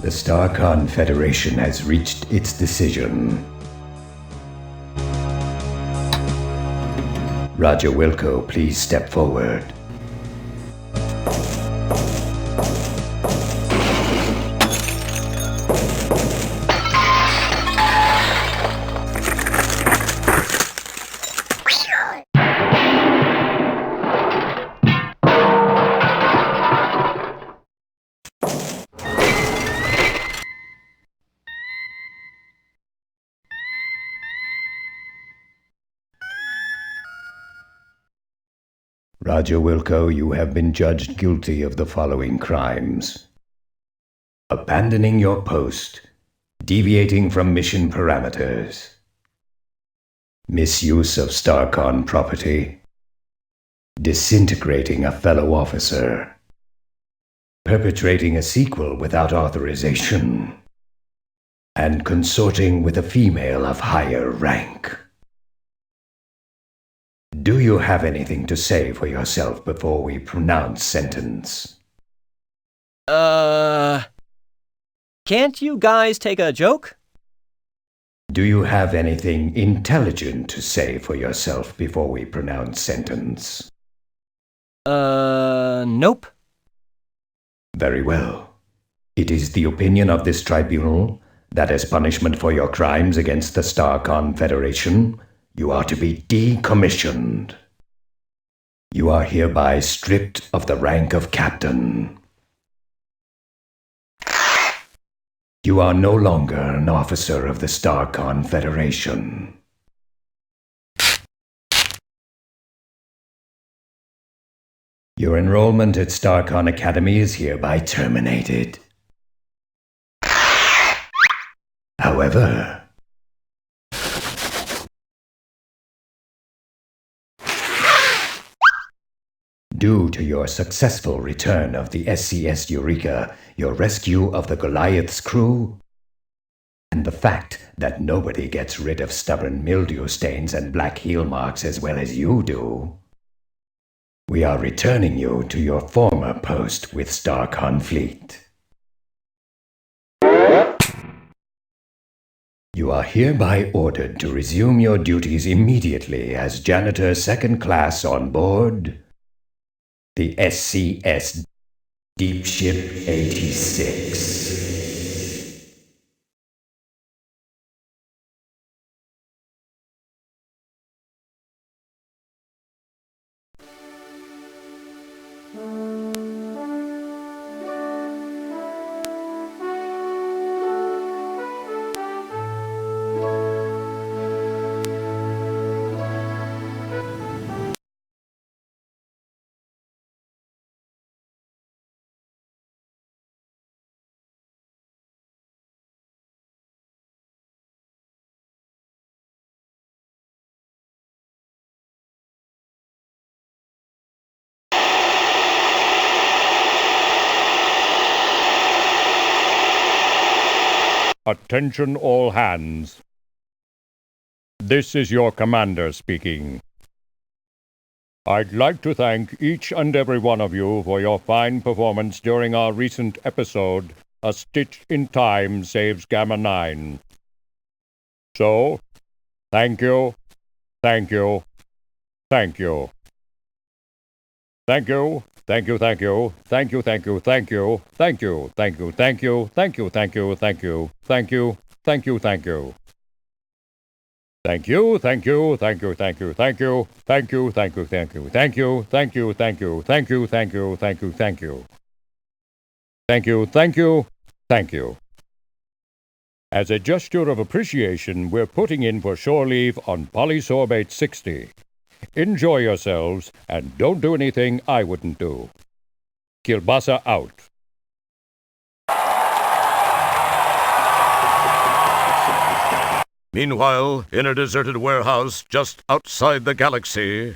The StarCon Federation has reached its decision. Roger Wilco, please step forward. Roger Wilco, you have been judged guilty of the following crimes: abandoning your post, deviating from mission parameters, misuse of StarCon property, disintegrating a fellow officer, perpetrating a sequel without authorization, and consorting with a female of higher rank. Do you have anything to say for yourself before we pronounce sentence? Can't you guys take a joke? Do you have anything intelligent to say for yourself before we pronounce sentence? Nope. Very well. It is the opinion of this tribunal that as punishment for your crimes against the StarCon Federation, you are to be decommissioned. You are hereby stripped of the rank of captain. You are no longer an officer of the StarCon Federation. Your enrollment at StarCon Academy is hereby terminated. However, due to your successful return of the SCS Eureka, your rescue of the Goliath's crew, and the fact that nobody gets rid of stubborn mildew stains and black heel marks as well as you do, we are returning you to your former post with StarCon Fleet. You are hereby ordered to resume your duties immediately as janitor second class on board the SCS Deep Ship 86. Attention all hands. This is your commander speaking. I'd like to thank each and every one of you for your fine performance during our recent episode, A Stitch in Time Saves Gamma 9. So, thank you, thank you, thank you. Thank you. Thank you, thank you, thank you, thank you, thank you, thank you, thank you, thank you, thank you, thank you, thank you, thank you, thank you, thank you. Thank you, thank you, thank you, thank you, thank you, thank you, thank you, thank you, thank you, thank you, thank you, thank you, thank you, thank you, thank you. Thank you, thank you, thank you. As a gesture of appreciation, we're putting in for shore leave on Polysorbate 60. Enjoy yourselves, and don't do anything I wouldn't do. Kielbasa out. Meanwhile, in a deserted warehouse just outside the galaxy...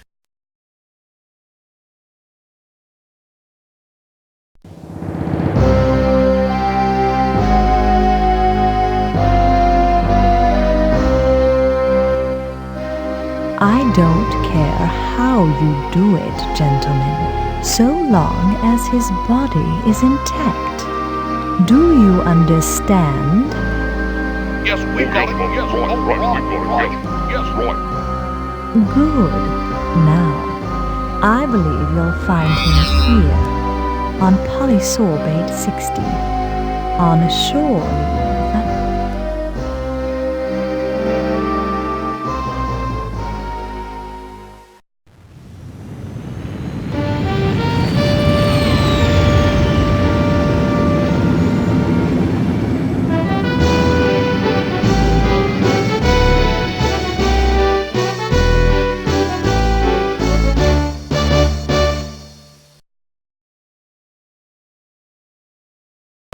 I don't care how you do it, gentlemen, so long as his body is intact. Do you understand? Yes, we got it. Yes, right. Good. Now, I believe you'll find him here, on Polysorbate 60, on shore leave.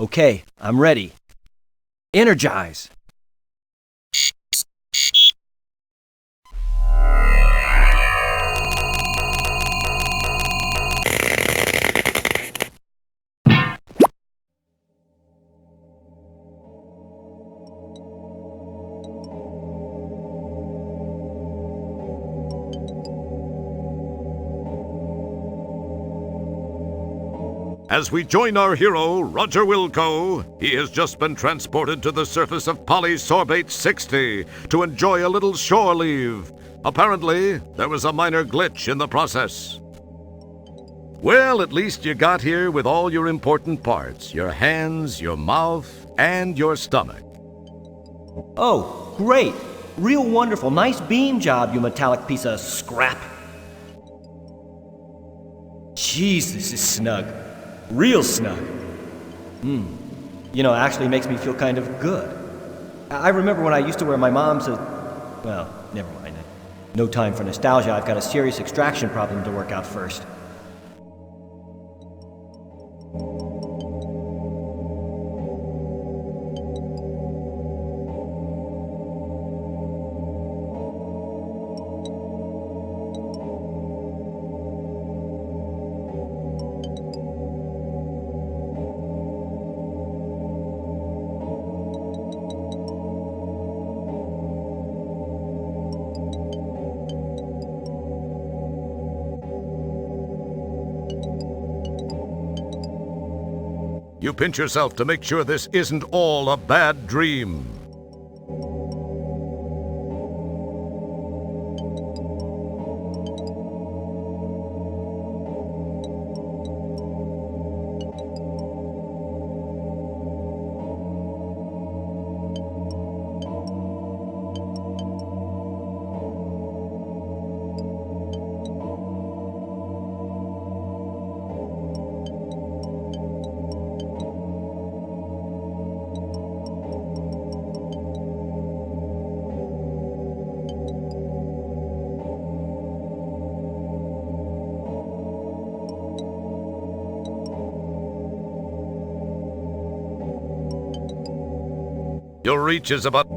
Okay, I'm ready. Energize! As we join our hero, Roger Wilco, he has just been transported to the surface of Polysorbate 60 to enjoy a little shore leave. Apparently, there was a minor glitch in the process. Well, at least you got here with all your important parts, your hands, your mouth, and your stomach. Oh, great! Real wonderful. Nice beam job, you metallic piece of scrap. Jeez, this is snug. Real snug. You know, it actually makes me feel kind of good. I remember when I used to wear my mom's... well, never mind. No time for nostalgia. I've got a serious extraction problem to work out first. You pinch yourself to make sure this isn't all a bad dream. Your reach is about...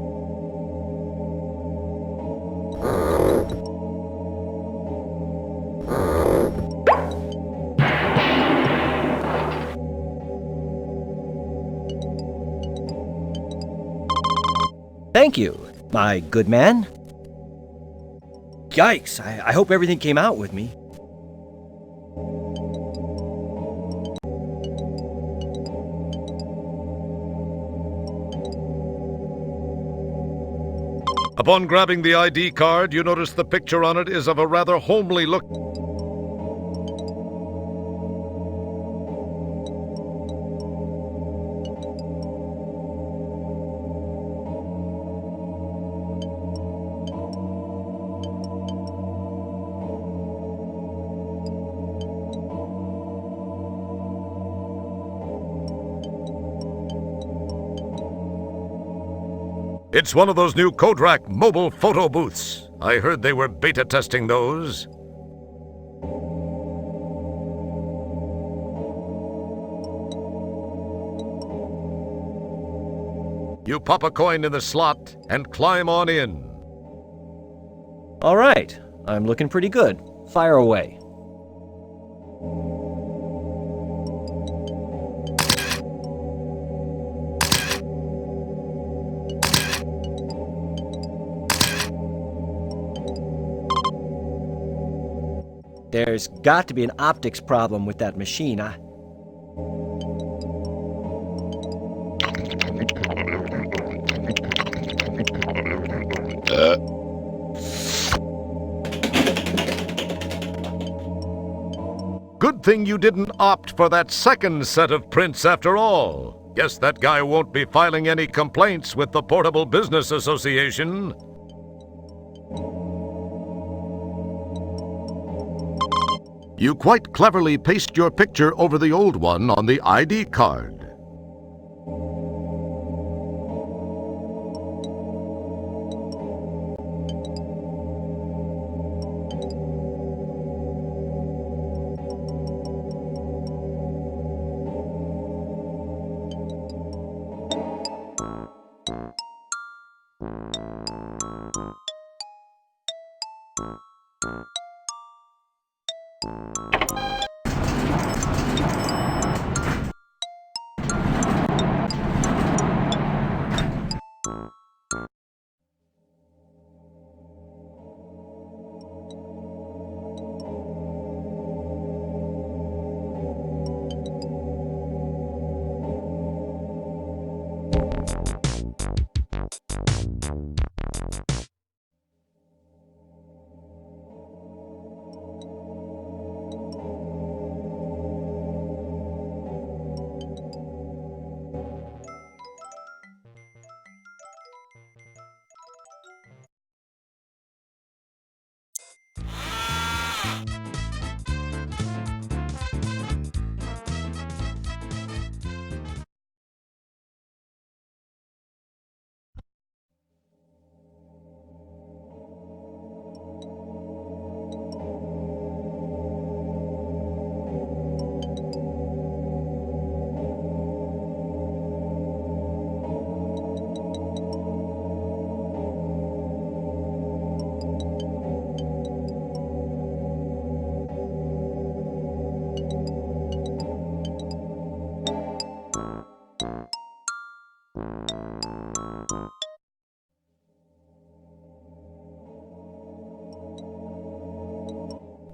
Thank you, my good man. Yikes, I hope everything came out with me. Upon grabbing the ID card, you notice the picture on it is of a rather homely look. It's one of those new Kodak mobile photo booths. I heard they were beta testing those. You pop a coin in the slot and climb on in. All right, I'm looking pretty good. Fire away. There's got to be an optics problem with that machine. Good thing you didn't opt for that second set of prints after all. Guess that guy won't be filing any complaints with the Portable Business Association. You quite cleverly paste your picture over the old one on the ID card.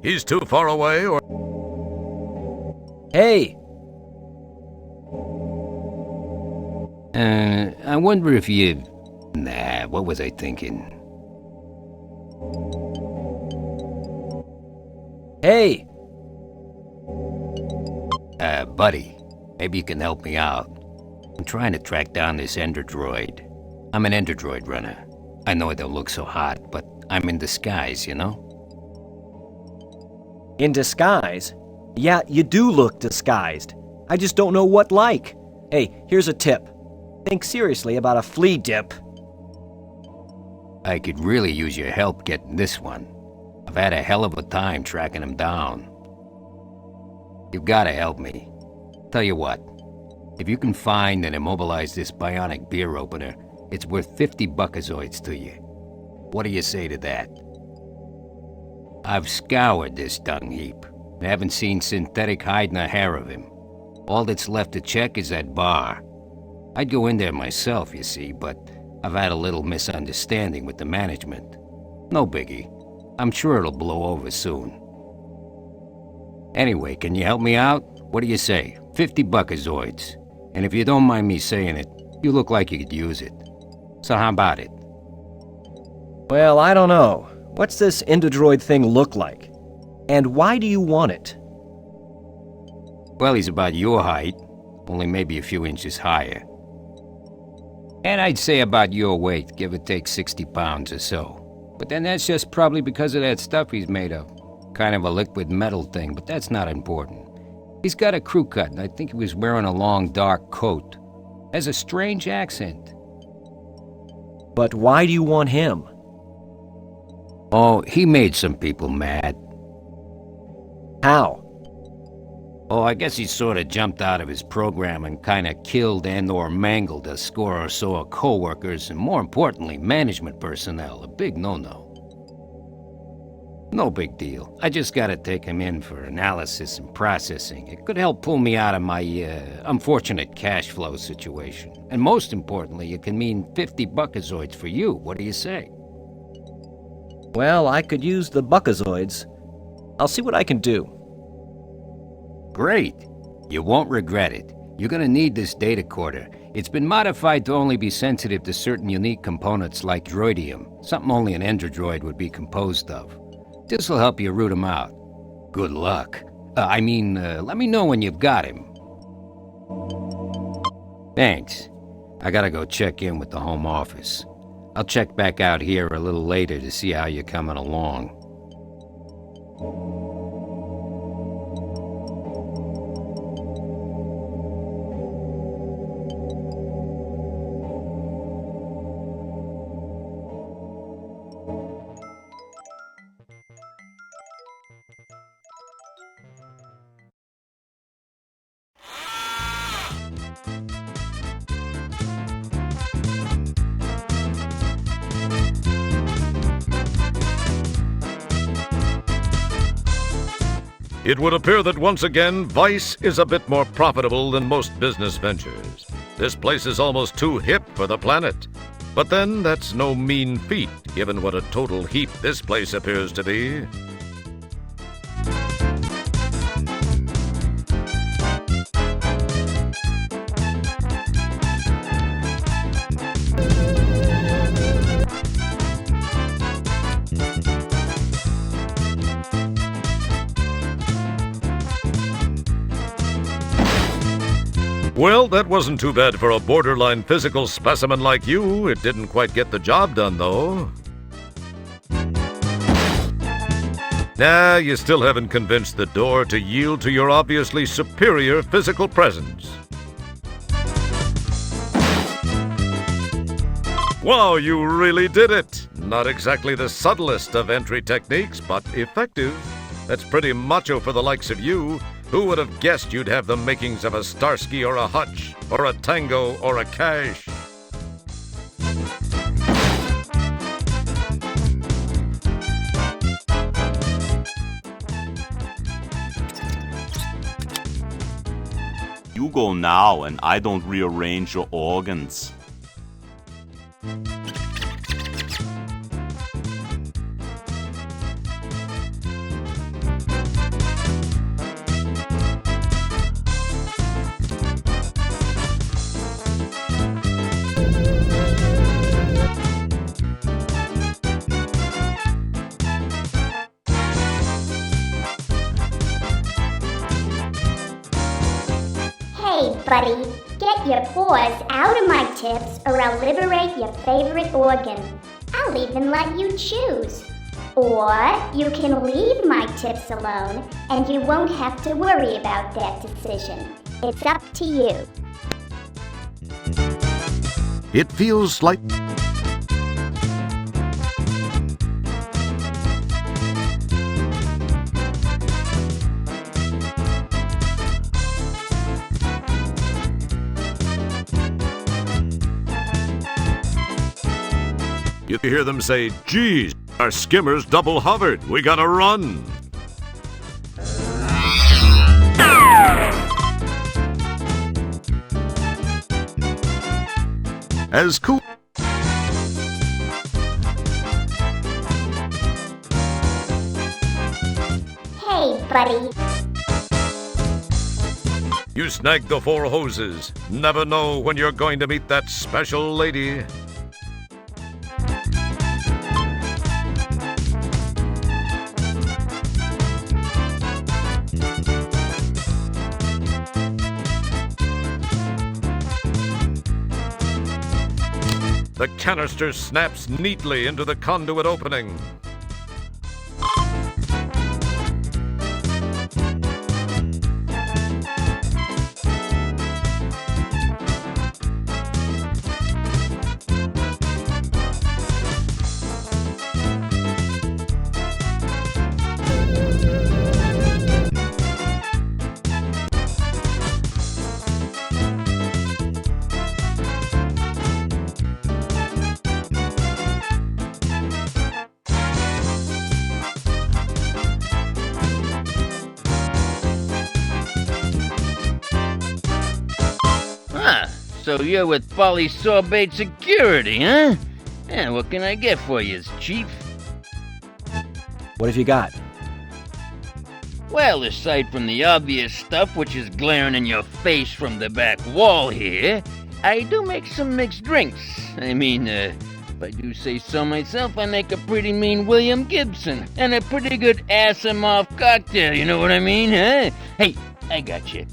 He's too far away, or... Hey! I wonder if you... Nah, what was I thinking? Hey! Buddy, maybe you can help me out. I'm trying to track down this Enderdroid. I'm an Enderdroid runner. I know I don't look so hot, but I'm in disguise, you know? In disguise? Yeah, you do look disguised. I just don't know what like. Hey, here's a tip. Think seriously about a flea dip. I could really use your help getting this one. I've had a hell of a time tracking him down. You've gotta help me. Tell you what, if you can find and immobilize this bionic beer opener, it's worth 50 buckazoids to you. What do you say to that? I've scoured this dung heap. I haven't seen synthetic hide nor hair of him. All that's left to check is that bar. I'd go in there myself, you see, but I've had a little misunderstanding with the management. No biggie. I'm sure it'll blow over soon. Anyway, can you help me out? What do you say? 50 buckazoids. And if you don't mind me saying it, you look like you could use it. So how about it? Well, I don't know. What's this Enderdroid thing look like? And why do you want it? Well, he's about your height, only maybe a few inches higher. And I'd say about your weight, give or take 60 pounds or so. But then that's just probably because of that stuff he's made of. Kind of a liquid metal thing, but that's not important. He's got a crew cut, and I think he was wearing a long, dark coat. Has a strange accent. But why do you want him? Oh, he made some people mad. How? Oh, I guess he sort of jumped out of his program and kind of killed and or mangled a score or so of co-workers and, more importantly, management personnel. A big no-no. No big deal. I just gotta take him in for analysis and processing. It could help pull me out of my, unfortunate cash flow situation. And most importantly, it can mean 50 buckazoids for you. What do you say? Well, I could use the buckazoids. I'll see what I can do. Great. You won't regret it. You're gonna need this data quarter. It's been modified to only be sensitive to certain unique components like droidium, something only an Enderdroid would be composed of. This'll help you root them out. Good luck. Let me know when you've got him. Thanks. I gotta go check in with the home office. I'll check back out here a little later to see how you're coming along. It would appear that once again, Vice is a bit more profitable than most business ventures. This place is almost too hip for the planet. But then, that's no mean feat, given what a total heap this place appears to be. Well, that wasn't too bad for a borderline physical specimen like you. It didn't quite get the job done, though. Nah, you still haven't convinced the door to yield to your obviously superior physical presence. Wow, you really did it! Not exactly the subtlest of entry techniques, but effective. That's pretty macho for the likes of you. Who would have guessed you'd have the makings of a Starsky or a Hutch, or a Tango or a Cash? You go now and I don't rearrange your organs. Hey, buddy, get your paws out of my tips or I'll liberate your favorite organ. I'll even let you choose. Or you can leave my tips alone and you won't have to worry about that decision. It's up to you. It feels like... You hear them say, "Geez, our skimmer's double hovered. We gotta run." As cool. Hey, buddy. You snagged the 4 hoses. Never know when you're going to meet that special lady. The canister snaps neatly into the conduit opening. So you're with Polysorbate Security, huh? Yeah, what can I get for you, Chief? What have you got? Well, aside from the obvious stuff which is glaring in your face from the back wall here, I do make some mixed drinks. If I do say so myself, I make a pretty mean William Gibson and a pretty good Asimov cocktail, you know what I mean, huh? Hey, I got you.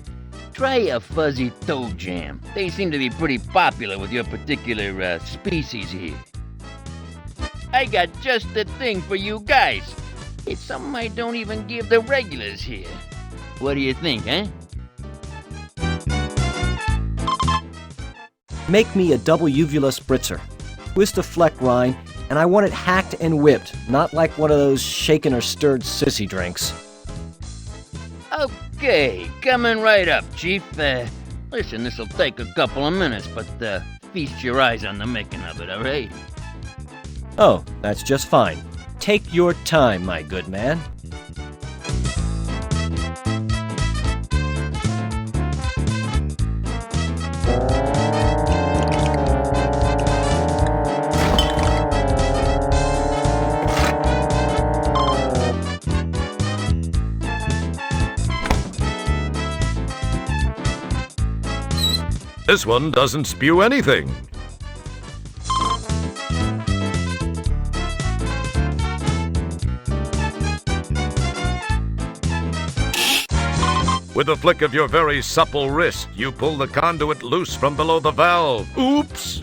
Try a fuzzy toe jam. They seem to be pretty popular with your particular species here. I got just the thing for you guys. It's something I don't even give the regulars here. What do you think, huh? Make me a double uvula spritzer. Twist a fleck rind, and I want it hacked and whipped, not like one of those shaken or stirred sissy drinks. Okay, coming right up, Chief. Listen, this'll take a couple of minutes, but feast your eyes on the making of it, all right? Oh, that's just fine. Take your time, my good man. This one doesn't spew anything. With a flick of your very supple wrist, you pull the conduit loose from below the valve. Oops!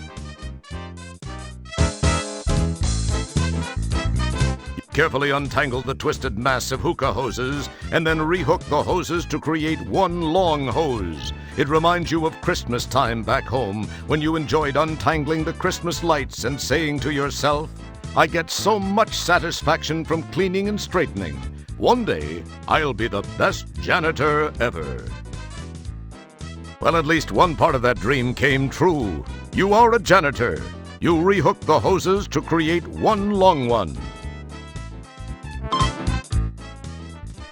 Carefully untangle the twisted mass of hookah hoses and then rehook the hoses to create one long hose. It reminds you of Christmas time back home when you enjoyed untangling the Christmas lights and saying to yourself, I get so much satisfaction from cleaning and straightening. One day, I'll be the best janitor ever. Well, at least one part of that dream came true. You are a janitor. You rehook the hoses to create one long one.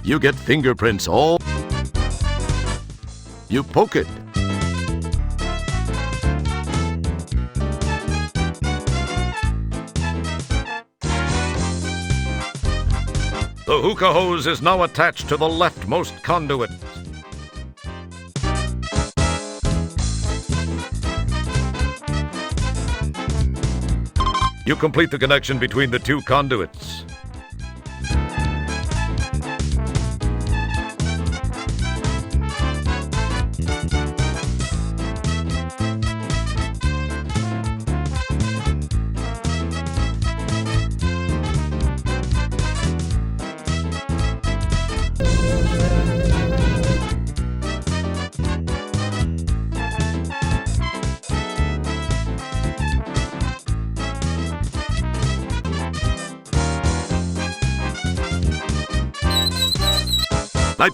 You get fingerprints all. You poke it. The hookah hose is now attached to the leftmost conduit. You complete the connection between the two conduits.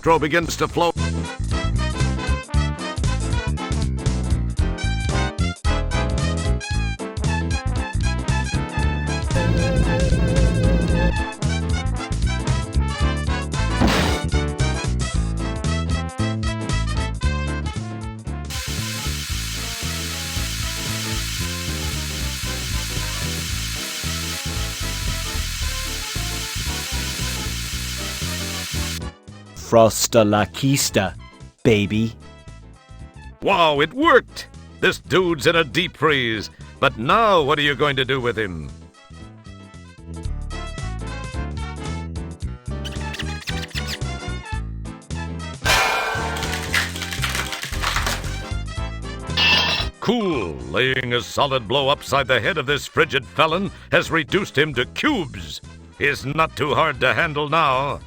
Nitro begins to flow. Frosta la Kista, baby. Wow, it worked! This dude's in a deep freeze. But now what are you going to do with him? Cool. Laying a solid blow upside the head of this frigid felon has reduced him to cubes. He's not too hard to handle now.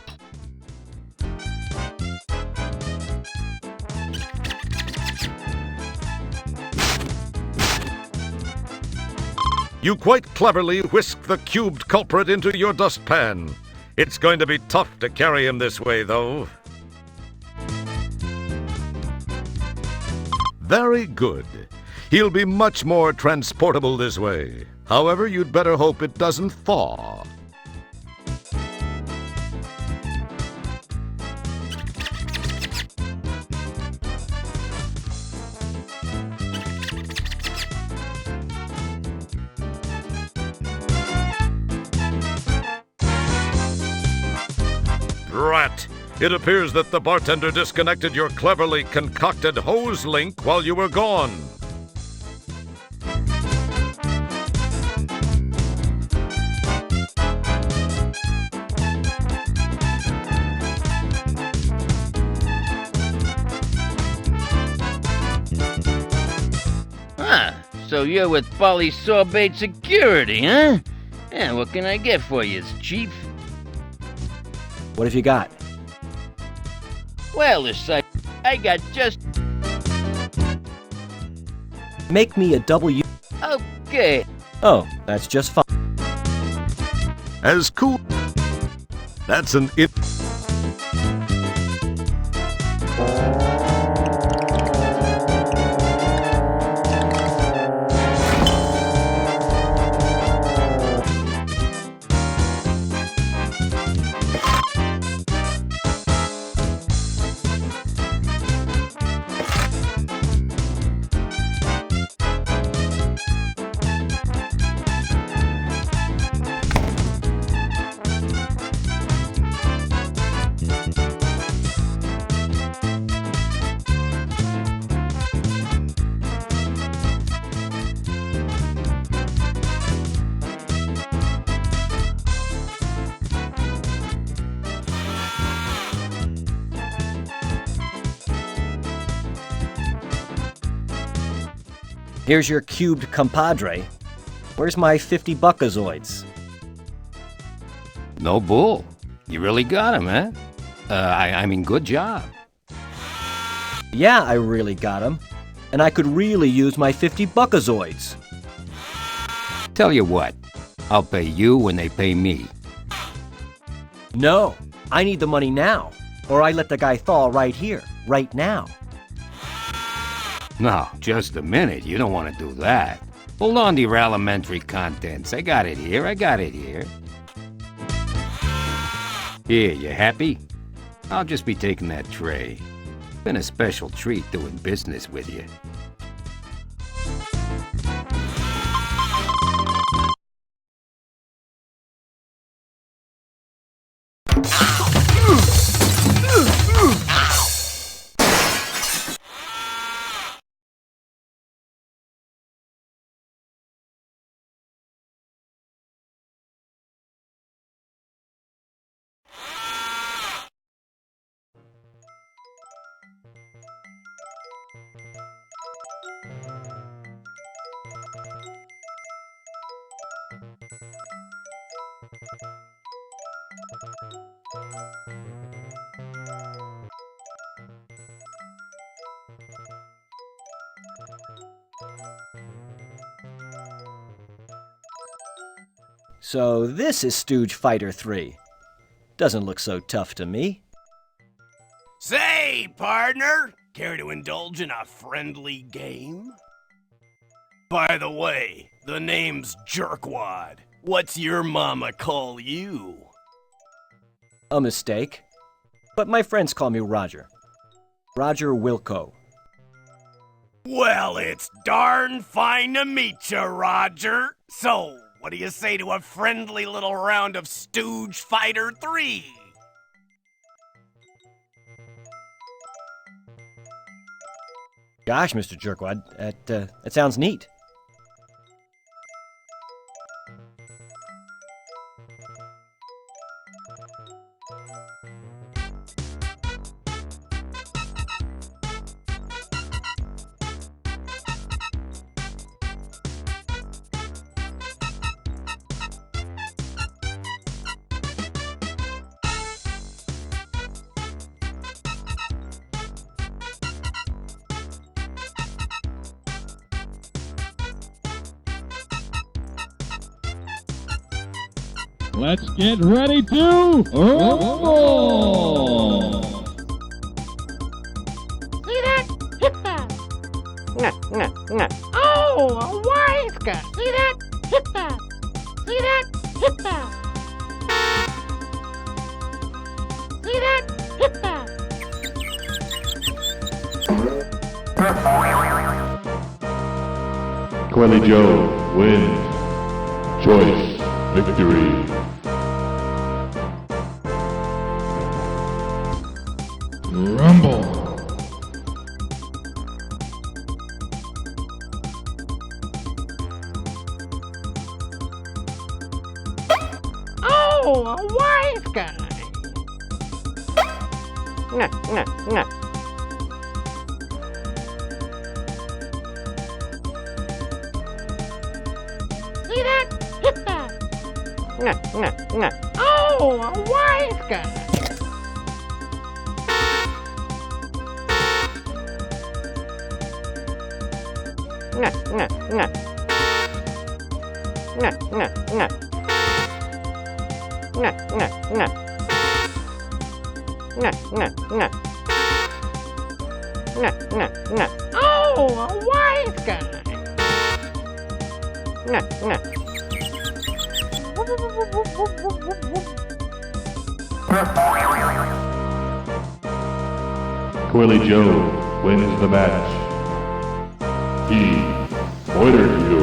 You quite cleverly whisk the cubed culprit into your dustpan. It's going to be tough to carry him this way, though. Very good. He'll be much more transportable this way. However, you'd better hope it doesn't thaw. Rat! It appears that the bartender disconnected your cleverly concocted hose link while you were gone. So you're with Polysorbate Security, huh? Yeah, what can I get for you, Chief? What have you got? Well, I got just... Make me a W. Okay. Oh, that's just fine. As cool. That's an it. Here's your cubed compadre. Where's my 50 buckazoids? No bull. You really got him, eh? I mean, good job. Yeah, I really got him. And I could really use my 50 buckazoids. Tell you what, I'll pay you when they pay me. No, I need the money now. Or I let the guy thaw right here, right now. No, just a minute. You don't want to do that. Hold on to your elementary contents. I got it here. Here, you happy? I'll just be taking that tray. Been a special treat doing business with you. So this is Stooge Fighter 3. Doesn't look so tough to me. Say, partner, care to indulge in a friendly game? By the way, the name's Jerkwad. What's your mama call you? A mistake. But my friends call me Roger. Roger Wilco. Well, it's darn fine to meet you, Roger. So, what do you say to a friendly little round of Stooge Fighter 3? Gosh, Mr. Jerkwad, that sounds neat. Let's get ready to rumble! See that? Hit that! Oh, a wise guy! See that? Hit that! See that? Hit that! See that? Hit that! Quelly Joe wins. Choice victory. Rumble. Oh, a wise guy! Oh, a wise guy. Oh, a wise guy. Twilly Joe wins the match. He ordered you.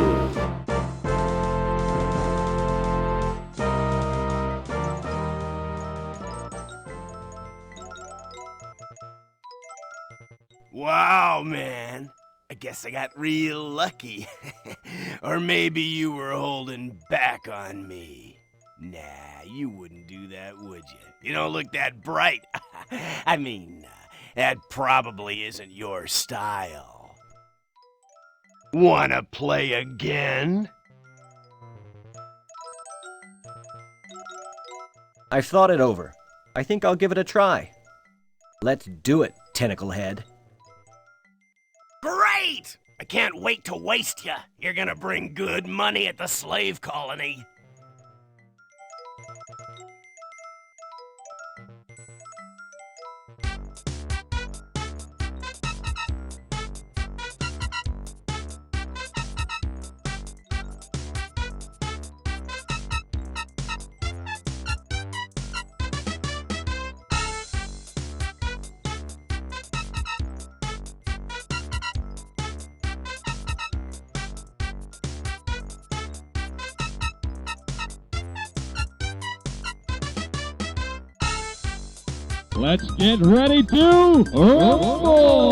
Wow, man. I guess I got real lucky. Or maybe you were holding back on me. Nah, you wouldn't do that, would you? You don't look that bright. I mean, that probably isn't your style. Wanna play again? I've thought it over. I think I'll give it a try. Let's do it, Tentacle Head. Great! I can't wait to waste you. You're gonna bring good money at the slave colony. Let's get ready to rumble!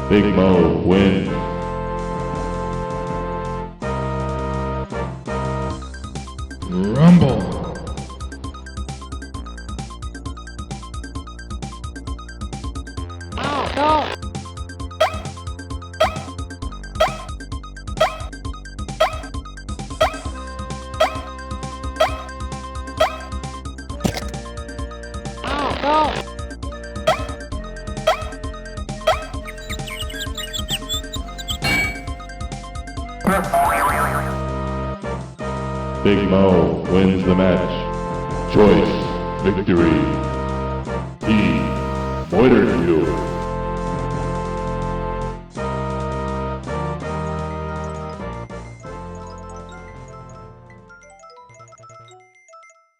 Big Mo wins. Rumble. Oh, no. Oh, no. Big Mo wins the match. Choice victory. He ordered you.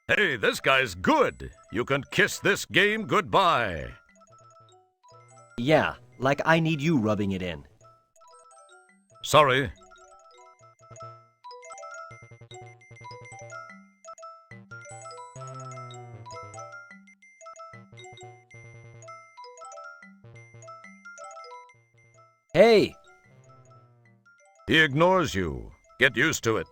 Hey, this guy's good. You can kiss this game goodbye. Yeah, like I need you rubbing it in. Sorry. Hey! He ignores you. Get used to it.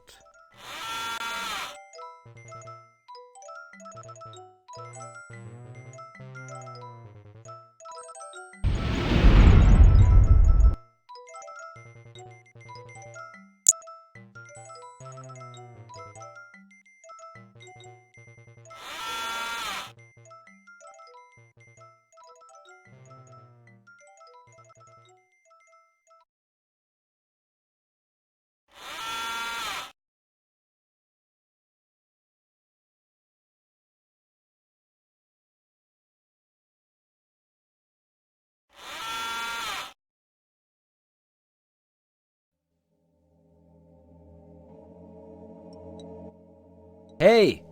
Hey!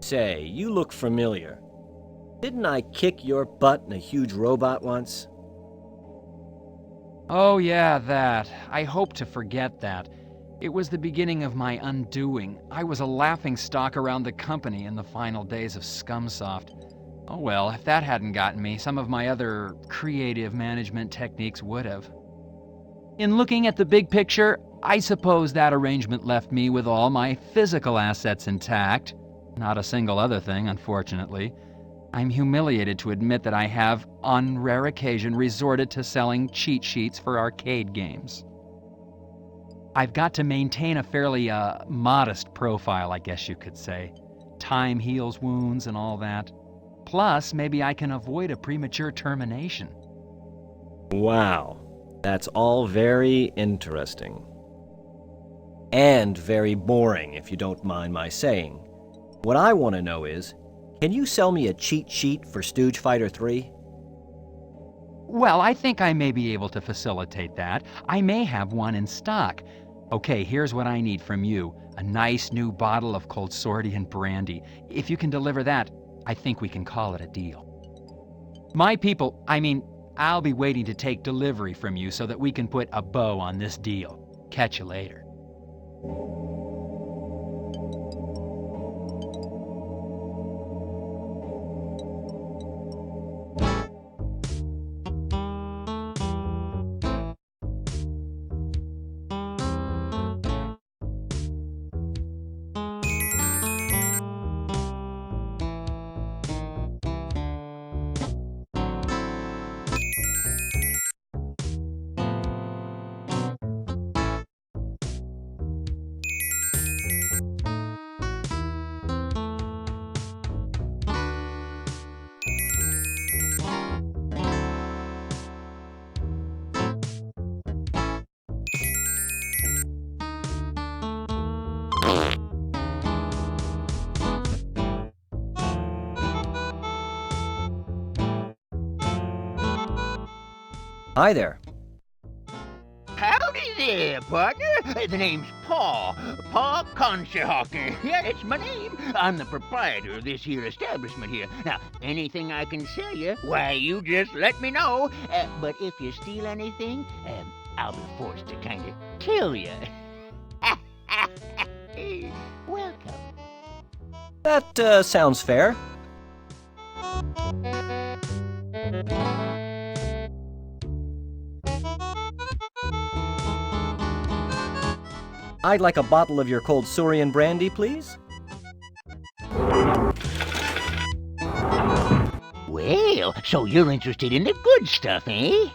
Say, you look familiar. Didn't I kick your butt in a huge robot once? Oh yeah, that. I hope to forget that. It was the beginning of my undoing. I was a laughingstock around the company in the final days of Scumsoft. Oh well, if that hadn't gotten me, some of my other creative management techniques would have. In looking at the big picture, I suppose that arrangement left me with all my physical assets intact. Not a single other thing, unfortunately. I'm humiliated to admit that I have, on rare occasion, resorted to selling cheat sheets for arcade games. I've got to maintain a fairly, modest profile, I guess you could say. Time heals wounds and all that. Plus, maybe I can avoid a premature termination. Wow. That's all very interesting. And very boring, if you don't mind my saying. What I want to know is, can you sell me a cheat sheet for Stooge Fighter 3? Well, I think I may be able to facilitate that. I may have one in stock. Okay, here's what I need from you. A nice new bottle of Coldsortian brandy. If you can deliver that, I think we can call it a deal. I'll be waiting to take delivery from you so that we can put a bow on this deal. Catch you later. Hi there. Howdy there, partner. The name's Paul Conshohocker. Yeah, that's my name. I'm the proprietor of this here establishment here. Now, anything I can sell you, why, you just let me know. But if you steal anything, I'll be forced to kind of kill you. Welcome. That sounds fair. I'd like a bottle of your Coldsortian brandy, please. Well, so you're interested in the good stuff, eh?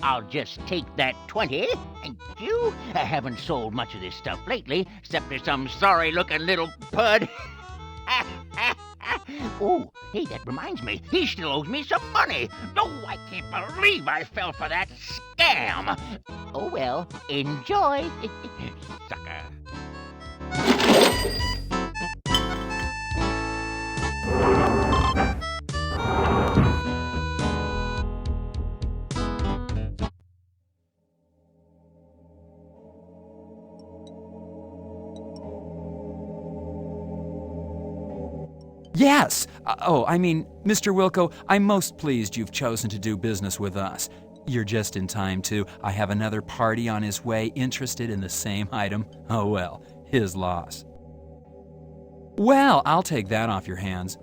I'll just take that 20. Thank you. I haven't sold much of this stuff lately, except for some sorry-looking little pud. Oh, hey, that reminds me. He still owes me some money. No, I can't believe I fell for that scam. Oh, well, enjoy. Sucker. Yes! Mr. Wilco, I'm most pleased you've chosen to do business with us. You're just in time, too. I have another party on his way interested in the same item. Oh well, his loss. Well, I'll take that off your hands.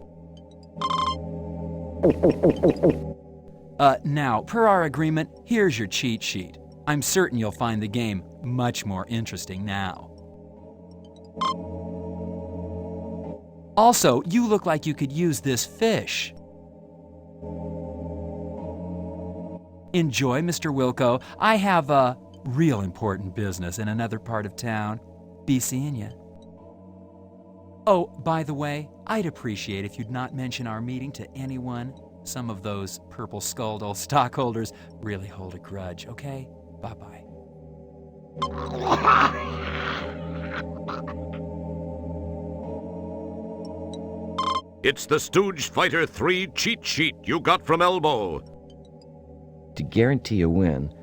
Now, per our agreement, here's your cheat sheet. I'm certain you'll find the game much more interesting now. Also, you look like you could use this fish. Enjoy, Mr. Wilco. I have a real important business in another part of town. Be seeing you. Oh, by the way, I'd appreciate if you'd not mention our meeting to anyone. Some of those purple-skulled old stockholders really hold a grudge, okay? Bye-bye. It's the Stooge Fighter 3 cheat sheet you got from Elbow. To guarantee a win,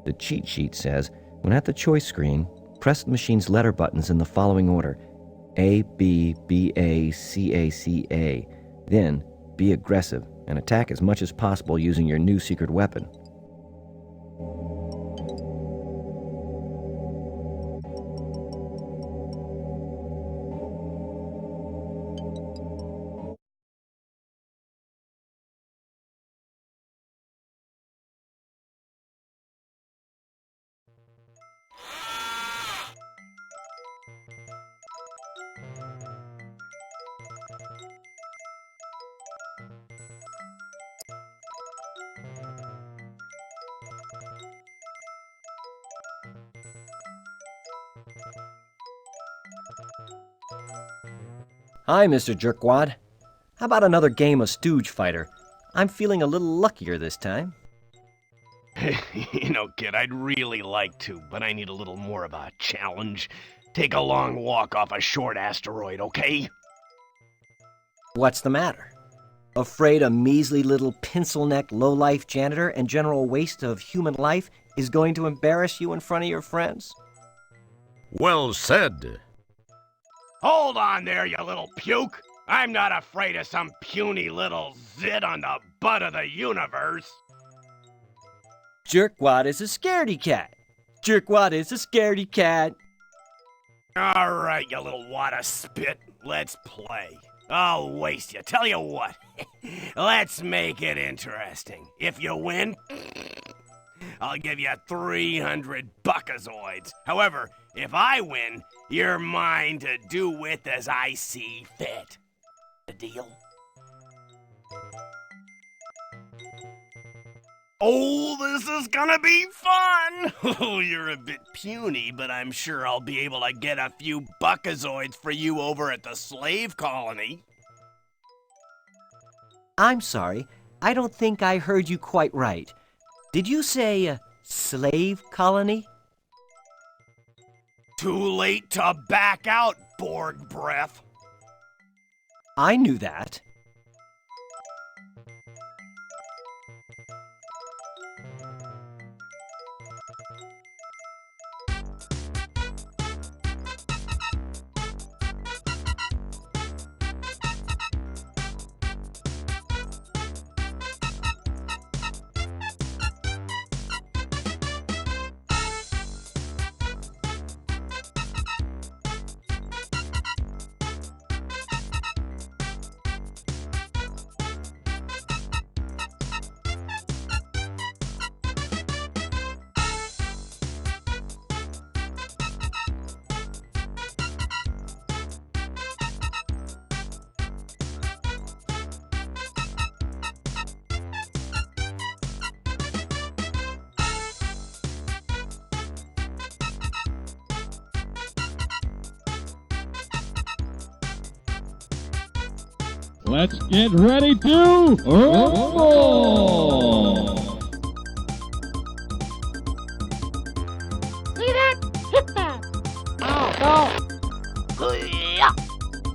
the cheat sheet says, when at the choice screen, press the machine's letter buttons in the following order. ABBACACA. Then, be aggressive and attack as much as possible using your new secret weapon. Hi, Mr. Jerkwad. How about another game of Stooge Fighter? I'm feeling a little luckier this time. You know, kid, I'd really like to, but I need a little more of a challenge. Take a long walk off a short asteroid, okay? What's the matter? Afraid a measly little pencil-neck low-life janitor and general waste of human life is going to embarrass you in front of your friends? Well said. Hold on there, you little puke! I'm not afraid of some puny little zit on the butt of the universe! Jerkwad is a scaredy cat. Jerkwad is a scaredy cat. Alright, you little wad of spit. Let's play. I'll waste you. Tell you what. Let's make it interesting. If you win, I'll give you 300 buckazoids. However, if I win, you're mine to do with as I see fit. A deal? Oh, this is gonna be fun! Oh, you're a bit puny, but I'm sure I'll be able to get a few buckazoids for you over at the slave colony. I'm sorry, I don't think I heard you quite right. Did you say slave colony? Too late to back out, Borg breath. I knew that. Let's get ready to rumble! See that? Hit that! Oh, no!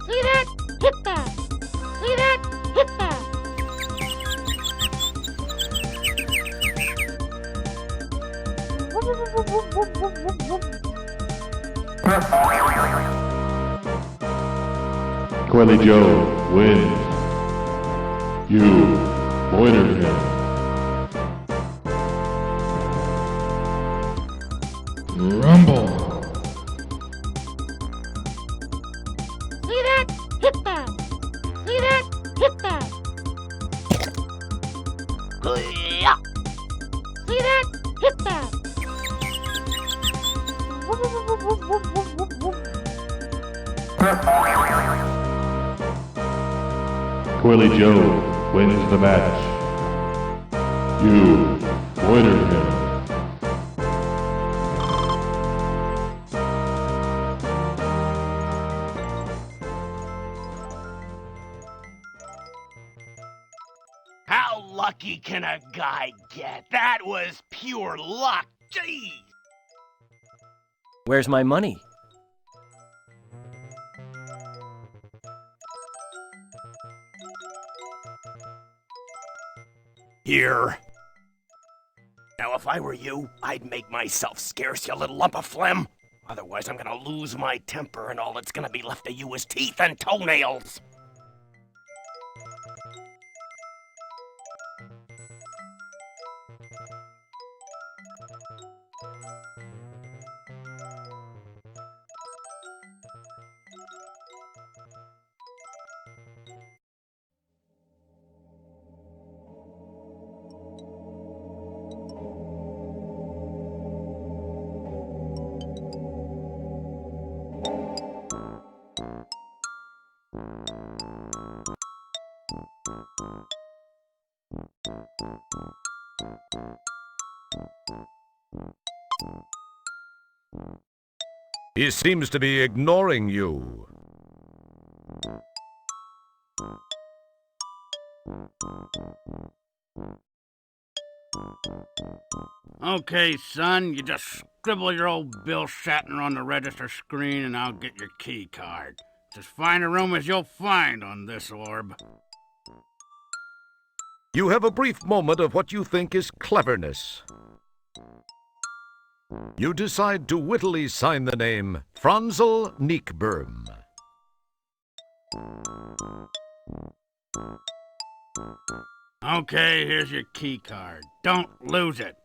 See that? Hit that! See that? Hit that! Coily Joe wins. You loitered him. Rumble. See that? Hit that! See that? Hit that! See that? Hit that! Coily Joe wins the match. You loitered him. How lucky can a guy get? That was pure luck. Jeez. Where's my money? Here. Now, if I were you, I'd make myself scarce, you little lump of phlegm. Otherwise, I'm gonna lose my temper and all that's gonna be left of you is teeth and toenails. He seems to be ignoring you. Okay, son, you just scribble your old Bill Shatner on the register screen and I'll get your key card. It's as fine a room as you'll find on this orb. You have a brief moment of what you think is cleverness. You decide to wittily sign the name Franzel Nickberm. Okay, here's your key card. Don't lose it.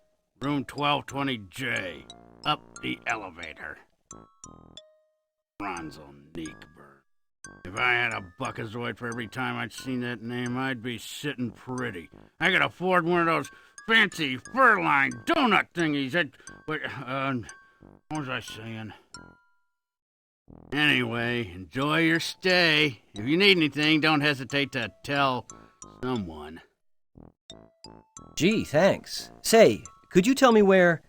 Room 1220J. Up the elevator. Franzel Nickberm. If I had a buckazoid for every time I'd seen that name, I'd be sitting pretty. I could afford one of those fancy fur-lined donut thingies that... what was I saying? Anyway, enjoy your stay. If you need anything, don't hesitate to tell someone. Gee, thanks. Say, could you tell me where...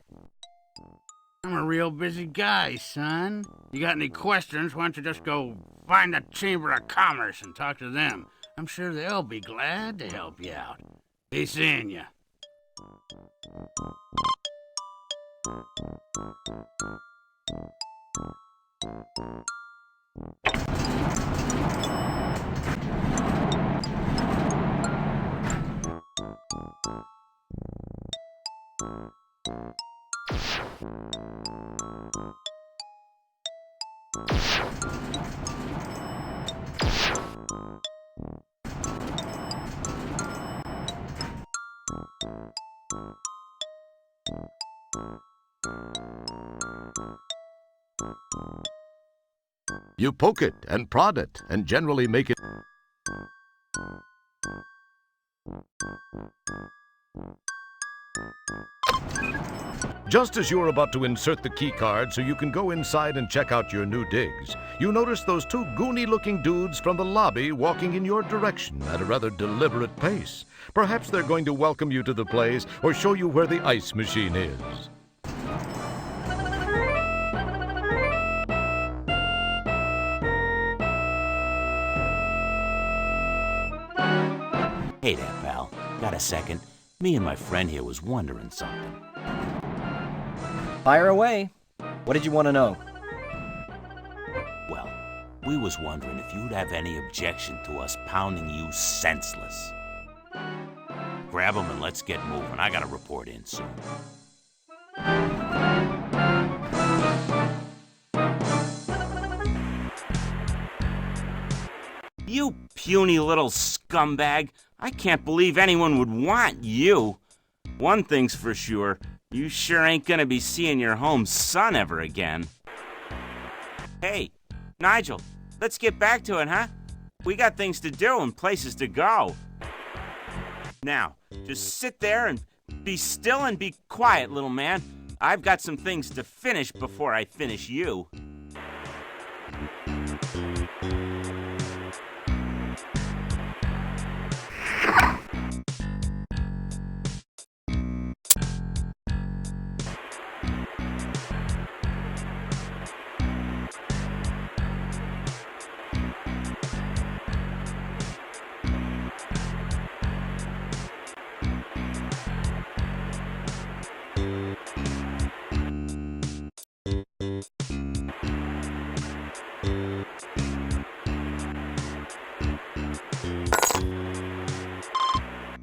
I'm a real busy guy, son. You got any questions, why don't you just go find the Chamber of Commerce and talk to them. I'm sure they'll be glad to help you out. Be seeing ya. You poke it and prod it and generally make it... Just as you're about to insert the key card so you can go inside and check out your new digs, you notice those two goony-looking dudes from the lobby walking in your direction at a rather deliberate pace. Perhaps they're going to welcome you to the place or show you where the ice machine is. Hey there, pal. Got a second? Me and my friend here was wondering something. Fire away. What did you want to know? Well, we was wondering if you'd have any objection to us pounding you senseless. Grab 'em and let's get moving. I gotta report in soon. You puny little scumbag. I can't believe anyone would want you. One thing's for sure, you sure ain't gonna be seeing your home son ever again. Hey, Nigel, let's get back to it, huh? We got things to do and places to go. Now, just sit there and be still and be quiet, little man. I've got some things to finish before I finish you.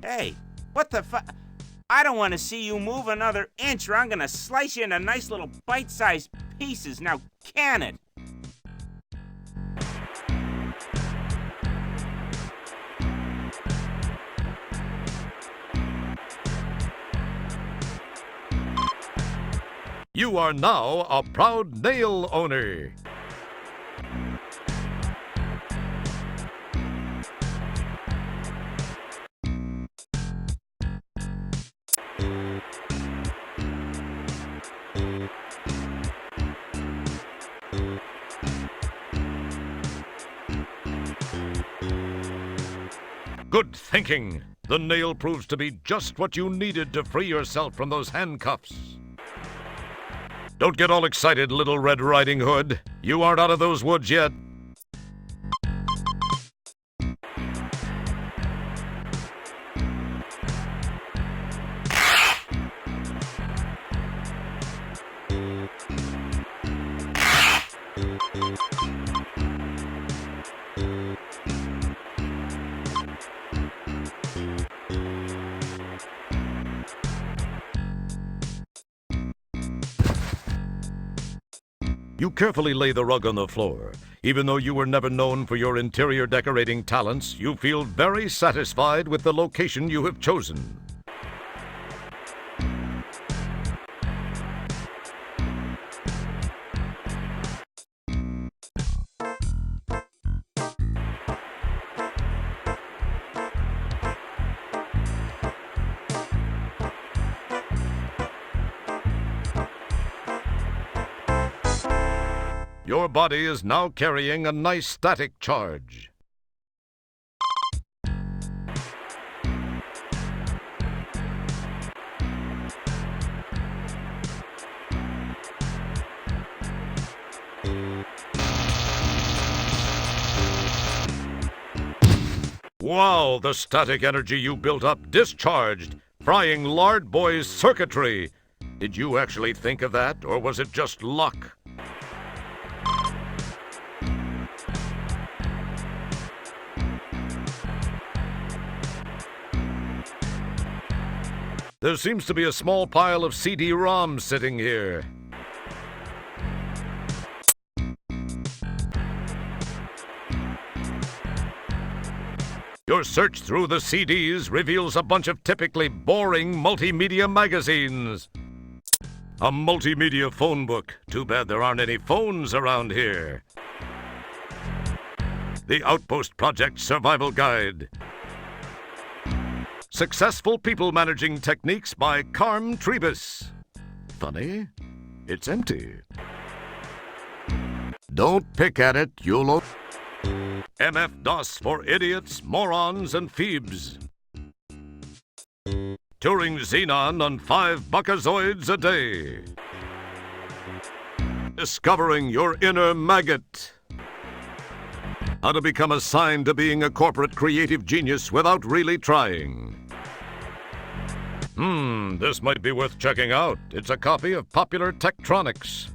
Hey, what the fu... I don't want to see you move another inch or I'm gonna slice you into nice little bite-sized pieces. Now, can it? You are now a proud nail owner. Good thinking. The nail proves to be just what you needed to free yourself from those handcuffs. Don't get all excited, Little Red Riding Hood. You aren't out of those woods yet. You carefully lay the rug on the floor. Even though you were never known for your interior decorating talents, you feel very satisfied with the location you have chosen. Your body is now carrying a nice static charge. Wow, the static energy you built up discharged, frying Lard Boy's circuitry. Did you actually think of that, or was it just luck? There seems to be a small pile of CD-ROMs sitting here. Your search through the CDs reveals a bunch of typically boring multimedia magazines. A multimedia phone book. Too bad there aren't any phones around here. The Outpost Project Survival Guide. Successful People Managing Techniques by Carm Trebus. Funny, it's empty. Don't pick at it, you'll... MF-DOS for idiots, morons, and phoebes. Touring Xenon on 5 buckazoids a day. Discovering your inner maggot. How to become assigned to being a corporate creative genius without really trying. This might be worth checking out. It's a copy of Popular Tektronix.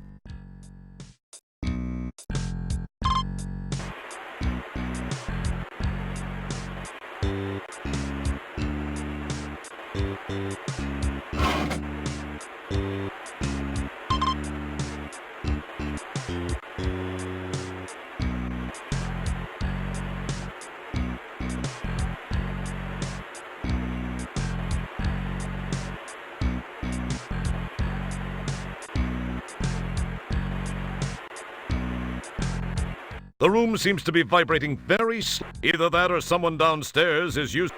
The room seems to be vibrating very slowly. Either that or someone downstairs is used...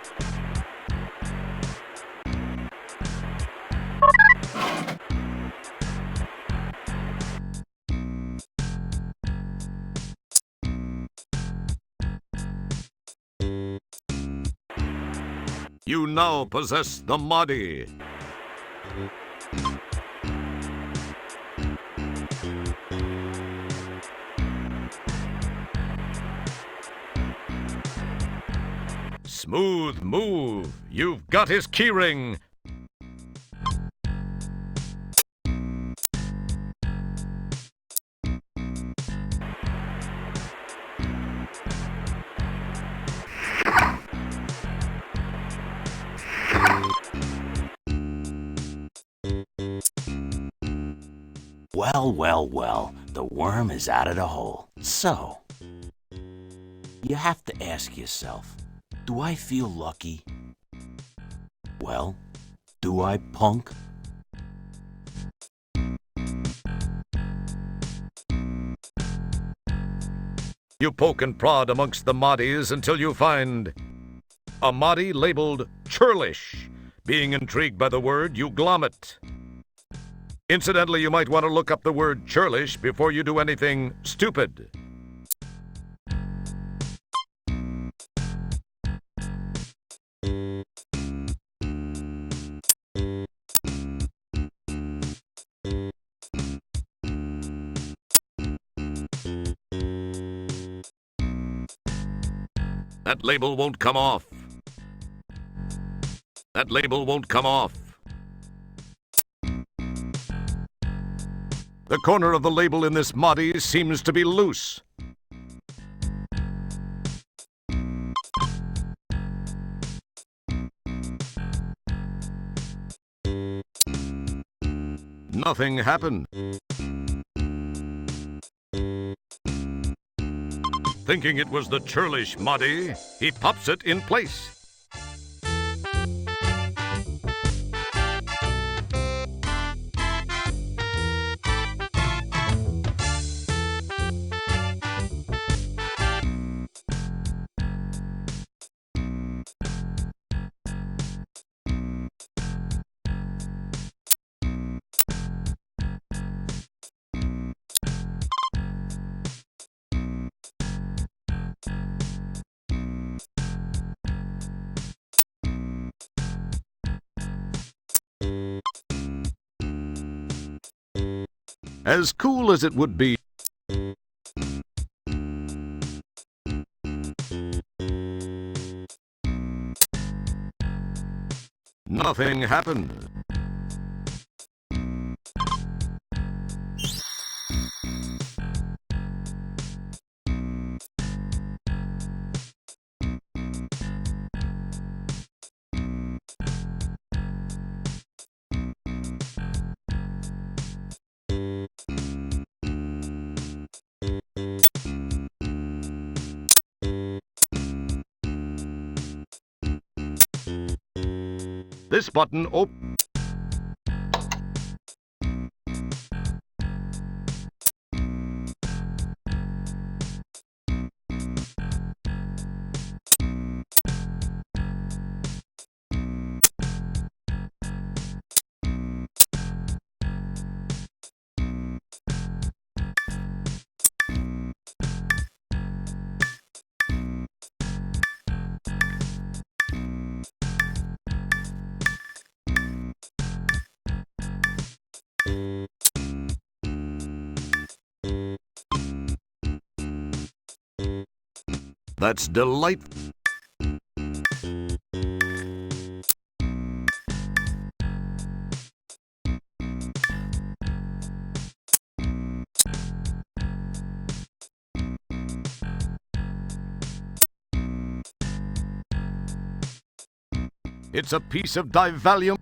You now possess the Mahdi. Smooth move. You've got his keyring. Well, well, well, the worm is out of the hole. So, you have to ask yourself, do I feel lucky? Well, do I, punk? You poke and prod amongst the Mahdi's until you find a Mahdi labeled churlish. Being intrigued by the word, you glom it. Incidentally, you might want to look up the word churlish before you do anything stupid. That label won't come off. That label won't come off. The corner of the label in this Mahdi seems to be loose. Nothing happened. Thinking it was the churlish Mahdi, he pops it in place. As cool as it would be. Nothing happened. This button opens. That's delightful. It's a piece of divalium.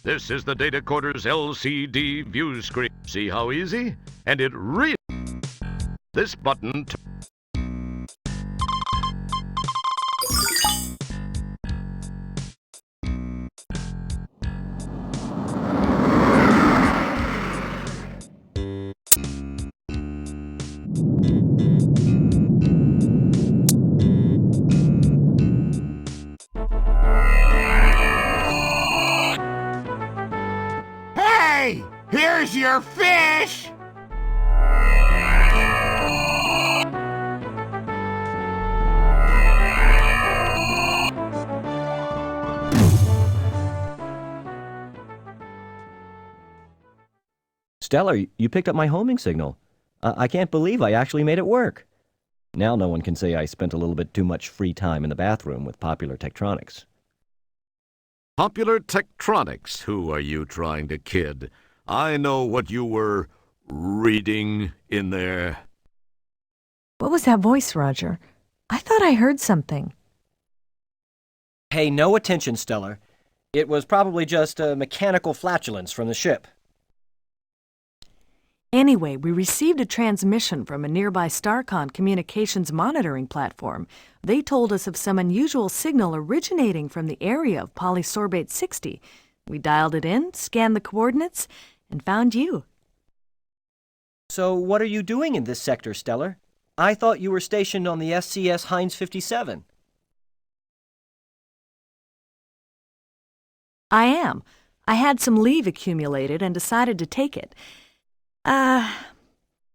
This is the data quarter's LCD view screen. See how easy? And it really... This button... Hey! Here's your fish! Stellar, you picked up my homing signal. I can't believe I actually made it work. Now no one can say I spent a little bit too much free time in the bathroom with Popular Tektronix. Popular Tektronix? Who are you trying to kid? I know what you were reading in there. What was that voice, Roger? I thought I heard something. Pay no attention, Stellar. It was probably just a mechanical flatulence from the ship. Anyway, we received a transmission from a nearby StarCon communications monitoring platform. They told us of some unusual signal originating from the area of Polysorbate 60. We dialed it in, scanned the coordinates, and found you. So what are you doing in this sector, Stellar? I thought you were stationed on the SCS Heinz 57. I am. I had some leave accumulated and decided to take it.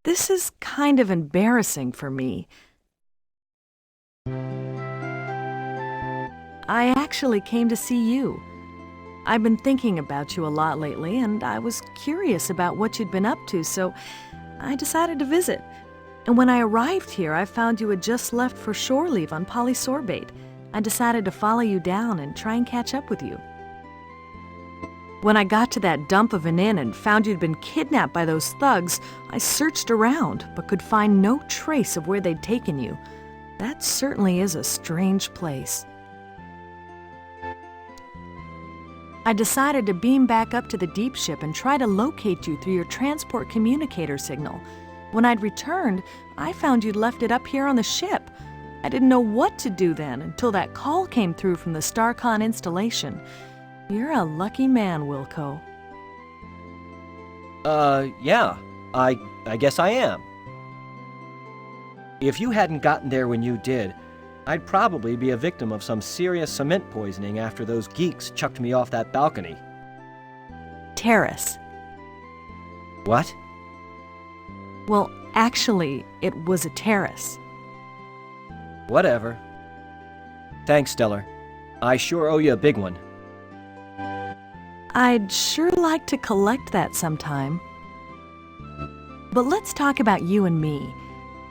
This is kind of embarrassing for me. I actually came to see you. I've been thinking about you a lot lately, and I was curious about what you'd been up to, so I decided to visit. And when I arrived here, I found you had just left for shore leave on Polysorbate. I decided to follow you down and try and catch up with you. When I got to that dump of an inn and found you'd been kidnapped by those thugs, I searched around but could find no trace of where they'd taken you. That certainly is a strange place. I decided to beam back up to the deep ship and try to locate you through your transport communicator signal. When I'd returned, I found you'd left it up here on the ship. I didn't know what to do then until that call came through from the StarCon installation. You're a lucky man, Wilco. Yeah. I guess I am. If you hadn't gotten there when you did, I'd probably be a victim of some serious cement poisoning after those geeks chucked me off that balcony. Terrace. What? Well, actually, it was a terrace. Whatever. Thanks, Stellar. I sure owe you a big one. I'd sure like to collect that sometime. But let's talk about you and me.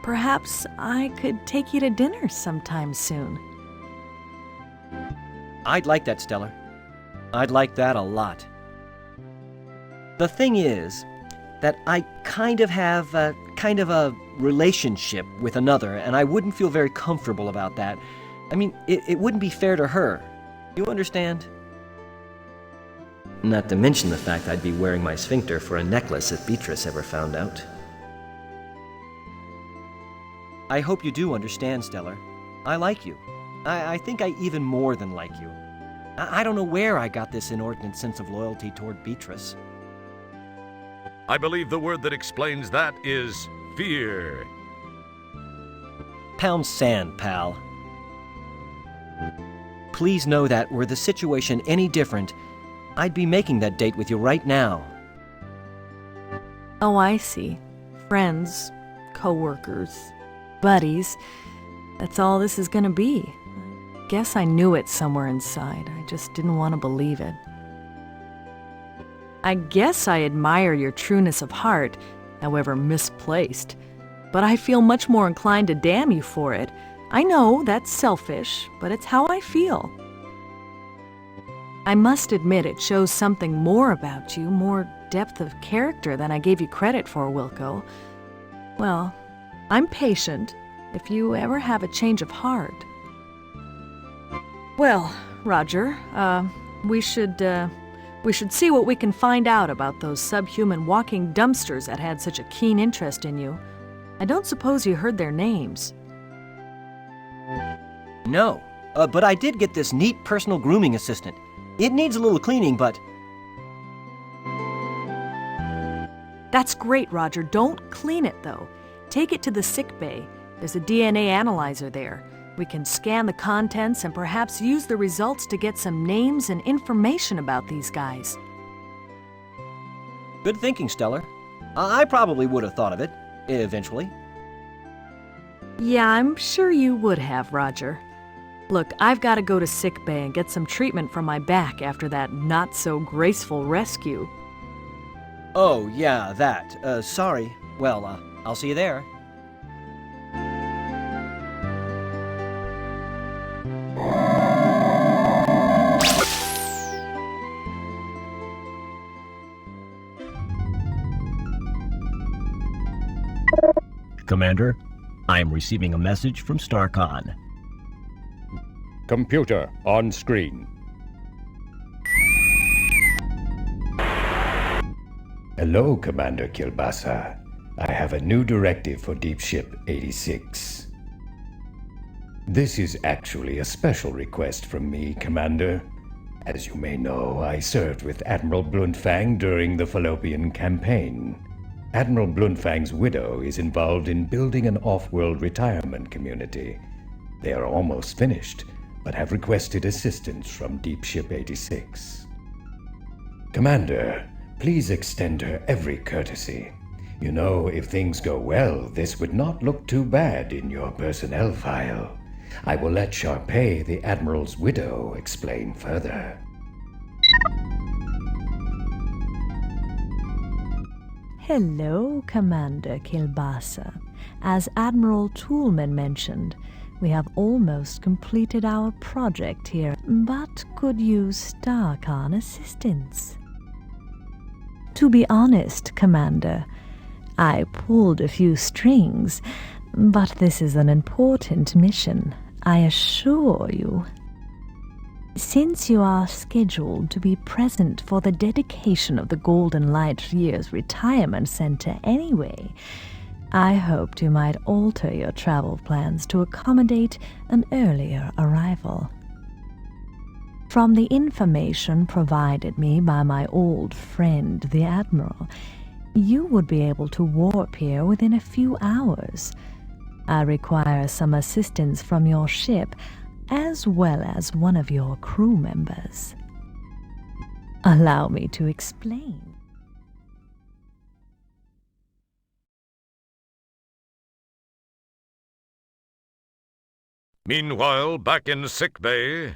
Perhaps I could take you to dinner sometime soon. I'd like that, Stellar. I'd like that a lot. The thing is that I kind of have a relationship with another, and I wouldn't feel very comfortable about that. I mean, it wouldn't be fair to her. You understand? Not to mention the fact I'd be wearing my sphincter for a necklace if Beatrice ever found out. I hope you do understand, Stellar. I like you. I think I even more than like you. I don't know where I got this inordinate sense of loyalty toward Beatrice. I believe the word that explains that is fear. Pound sand, pal. Please know that were the situation any different, I'd be making that date with you right now. Oh, I see. Friends, co-workers, buddies. That's all this is gonna be. Guess I knew it somewhere inside. I just didn't want to believe it. I guess I admire your trueness of heart, however misplaced. But I feel much more inclined to damn you for it. I know that's selfish, but it's how I feel. I must admit it shows something more about you, more depth of character than I gave you credit for, Wilco. Well, I'm patient if you ever have a change of heart. Well, Roger, we should We should see what we can find out about those subhuman walking dumpsters that had such a keen interest in you. I don't suppose you heard their names. No, but I did get this neat personal grooming assistant. It needs a little cleaning, but... That's great, Roger. Don't clean it, though. Take it to the sick bay. There's a DNA analyzer there. We can scan the contents and perhaps use the results to get some names and information about these guys. Good thinking, Stellar. I probably would have thought of it, eventually. Yeah, I'm sure you would have, Roger. Look, I've got to go to sick bay and get some treatment for my back after that not-so-graceful rescue. Oh, yeah, that. Sorry. Well, I'll see you there. Commander, I am receiving a message from StarCon. Computer on screen. Hello, Commander Kilbasa. I have a new directive for Deep Ship 86. This is actually a special request from me, Commander. As you may know, I served with Admiral Bluntfang during the Fallopian Campaign. Admiral Bluntfang's widow is involved in building an off-world retirement community. They are almost finished, but have requested assistance from Deep Ship 86. Commander, please extend her every courtesy. You know, if things go well, this would not look too bad in your personnel file. I will let Sharpay, the Admiral's widow, explain further. Hello, Commander Kilbasa. As Admiral Toolman mentioned, we have almost completed our project here, but could use StarCon assistance. To be honest, Commander, I pulled a few strings, but this is an important mission, I assure you. Since you are scheduled to be present for the dedication of the Golden Light Year's Retirement Center anyway, I hoped you might alter your travel plans to accommodate an earlier arrival. From the information provided me by my old friend, the Admiral, you would be able to warp here within a few hours. I require some assistance from your ship, as well as one of your crew members. Allow me to explain. Meanwhile, back in sickbay...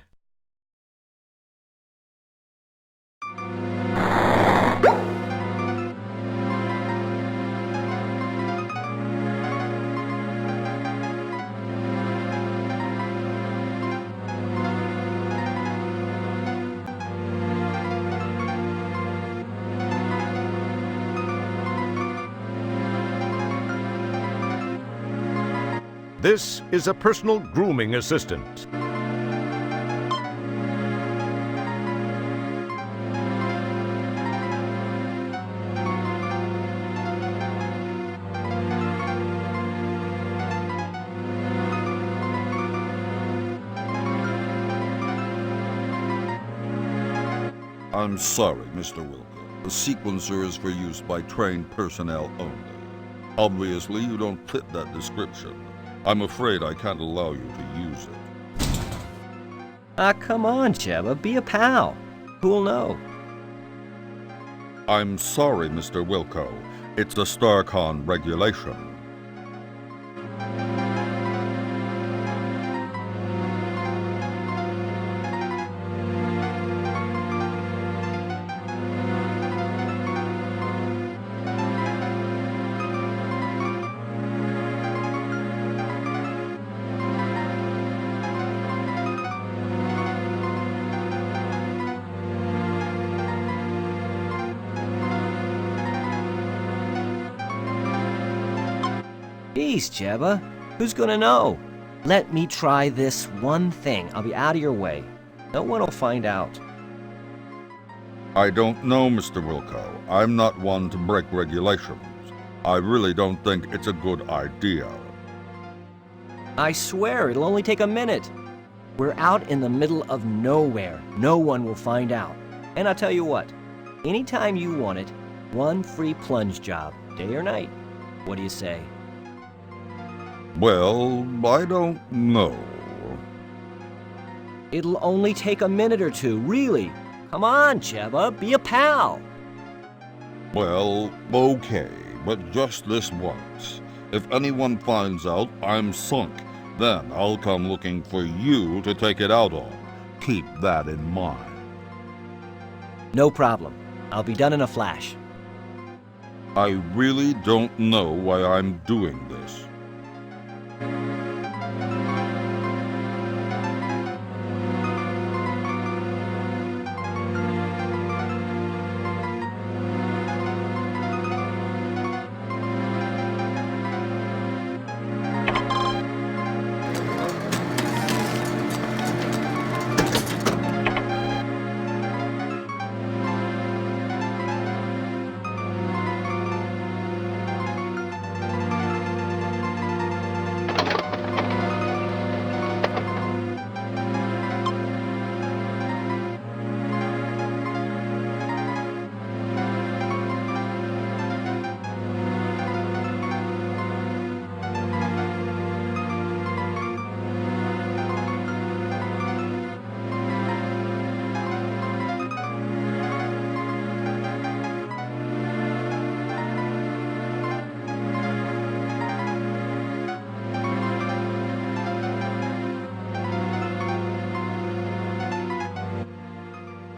This is a personal grooming assistant. I'm sorry, Mr. Wilco. The sequencer is for use by trained personnel only. Obviously, you don't fit that description. I'm afraid I can't allow you to use it. Come on, Cheva, be a pal. Who'll know? I'm sorry, Mr. Wilco. It's a StarCon regulation. Geez, Cheva, who's gonna know? Let me try this one thing. I'll be out of your way. No one will find out. I don't know, Mr. Wilco. I'm not one to break regulations. I really don't think it's a good idea. I swear it'll only take a minute. We're out in the middle of nowhere. No one will find out. And I'll tell you what, anytime you want it, one free plunge job, day or night. What do you say? Well, I don't know. It'll only take a minute or two, really. Come on, Cheba, be a pal. Well, okay, but just this once. If anyone finds out I'm sunk, then I'll come looking for you to take it out on. Keep that in mind. No problem. I'll be done in a flash. I really don't know why I'm doing this.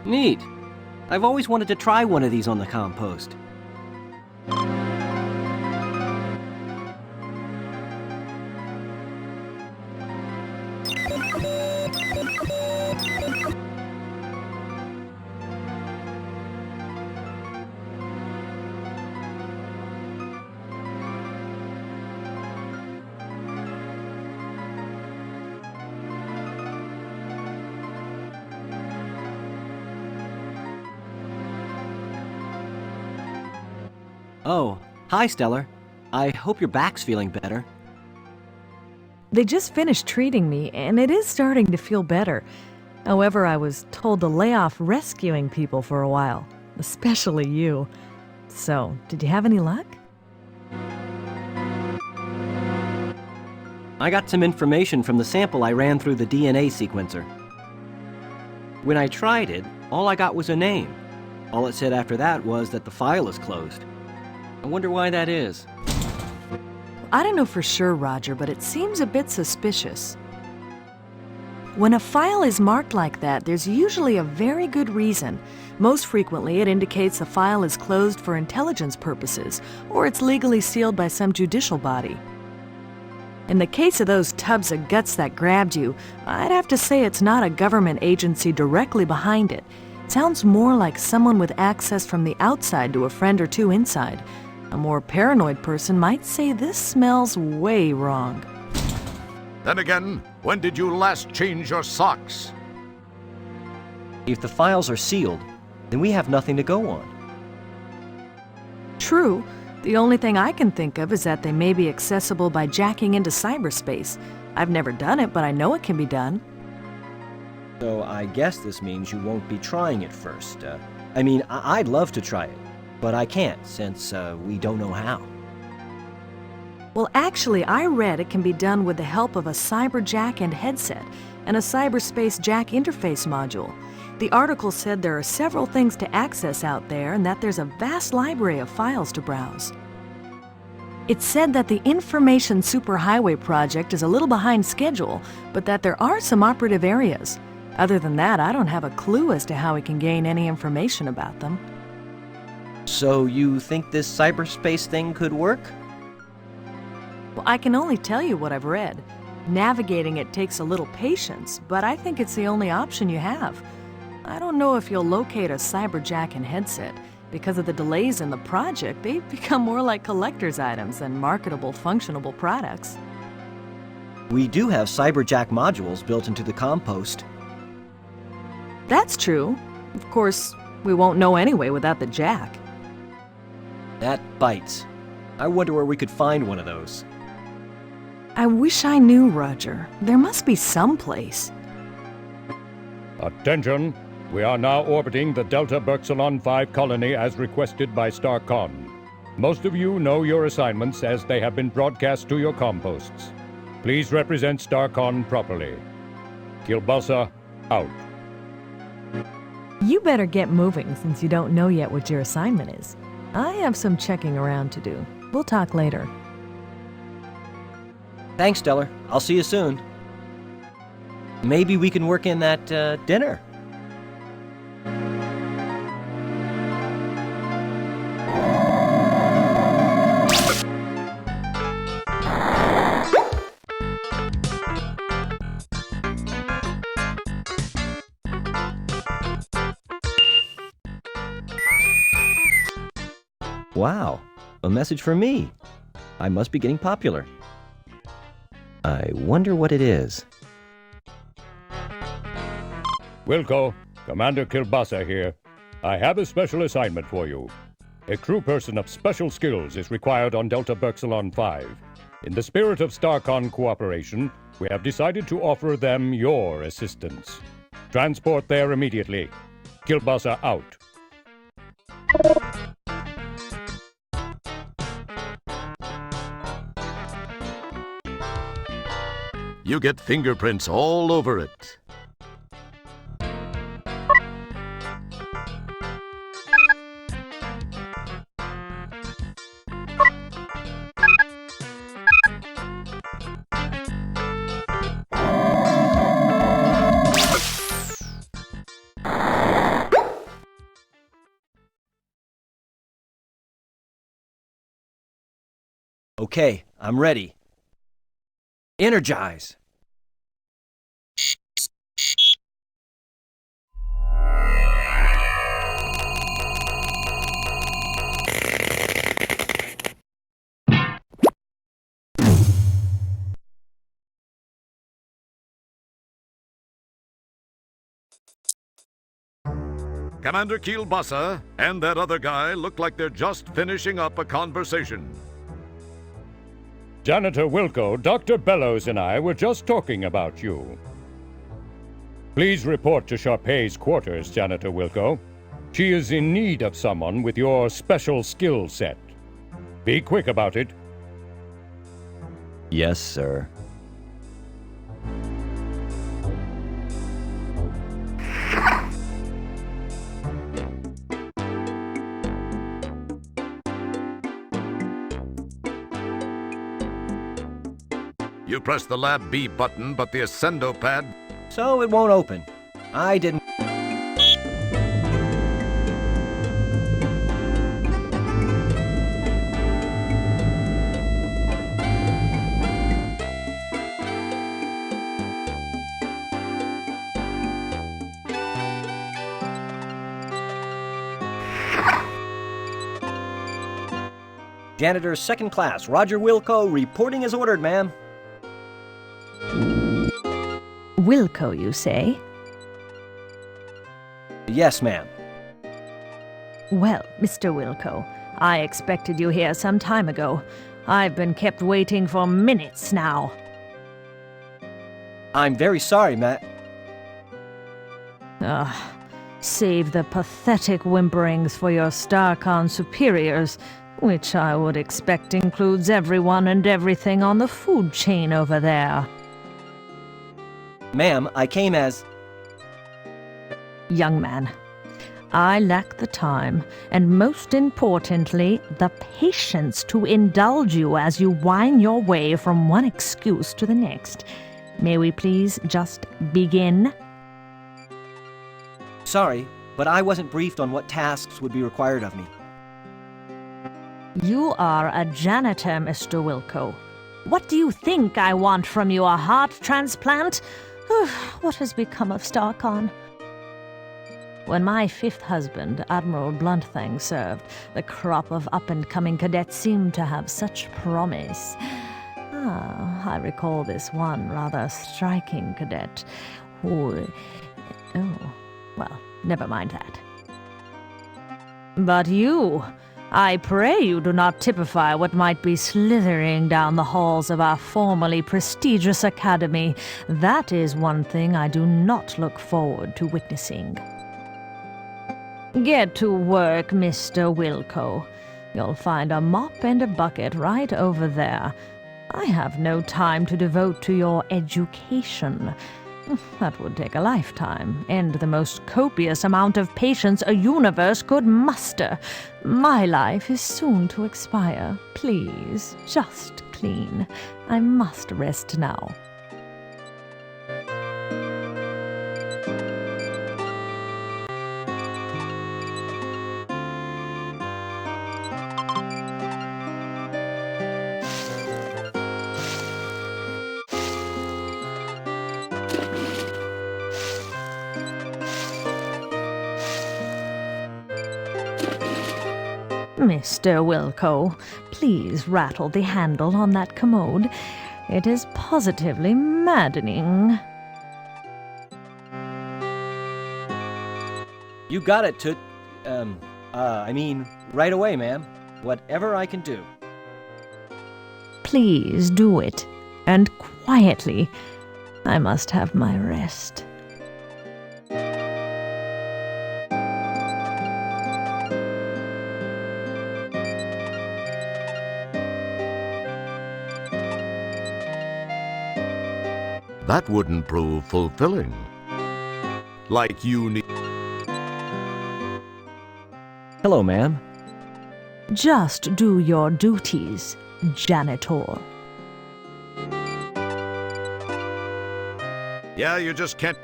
Neat. I've always wanted to try one of these on the compost. Oh, hi, Stellar. I hope your back's feeling better. They just finished treating me, and it is starting to feel better. However, I was told to lay off rescuing people for a while, especially you. So, did you have any luck? I got some information from the sample I ran through the DNA sequencer. When I tried it, all I got was a name. All it said after that was that the file is closed. I wonder why that is. I don't know for sure, Roger, but it seems a bit suspicious. When a file is marked like that, there's usually a very good reason. Most frequently, it indicates the file is closed for intelligence purposes, or it's legally sealed by some judicial body. In the case of those tubs of guts that grabbed you, I'd have to say it's not a government agency directly behind it. It sounds more like someone with access from the outside to a friend or two inside. A more paranoid person might say this smells way wrong. Then again, when did you last change your socks? If the files are sealed, then we have nothing to go on. True. The only thing I can think of is that they may be accessible by jacking into cyberspace. I've never done it, but I know it can be done. So I guess this means you won't be trying it first. I'd love to try it, but I can't since we don't know how. Well, actually, I read it can be done with the help of a cyberjack and headset and a cyberspace jack interface module. The article said there are several things to access out there and that there's a vast library of files to browse. It said that the Information Superhighway project is a little behind schedule, but that there are some operative areas. Other than that, I don't have a clue as to how we can gain any information about them. So you think this cyberspace thing could work? Well, I can only tell you what I've read. Navigating it takes a little patience, but I think it's the only option you have. I don't know if you'll locate a cyberjack and headset. Because of the delays in the project, they've become more like collector's items than marketable, functionable products. We do have cyberjack modules built into the compost. That's true. Of course, We won't know anyway without the jack. That bites. I wonder where we could find one of those. I wish I knew, Roger. There must be some place. Attention! We are now orbiting the Delta Berxalon 5 colony as requested by StarCon. Most of you know your assignments as they have been broadcast to your composts. Please represent StarCon properly. Kilbasa, out. You better get moving since you don't know yet what your assignment is. I have some checking around to do. We'll talk later. Thanks, Stellar. I'll see you soon. Maybe we can work in that dinner. Wow, a message for me. I must be getting popular. I wonder what it is. Wilco, Commander Kilbasa here. I have a special assignment for you. A crew person of special skills is required on Delta Berxalon 5. In the spirit of StarCon cooperation, we have decided to offer them your assistance. Transport there immediately. Kilbasa out. You get fingerprints all over it. Okay, I'm ready. Energize! Commander Kilbasa and that other guy look like they're just finishing up a conversation. Janitor Wilco, Dr. Bellows and I were just talking about you. Please report to Sharpay's quarters, Janitor Wilco. She is in need of someone with your special skill set. Be quick about it. Yes, sir. You press the Lab B button, but the Ascendo pad... So it won't open. I didn't... Janitor second class, Roger Wilco, reporting as ordered, ma'am. Wilco, you say? Yes, ma'am. Well, Mr. Wilco, I expected you here some time ago. I've been kept waiting for minutes now. I'm very sorry, Matt. Save the pathetic whimperings for your StarCon superiors, which I would expect includes everyone and everything on the food chain over there. Ma'am, I came as... Young man, I lack the time, and most importantly, the patience to indulge you as you whine your way from one excuse to the next. May we please just begin? Sorry, but I wasn't briefed on what tasks would be required of me. You are a janitor, Mr. Wilco. What do you think I want from you, a heart transplant? What has become of StarCon? When my fifth husband, Admiral Bluntthang, served, the crop of up-and-coming cadets seemed to have such promise. I recall this one rather striking cadet who... Oh, well, never mind that. But you, I pray you do not typify what might be slithering down the halls of our formerly prestigious academy. That is one thing I do not look forward to witnessing. Get to work, Mr. Wilco. You'll find a mop and a bucket right over there. I have no time to devote to your education. That would take a lifetime, and the most copious amount of patience a universe could muster. My life is soon to expire. Please, just clean. I must rest now. Mr. Wilco, please rattle the handle on that commode. It is positively maddening. You got it, right away, ma'am. Whatever I can do. Please do it, and quietly. I must have my rest. That wouldn't prove fulfilling. Like you need. Hello, ma'am. Just do your duties, janitor. Yeah, you just can't.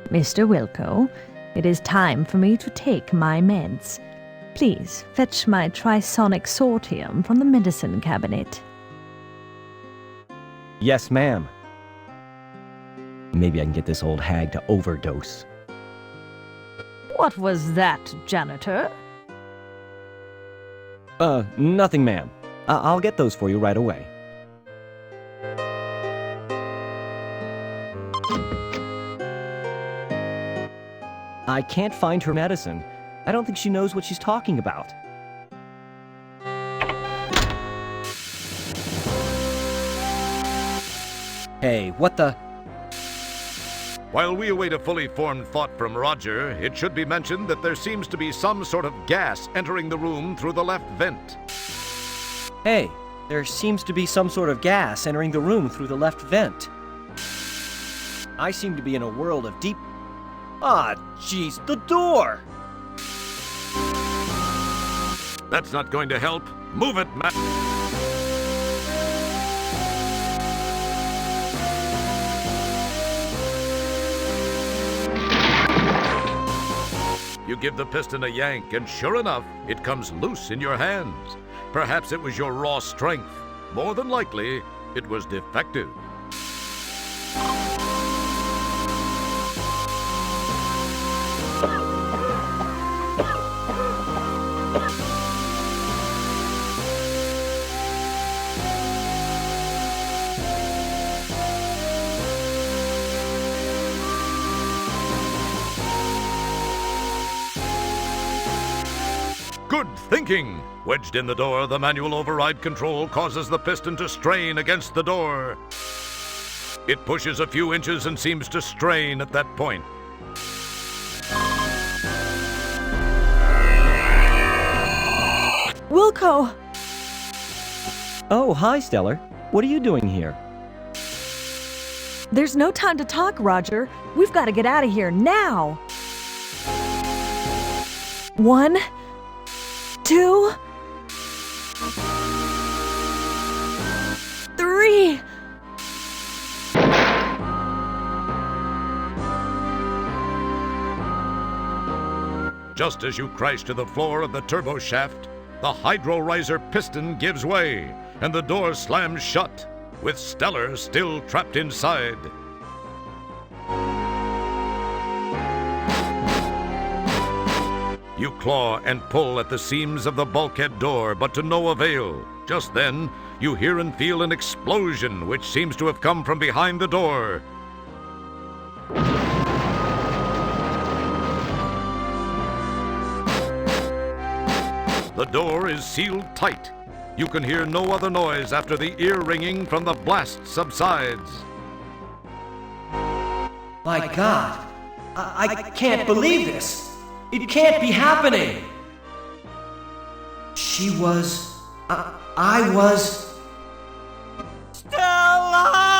Mr. Wilco, it is time for me to take my meds. Please fetch my trisonic sortium from the medicine cabinet. Yes, ma'am. Maybe I can get this old hag to overdose. What was that, janitor? Nothing, ma'am. I'll get those for you right away. I can't find her medicine. I don't think she knows what she's talking about. Hey, what the? While we await a fully formed thought from Roger, it should be mentioned that there seems to be some sort of gas entering the room through the left vent. Hey, there seems to be some sort of gas entering the room through the left vent. I seem to be in a world of deep... Ah, jeez, the door! That's not going to help. Move it, Matt. You give the piston a yank, and sure enough, it comes loose in your hands. Perhaps it was your raw strength. More than likely, it was defective. Good thinking! Wedged in the door, the manual override control causes the piston to strain against the door. It pushes a few inches and seems to strain at that point. Wilco! Oh, hi, Stellar. What are you doing here? There's no time to talk, Roger. We've got to get out of here now. 1, 2, 3. Just as you crash to the floor of the turbo shaft, the hydro riser piston gives way, and the door slams shut, with Stellar still trapped inside. You claw and pull at the seams of the bulkhead door, but to no avail. Just then, you hear and feel an explosion which seems to have come from behind the door. The door is sealed tight. You can hear no other noise after the ear ringing from the blast subsides. My God, I can't believe this. It can't be happening. She was... I was... Stella!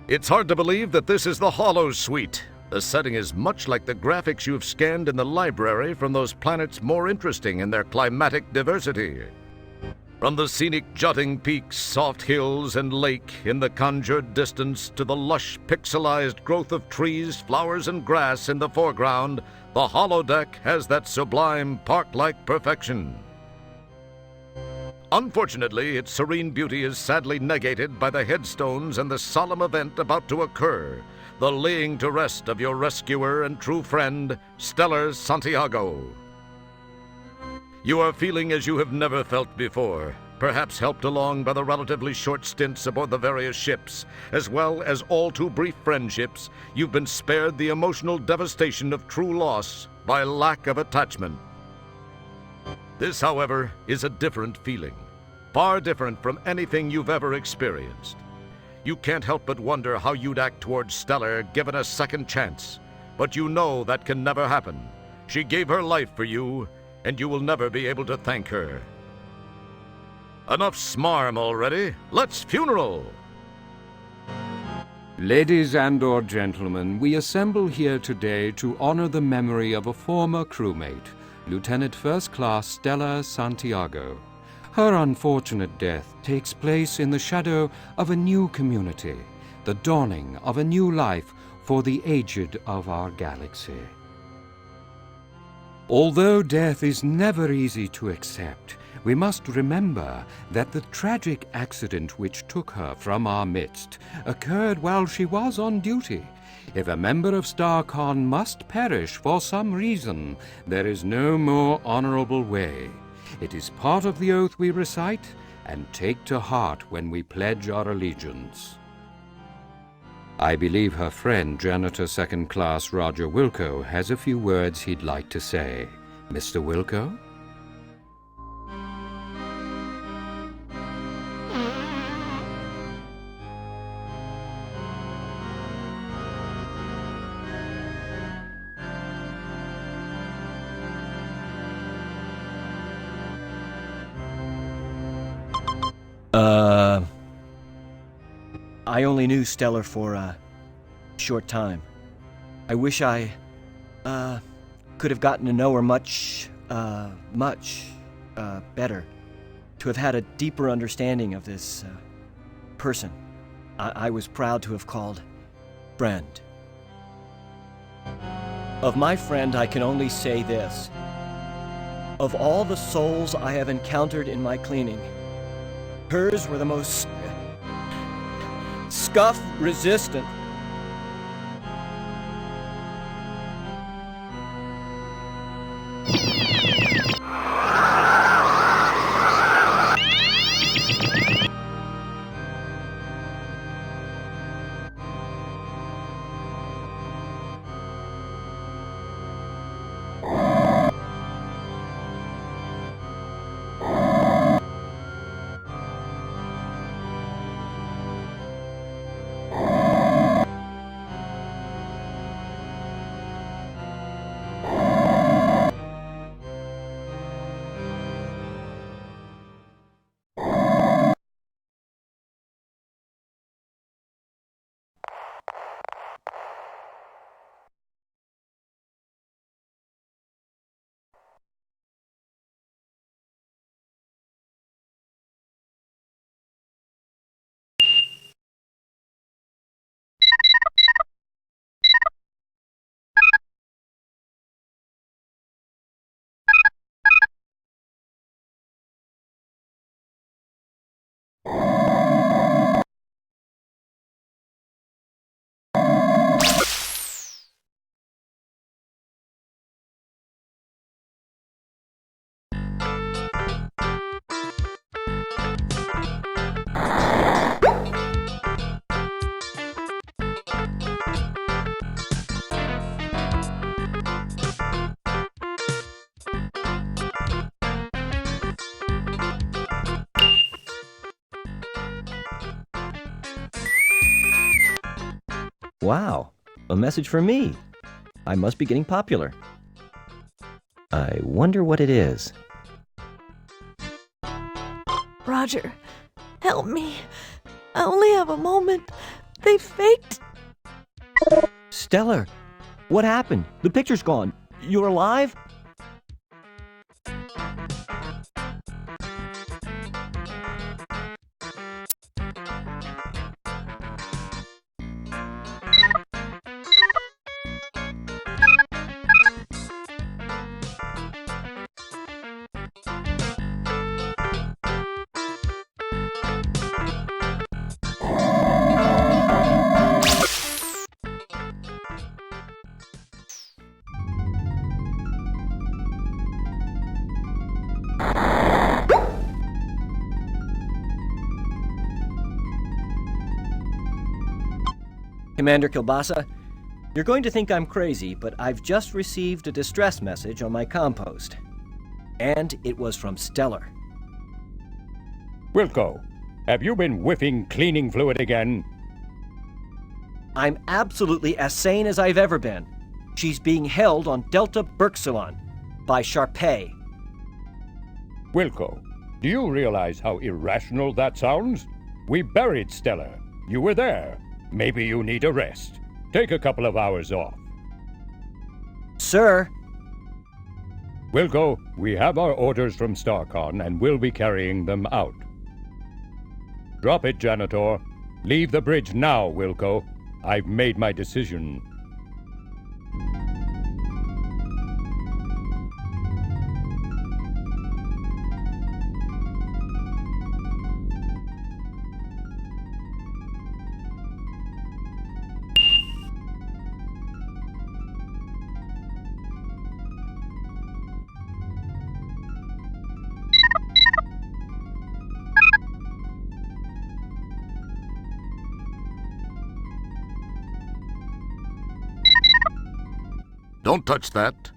It's hard to believe that this is the Hollow Suite. The setting is much like the graphics you've scanned in the library from those planets more interesting in their climatic diversity. From the scenic jutting peaks, soft hills, and lake in the conjured distance to the lush, pixelized growth of trees, flowers, and grass in the foreground, the holodeck has that sublime park-like perfection. Unfortunately, its serene beauty is sadly negated by the headstones and the solemn event about to occur, the laying to rest of your rescuer and true friend, Stellar Santiago. You are feeling as you have never felt before, perhaps helped along by the relatively short stints aboard the various ships, as well as all too brief friendships. You've been spared the emotional devastation of true loss by lack of attachment. This, however, is a different feeling, far different from anything you've ever experienced. You can't help but wonder how you'd act towards Stellar given a second chance, but you know that can never happen. She gave her life for you, and you will never be able to thank her. Enough smarm already. Let's funeral! Ladies and/or gentlemen, we assemble here today to honor the memory of a former crewmate, Lieutenant First Class Stella Santiago. Her unfortunate death takes place in the shadow of a new community, the dawning of a new life for the aged of our galaxy. Although death is never easy to accept, we must remember that the tragic accident which took her from our midst occurred while she was on duty. If a member of StarCon must perish for some reason, there is no more honorable way. It is part of the oath we recite and take to heart when we pledge our allegiance. I believe her friend, Janitor Second Class Roger Wilco, has a few words he'd like to say. Mr. Wilco? I only knew Stellar for a short time. I wish I, could have gotten to know her much better. To have had a deeper understanding of this, person I was proud to have called friend. Of my friend, I can only say this. Of all the souls I have encountered in my cleaning, hers were the most scuff-resistant. Wow, a message for me. I must be getting popular. I wonder what it is. Roger, help me. I only have a moment. They faked. Stellar, what happened? The picture's gone. You're alive? Commander Kilbasa, you're going to think I'm crazy, but I've just received a distress message on my compost. And it was from Stellar. Wilco, have you been whiffing cleaning fluid again? I'm absolutely as sane as I've ever been. She's being held on Delta Berxilon by Sharpay. Wilco, do you realize how irrational that sounds? We buried Stellar. You were there. Maybe you need a rest. Take a couple of hours off. Sir! Wilco, we have our orders from StarCon and we'll be carrying them out. Drop it, Janitor. Leave the bridge now, Wilco. I've made my decision. Don't touch that.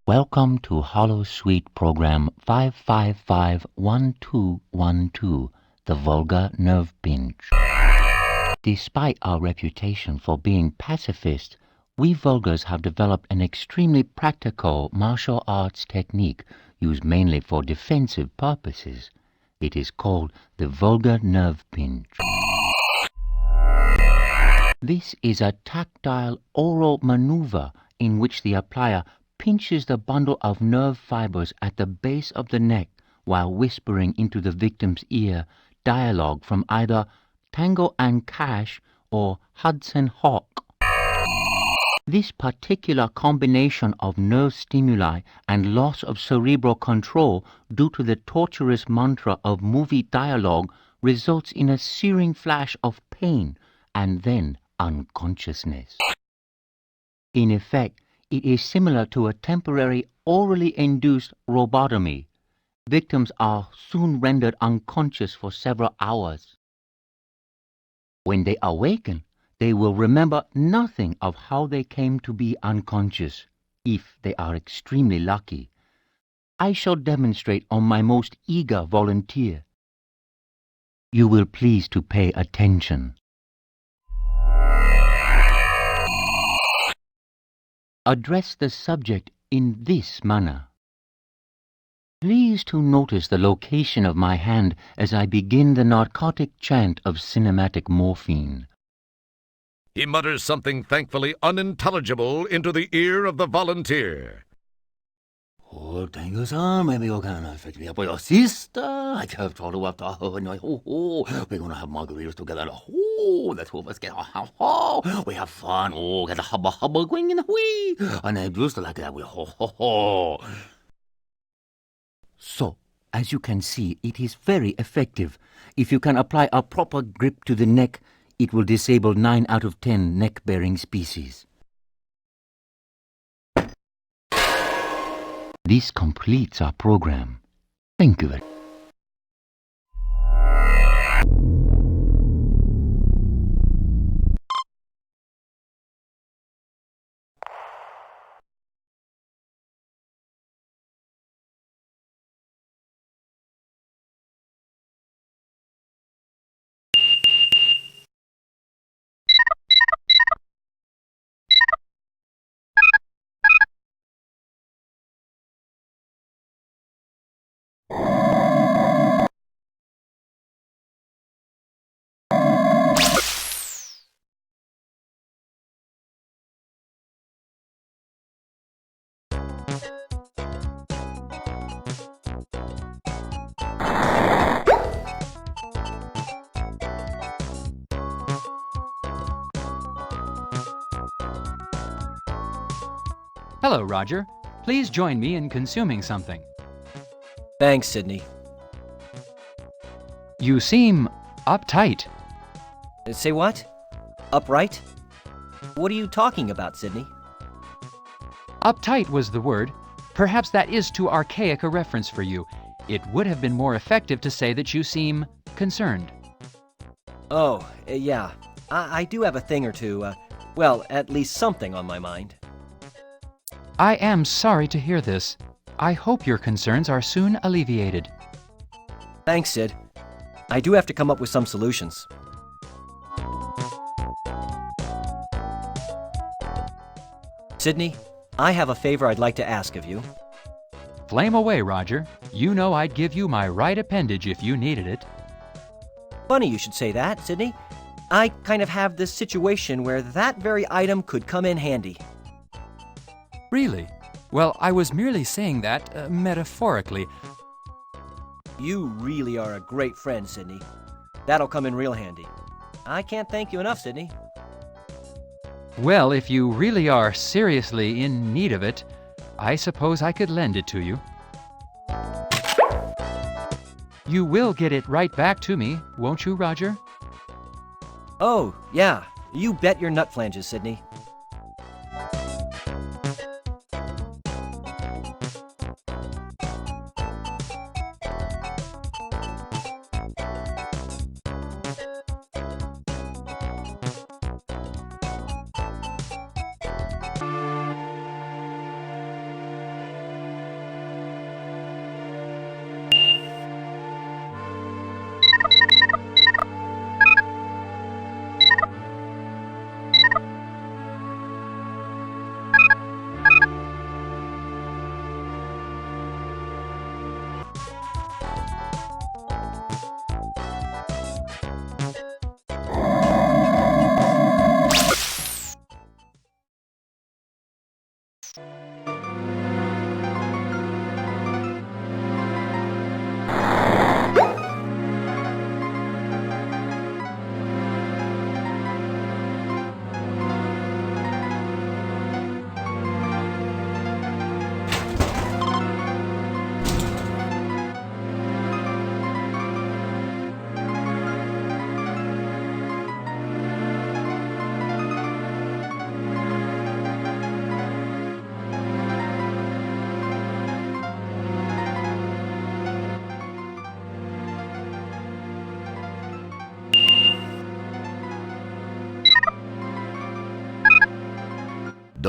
Welcome to Hollow Suite Program 5551212, the Vulgar Nerve Pinch. Despite our reputation for being pacifist, we Vulgars have developed an extremely practical martial arts technique used mainly for defensive purposes. It is called the Vulgar Nerve Pinch. This is a tactile oral maneuver in which the applier pinches the bundle of nerve fibers at the base of the neck while whispering into the victim's ear dialogue from either Tango and Cash or Hudson Hawk. This particular combination of nerve stimuli and loss of cerebral control due to the torturous mantra of movie dialogue results in a searing flash of pain and then unconsciousness. In effect, it is similar to a temporary orally induced robotomy. Victims are soon rendered unconscious for several hours. When they awaken, they will remember nothing of how they came to be unconscious, if they are extremely lucky. I shall demonstrate on my most eager volunteer. You will please to pay attention. Address the subject in this manner. Please to notice the location of my hand as I begin the narcotic chant of cinematic morphine. He mutters something thankfully unintelligible into the ear of the volunteer. Oh, thank you, sir. Maybe you can fetch me up with your sister. I have told you after her. We're gonna have margaritas together. Oh, the two of us get we have fun. Oh, get the hubba hubba going in the wee. And I used to like that. We So, as you can see, it is very effective. If you can apply a proper grip to the neck, it will disable 9 out of 10 neck-bearing species. This completes our program. Thank you very much. Hello, Roger. Please join me in consuming something. Thanks, Sydney. You seem uptight. Say what? Upright? What are you talking about, Sydney? Uptight was the word. Perhaps that is too archaic a reference for you. It would have been more effective to say that you seem concerned. Oh, yeah. I do have a thing or two, well, at least something on my mind. I am sorry to hear this. I hope your concerns are soon alleviated. Thanks, Sid. I do have to come up with some solutions. Sydney, I have a favor I'd like to ask of you. Flame away, Roger. You know I'd give you my right appendage if you needed it. Funny you should say that, Sydney. I kind of have this situation where that very item could come in handy. Really? Well, I was merely saying that metaphorically. You really are a great friend, Sydney. That'll come in real handy. I can't thank you enough, Sydney. Well, if you really are seriously in need of it, I suppose I could lend it to you. You will get it right back to me, won't you, Roger? Oh, yeah. You bet your nut flanges, Sydney.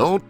Don't.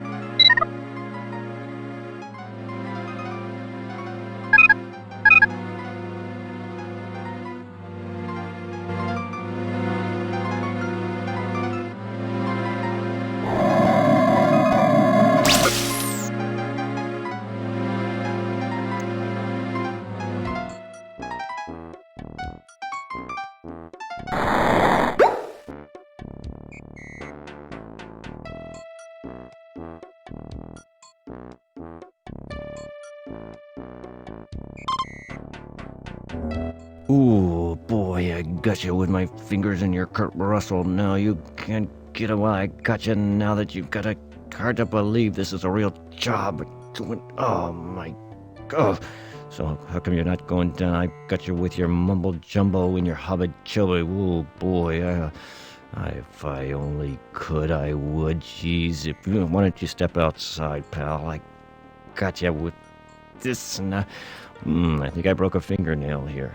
Ooh, boy, I got you with my fingers in your Kurt Russell. Now you can't get away. I got you now that you've got a hard to believe this is a real job. Oh, my God. So how come you're not going down? I got you with your mumble jumbo and your hubba chubba. Ooh, boy, if I only could, I would. Jeez, why don't you step outside, pal? I got you with this. And I think I broke a fingernail here.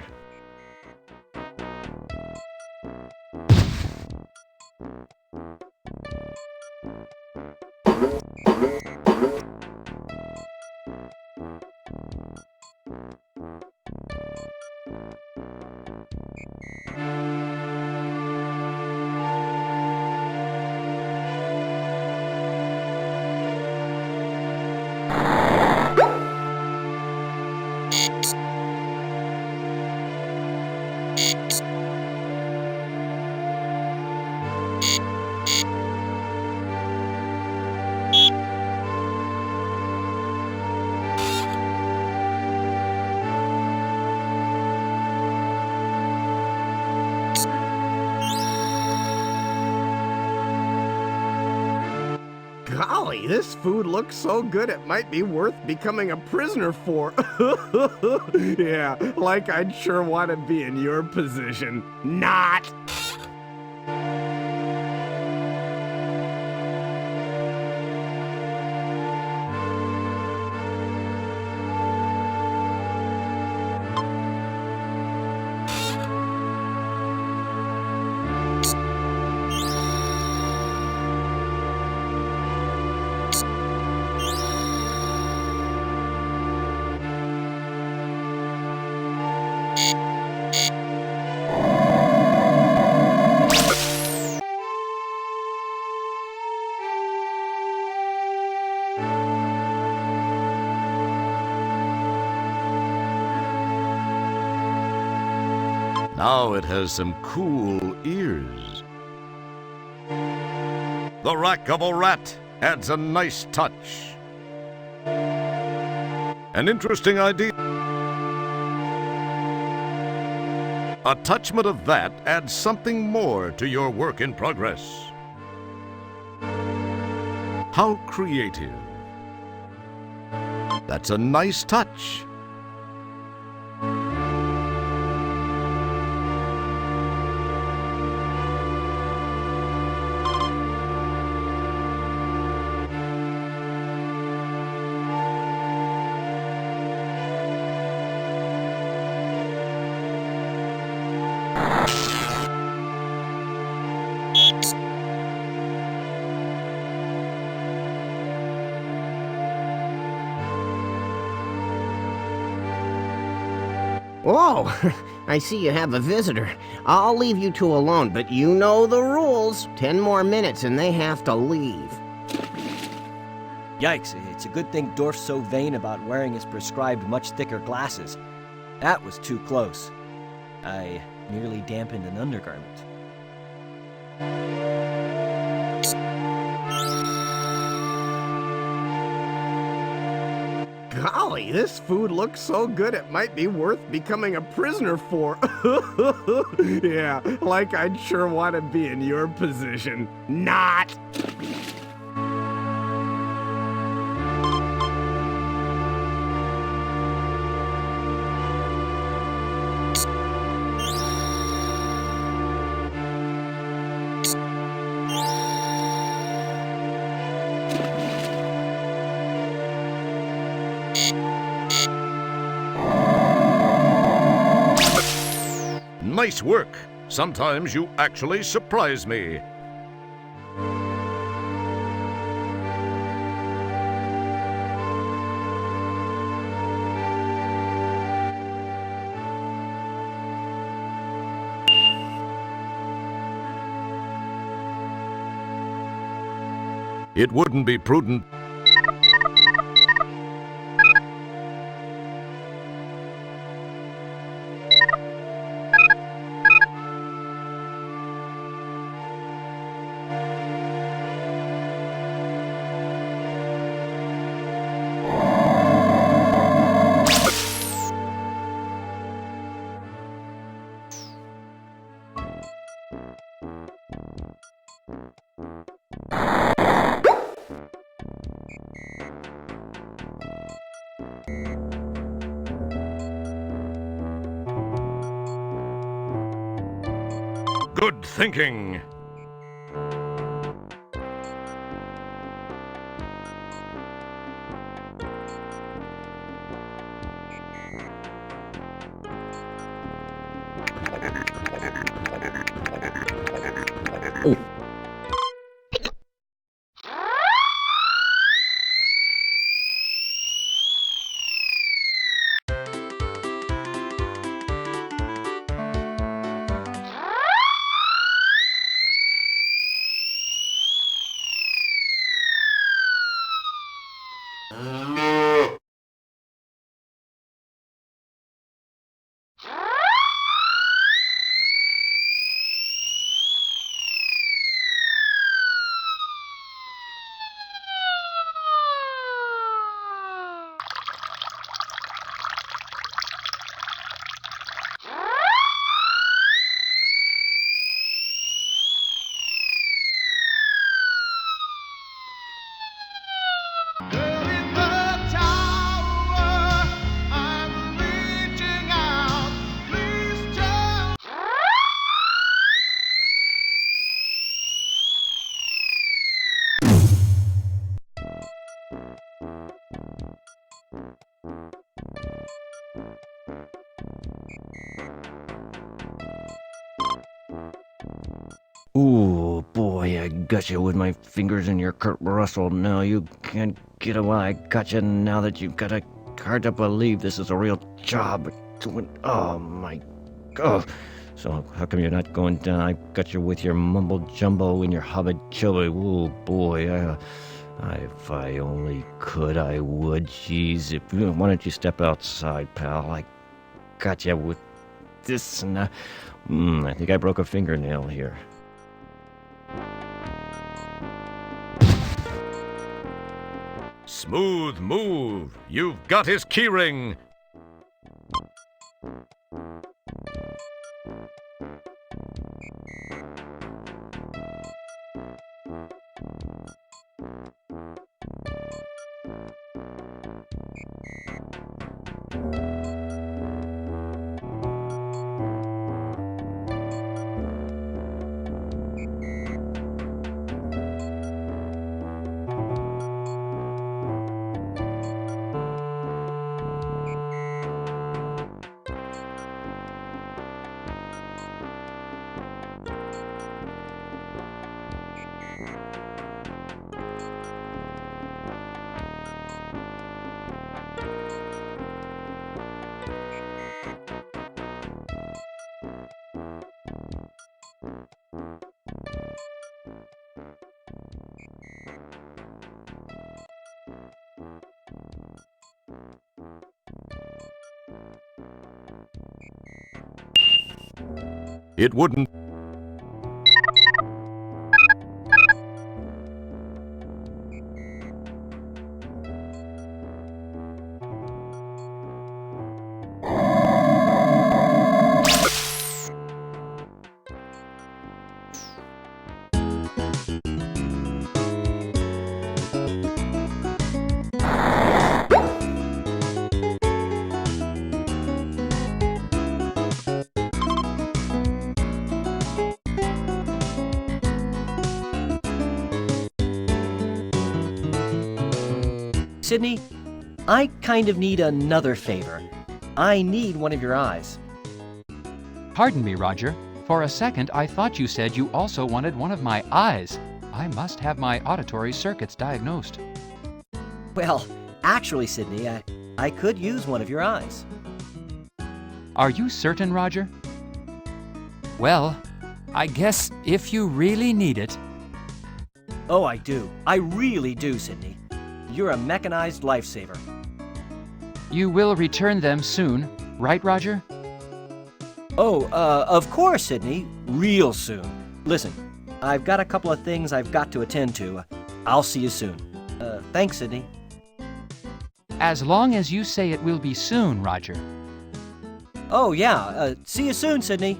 Golly, this food looks so good it might be worth becoming a prisoner for. Yeah, like I'd sure want to be in your position. Not! Now it has some cool ears. The rack-able rat adds a nice touch. An interesting idea. A touchment of that adds something more to your work in progress. How creative. That's a nice touch. Whoa, I see you have a visitor. I'll leave you two alone, but you know the rules. 10 more minutes and they have to leave. Yikes, it's a good thing Dorf's so vain about wearing his prescribed much thicker glasses. That was too close. I nearly dampened an undergarment. Golly, this food looks so good it might be worth becoming a prisoner for. Yeah, like I'd sure want to be in your position. Not! Nice work. Sometimes you actually surprise me. It wouldn't be prudent. Good thinking. Ooh, boy, I got you with my fingers in your Kurt Russell. Now you can't get away. I got you now that you've got a hard to believe this is a real job. Oh, my God. So how come you're not going down? I got you with your mumble jumbo and your hubba chubba. Ooh, boy, if I only could, I would. Jeez, why don't you step outside, pal? I got you with this, and I think I broke a fingernail here. Smooth move. You've got his keyring. It wouldn't. Sydney, I kind of need another favor. I need one of your eyes. Pardon me, Roger. For a second, I thought you said you also wanted one of my eyes. I must have my auditory circuits diagnosed. Well, actually, Sydney, I could use one of your eyes. Are you certain, Roger? Well, I guess if you really need it. Oh, I do. I really do, Sydney. You're a mechanized lifesaver. You will return them soon, right, Roger? Oh, of course, Sydney. Real soon. Listen, I've got a couple of things I've got to attend to. I'll see you soon. Thanks, Sydney. As long as you say it will be soon, Roger. Oh, yeah. See you soon, Sydney.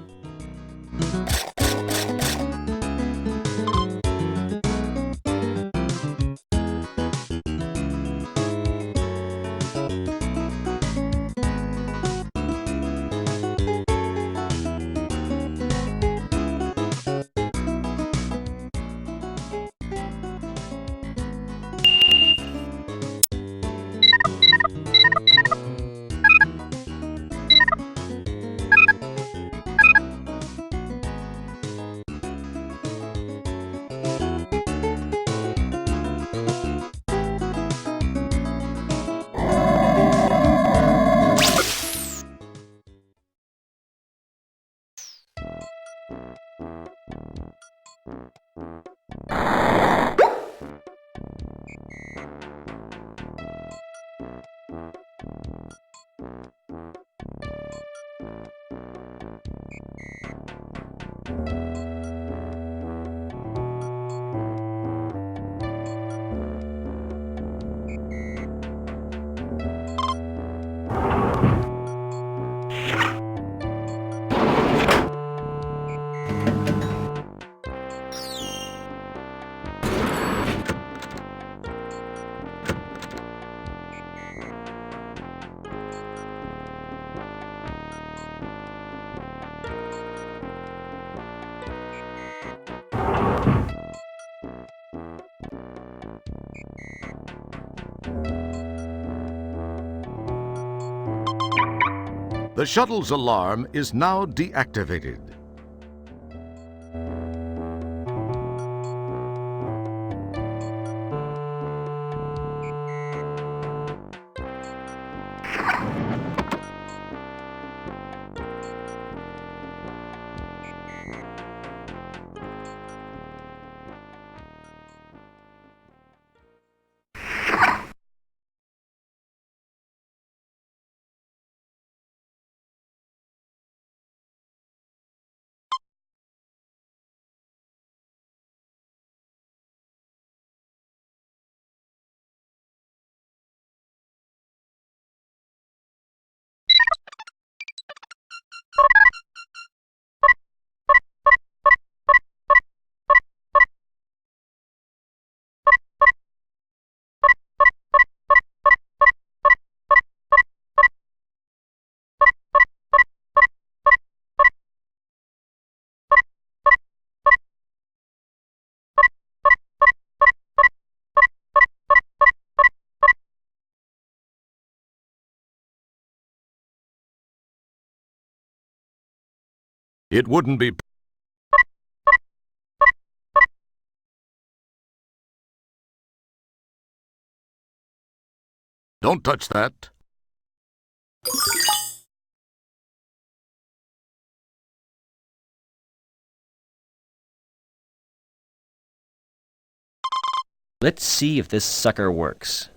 The shuttle's alarm is now deactivated. It wouldn't be... Don't touch that. Let's see if this sucker works.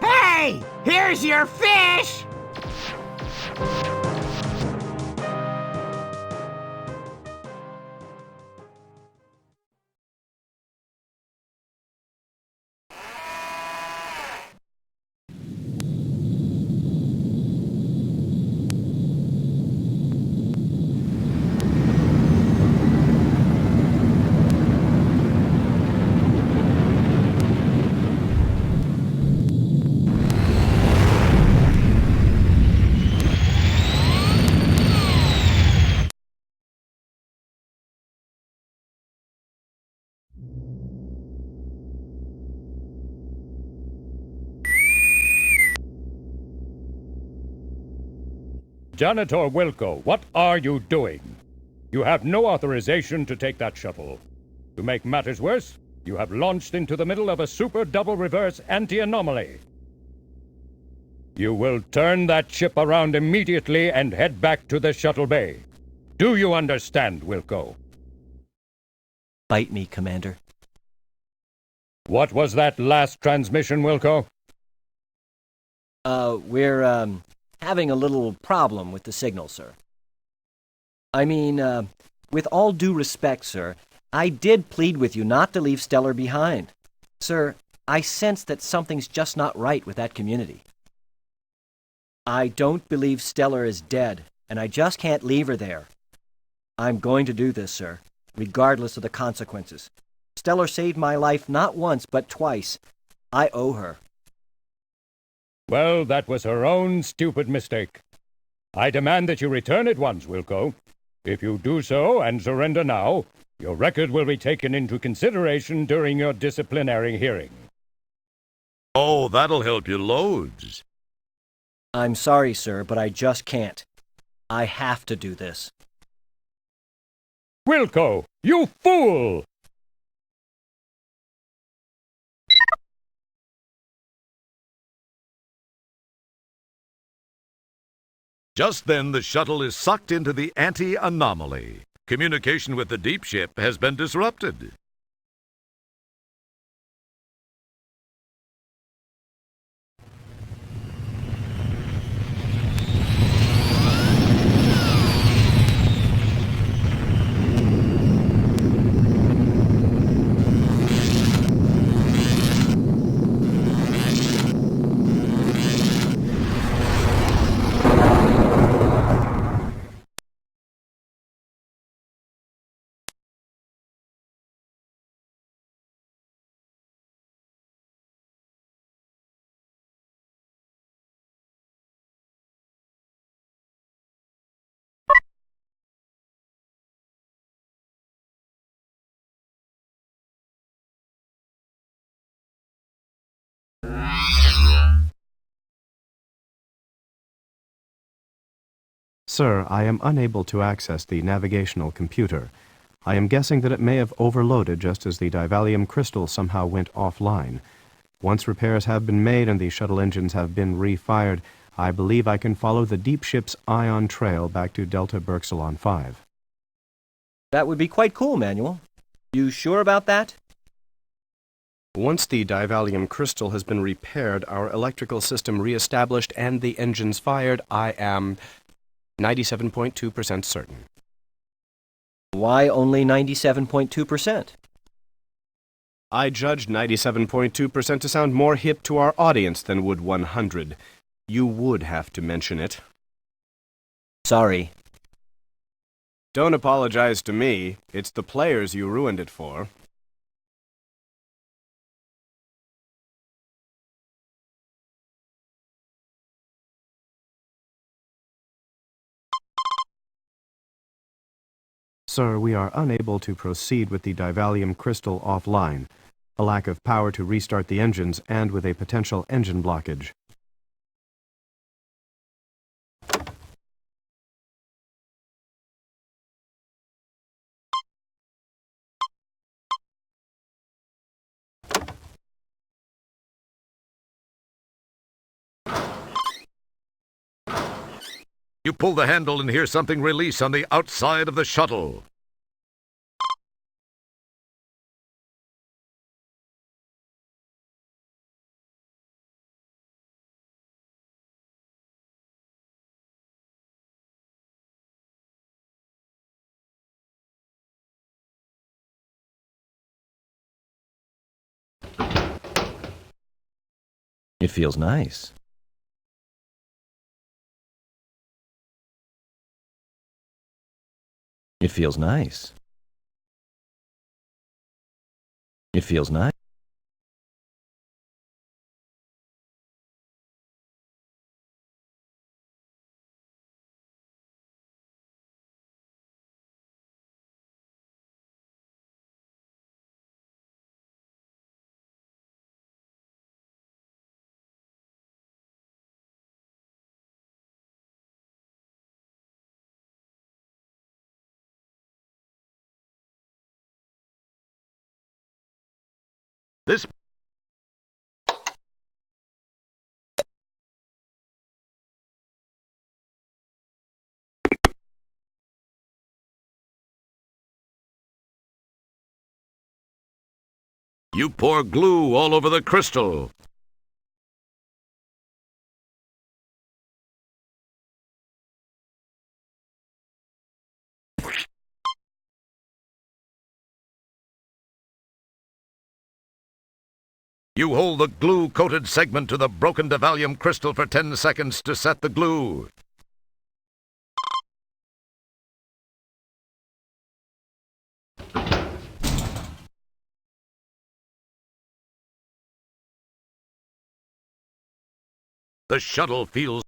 Hey! Here's your fish! Janitor Wilco, what are you doing? You have no authorization to take that shuttle. To make matters worse, you have launched into the middle of a super double reverse anti-anomaly. You will turn that ship around immediately and head back to the shuttle bay. Do you understand, Wilco? Bite me, Commander. What was that last transmission, Wilco? We're having a little problem with the signal, sir. I mean, with all due respect, sir, I did plead with you not to leave Stellar behind. Sir, I sense that something's just not right with that community. I don't believe Stellar is dead, and I just can't leave her there. I'm going to do this, sir, regardless of the consequences. Stellar saved my life not once, but twice. I owe her. Well, that was her own stupid mistake. I demand that you return at once, Wilco. If you do so and surrender now, your record will be taken into consideration during your disciplinary hearing. Oh, that'll help you loads. I'm sorry, sir, but I just can't. I have to do this. Wilco, you fool! Just then, the shuttle is sucked into the anti-anomaly. Communication with the deep ship has been disrupted. Sir, I am unable to access the navigational computer. I am guessing that it may have overloaded just as the divalium crystal somehow went offline. Once repairs have been made and the shuttle engines have been refired, I believe I can follow the deep ship's ion trail back to Delta Berxilon 5. That would be quite cool, Manuel. You sure about that? Once the divalium crystal has been repaired, our electrical system reestablished, and the engines fired, I am 97.2% certain. Why only 97.2%? I judged 97.2% to sound more hip to our audience than would 100. You would have to mention it. Sorry. Don't apologize to me. It's the players you ruined it for. Sir, we are unable to proceed with the divalium crystal offline. A lack of power to restart the engines, and with a potential engine blockage. You pull the handle and hear something release on the outside of the shuttle. It feels nice. It feels nice. It feels nice. This You pour glue all over the crystal. You hold the glue-coated segment to the broken divalium crystal for 10 seconds to set the glue. The shuttle feels...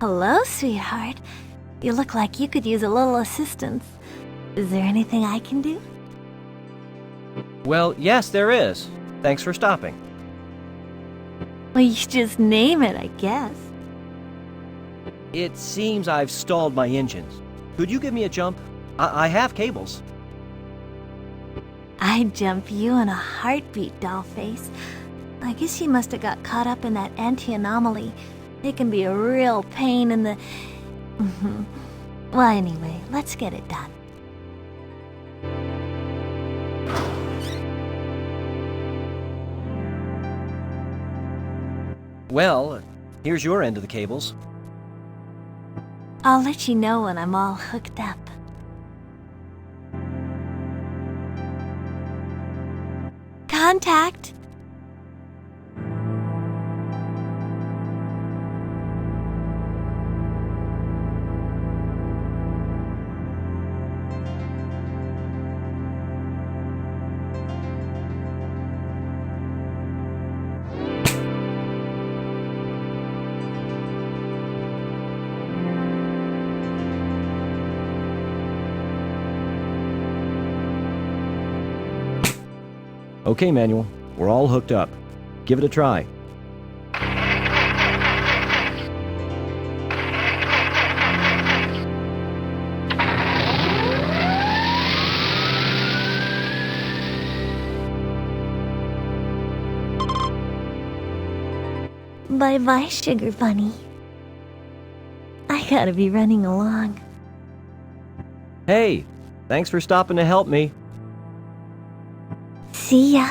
Hello, sweetheart. You look like you could use a little assistance. Is there anything I can do? Well, yes, there is. Thanks for stopping. Well, you just name it, I guess. It seems I've stalled my engines. Could you give me a jump? I have cables. I'd jump you in a heartbeat, dollface. I guess you must have got caught up in that anti-anomaly. It can be a real pain in the... Well, anyway, let's get it done. Well, here's your end of the cables. I'll let you know when I'm all hooked up. Contact! Okay, Manuel. We're all hooked up. Give it a try. Bye-bye, Sugar Bunny. I gotta be running along. Hey, thanks for stopping to help me. See ya.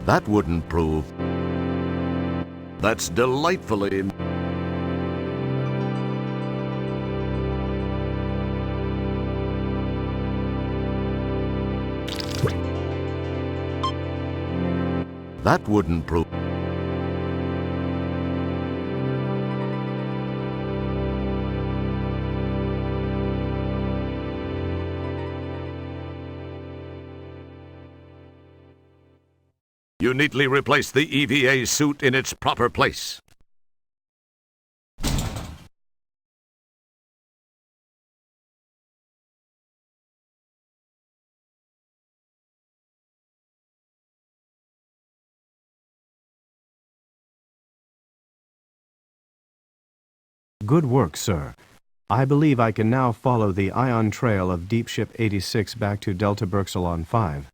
That wouldn't prove. That's delightfully... That wouldn't prove... You neatly replace the EVA suit in its proper place. Good work, sir. I believe I can now follow the ion trail of Deep Ship 86 back to Delta Berxalon 5.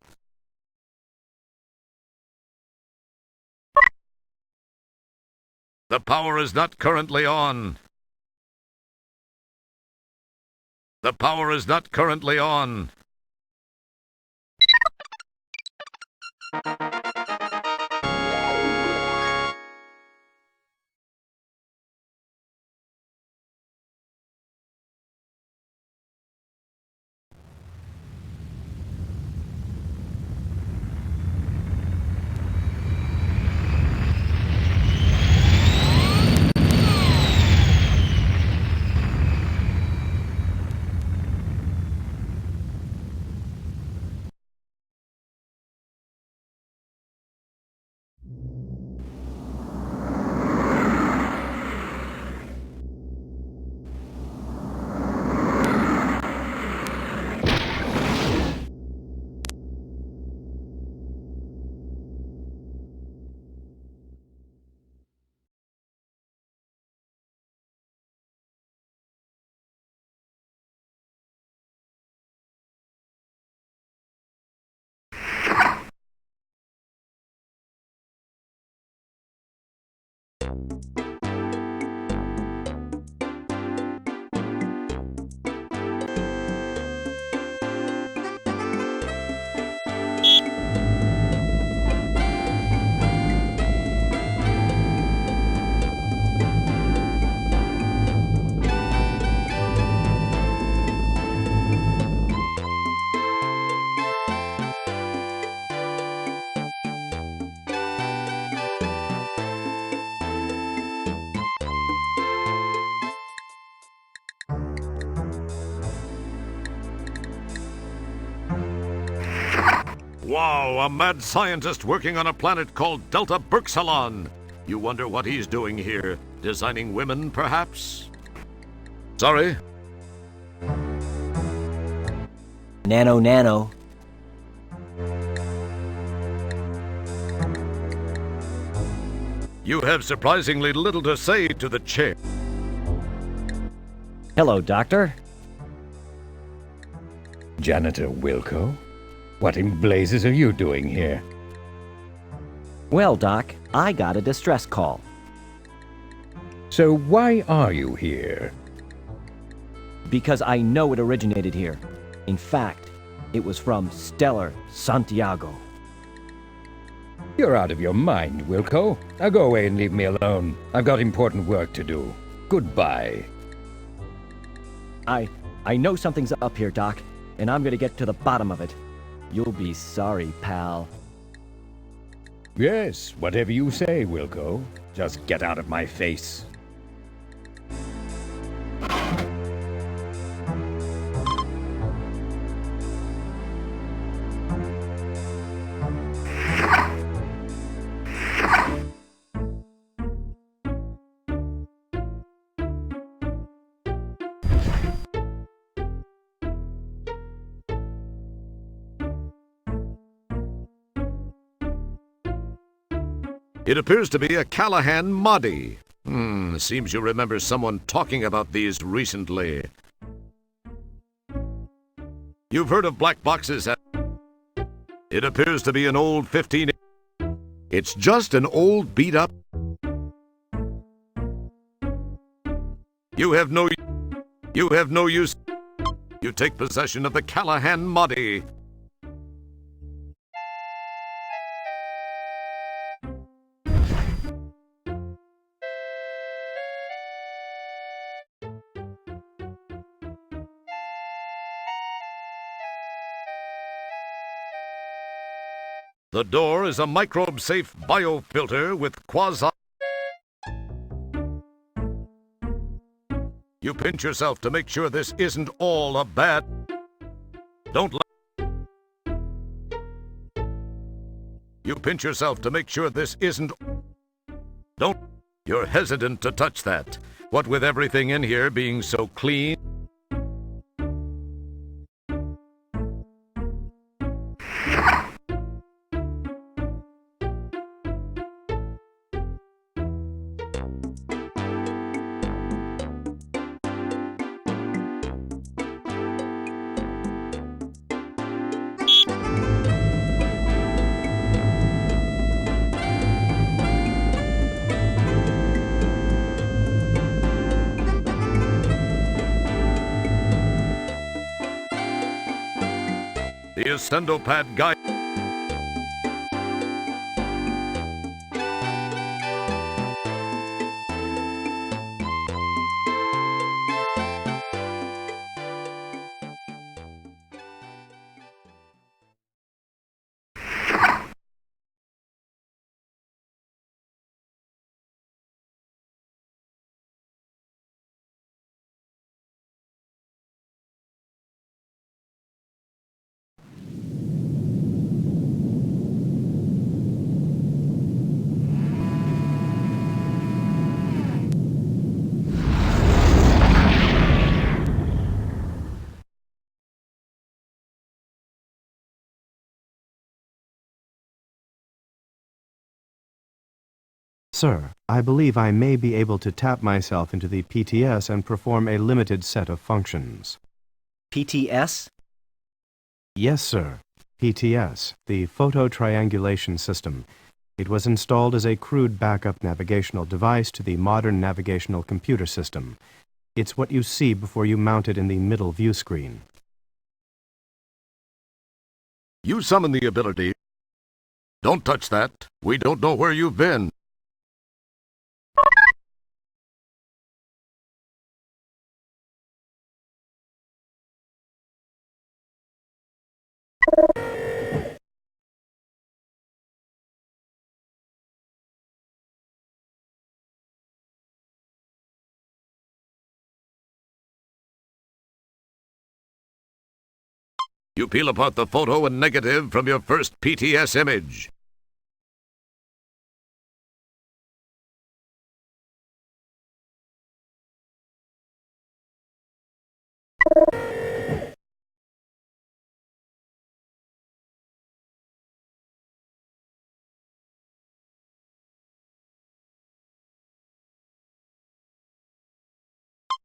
The power is not currently on. The power is not currently on. Wow, a mad scientist working on a planet called Delta Berxalon. You wonder what he's doing here? Designing women, perhaps? Sorry? Nano. You have surprisingly little to say to the chair. Hello, Doctor. Janitor Wilco? What in blazes are you doing here? Well, Doc, I got a distress call. So why are you here? Because I know it originated here. In fact, it was from Stellar Santiago. You're out of your mind, Wilco. Now go away and leave me alone. I've got important work to do. Goodbye. I know something's up here, Doc, and I'm gonna get to the bottom of it. You'll be sorry, pal. Yes, whatever you say, Wilco. Just get out of my face. It appears to be a Callahan Moddy. Seems you remember someone talking about these recently. You've heard of black boxes. It appears to be an old 15. It's just an old beat-up. You have no use. You take possession of the Callahan Moddy. The door is a microbe-safe biofilter with quasi... You pinch yourself to make sure this isn't all a bad... Don't You pinch yourself to make sure this isn't... Don't... You're hesitant to touch that. What with everything in here being so clean... The Ascendopad guide. Sir, I believe I may be able to tap myself into the PTS and perform a limited set of functions. PTS? Yes, sir. PTS, the Photo Triangulation System. It was installed as a crude backup navigational device to the modern navigational computer system. It's what you see before you mount it in the middle view screen. You summon the ability. Don't touch that. We don't know where you've been. You peel apart the photo and negative from your first PTS image.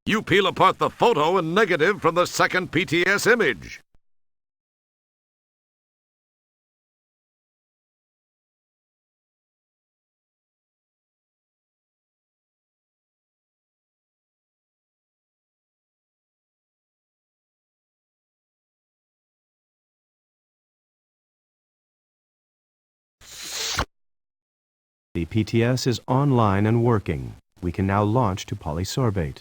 You peel apart the photo and negative from the second PTS image. The PTS is online and working. We can now launch to polysorbate.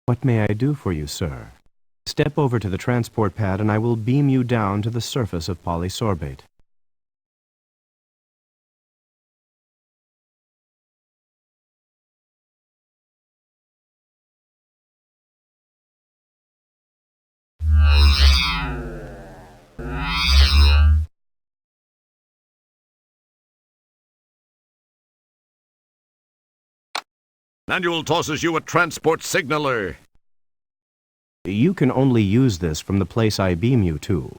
What may I do for you, sir? Step over to the transport pad and I will beam you down to the surface of polysorbate. Manual tosses you a transport signaler. You can only use this from the place I beam you to.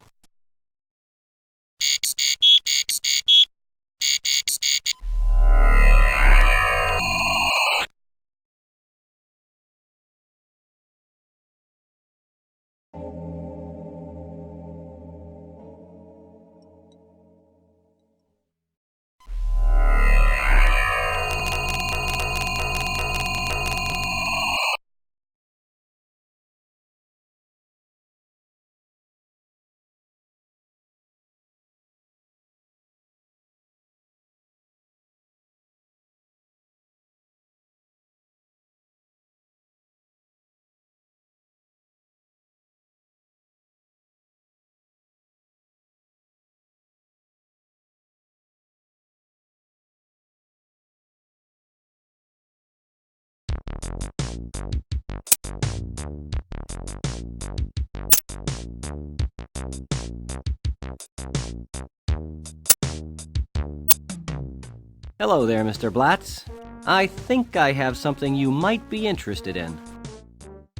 Hello there, Mr. Blatz. I think I have something you might be interested in.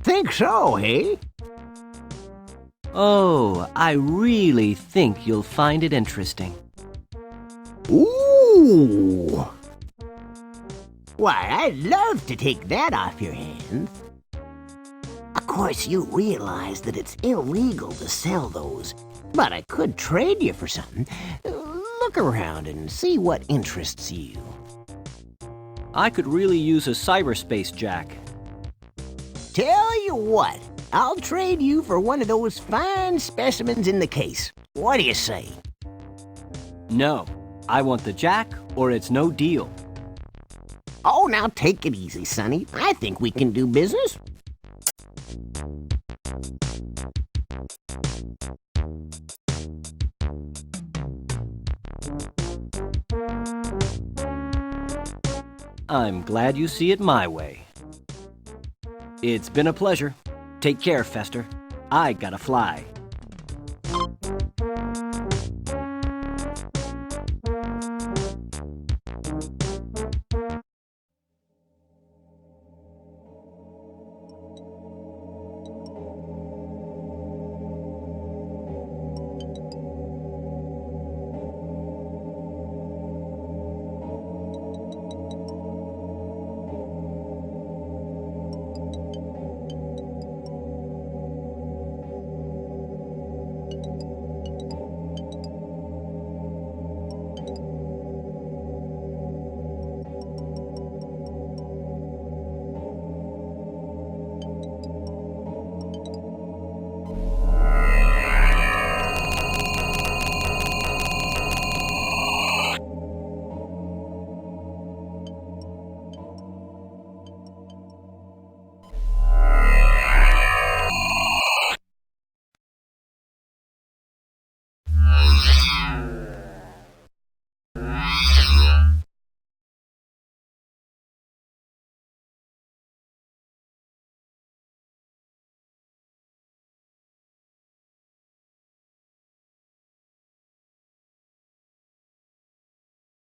Think so, hey? Oh, I really think you'll find it interesting. Ooh! Why, I'd love to take that off your hands. Of course, you realize that it's illegal to sell those, but I could trade you for something. Look around and see what interests you. I could really use a cyberspace jack. Tell you what, I'll trade you for one of those fine specimens in the case. What do you say? No, I want the jack or it's no deal. Oh, now take it easy, Sonny. I think we can do business. I'm glad you see it my way. It's been a pleasure. Take care, Fester. I gotta fly.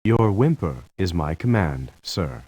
Your whimper is my command, sir.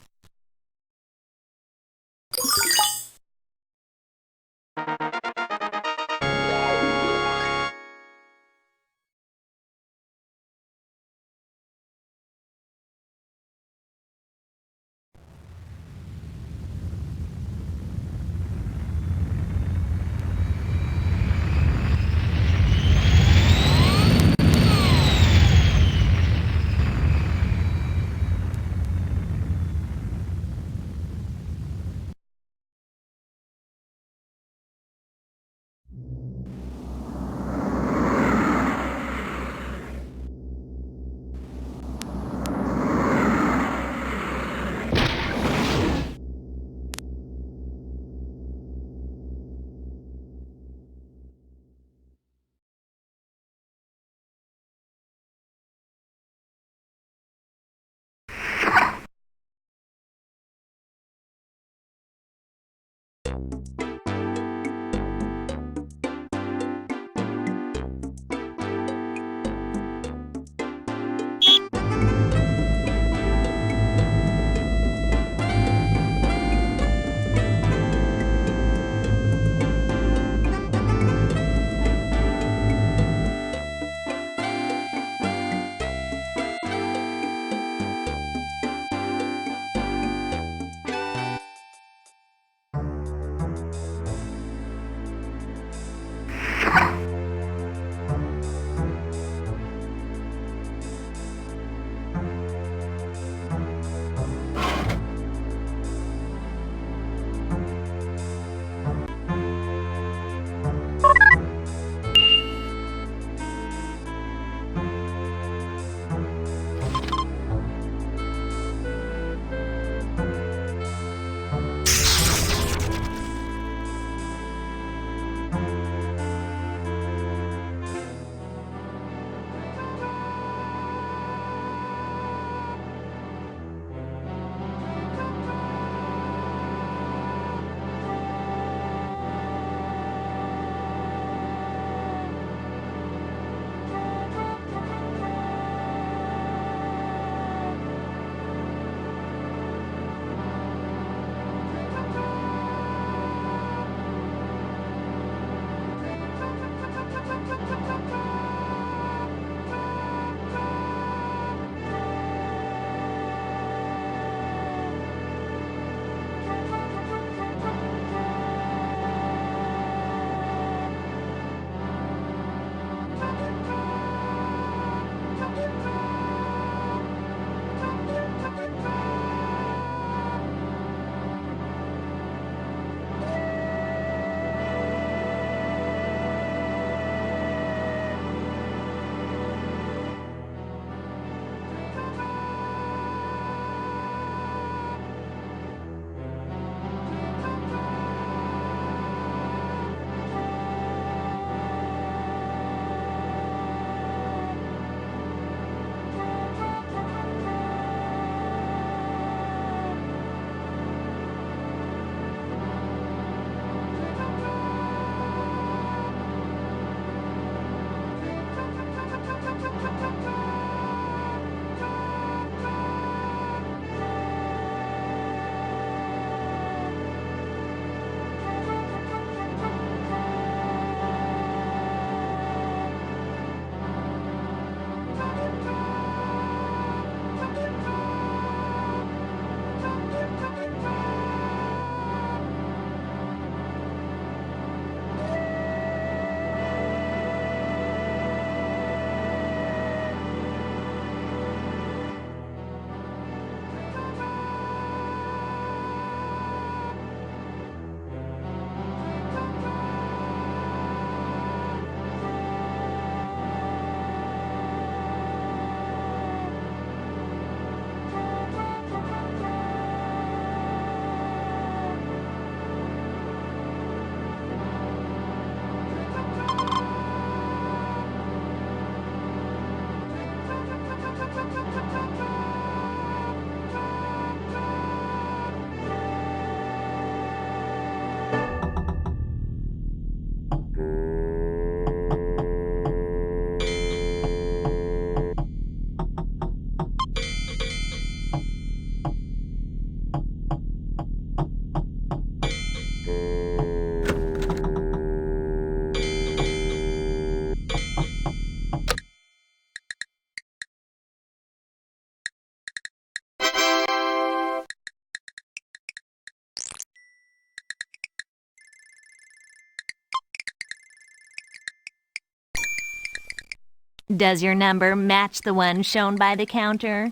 Does your number match the one shown by the counter?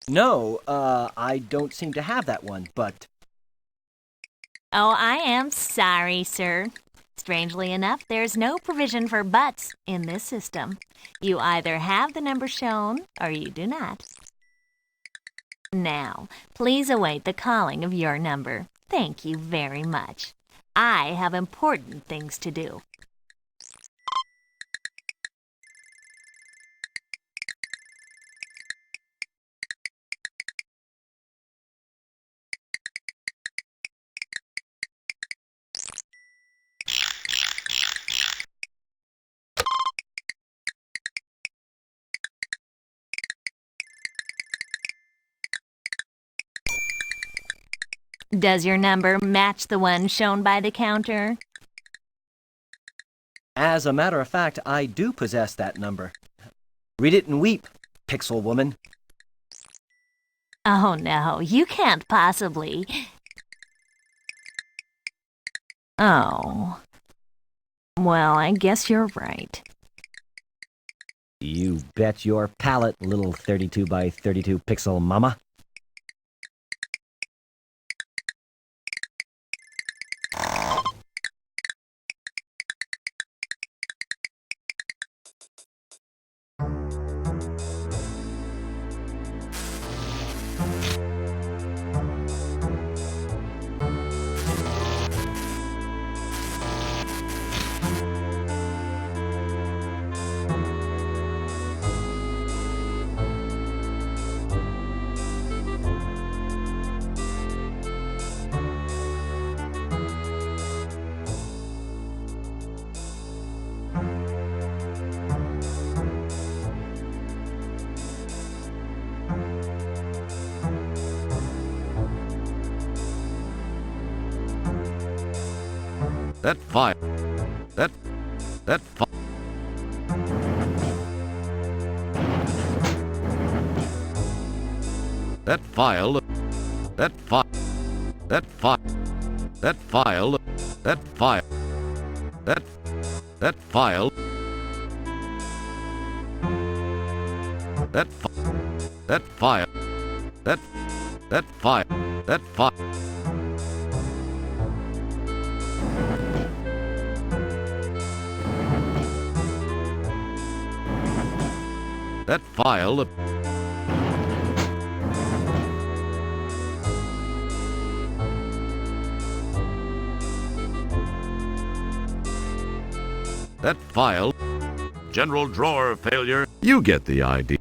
No, I don't seem to have that one, but... Oh, I am sorry, sir. Strangely enough, there's no provision for buts in this system. You either have the number shown or you do not. Now, please await the calling of your number. Thank you very much. I have important things to do. Does your number match the one shown by the counter? As a matter of fact, I do possess that number. Read it and weep, Pixel Woman. Oh no, you can't possibly. Oh. Well, I guess you're right. You bet your palate, little 32 by 32 pixel mama. That file. That file. That file. That file. That file. That file. That file. That file. That file. That file. That file. That file. That file. General drawer failure. You get the idea.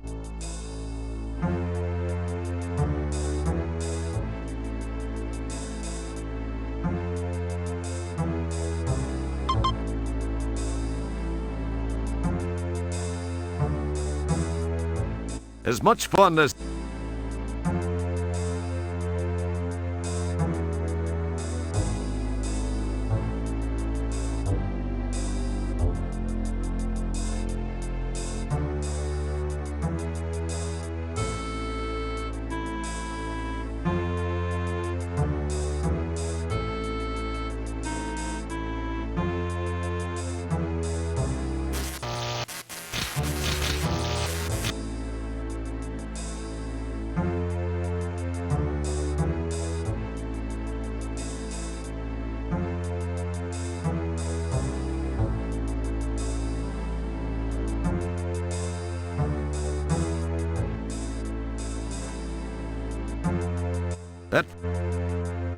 As much fun as...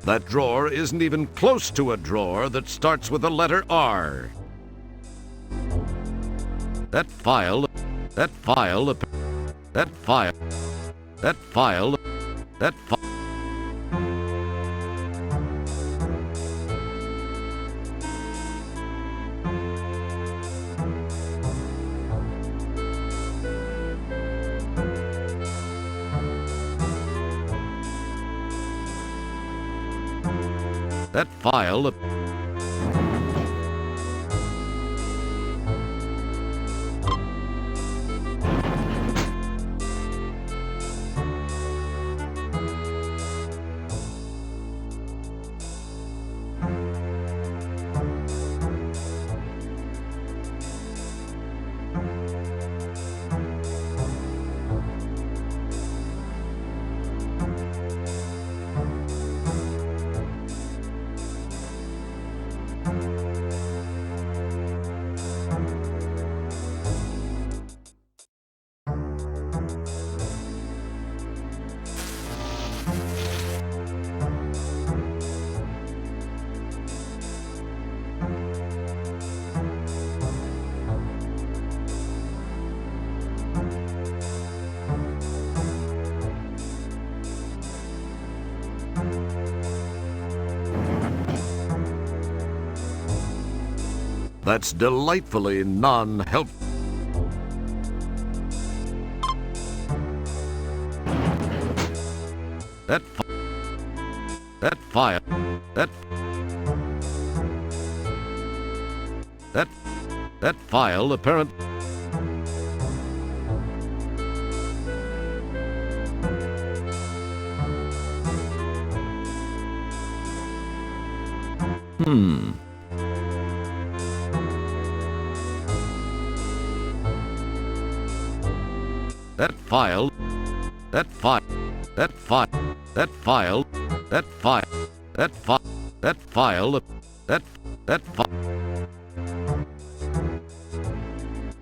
That drawer isn't even close to a drawer that starts with the letter R. That file, that file, that file, that file, that file. That file. That's delightfully non-help. That file. That file apparent. That file. That file. That file. That file. That file. That file. That file. That file.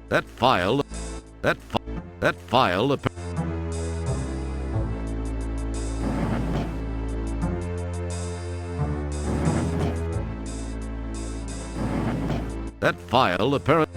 That file. That file. That file apparent.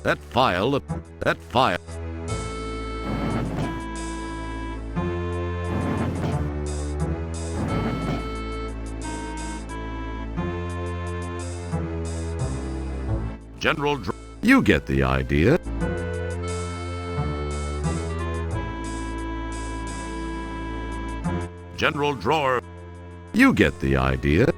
That file. That file. General. You get the idea. General Drawer. You get the idea.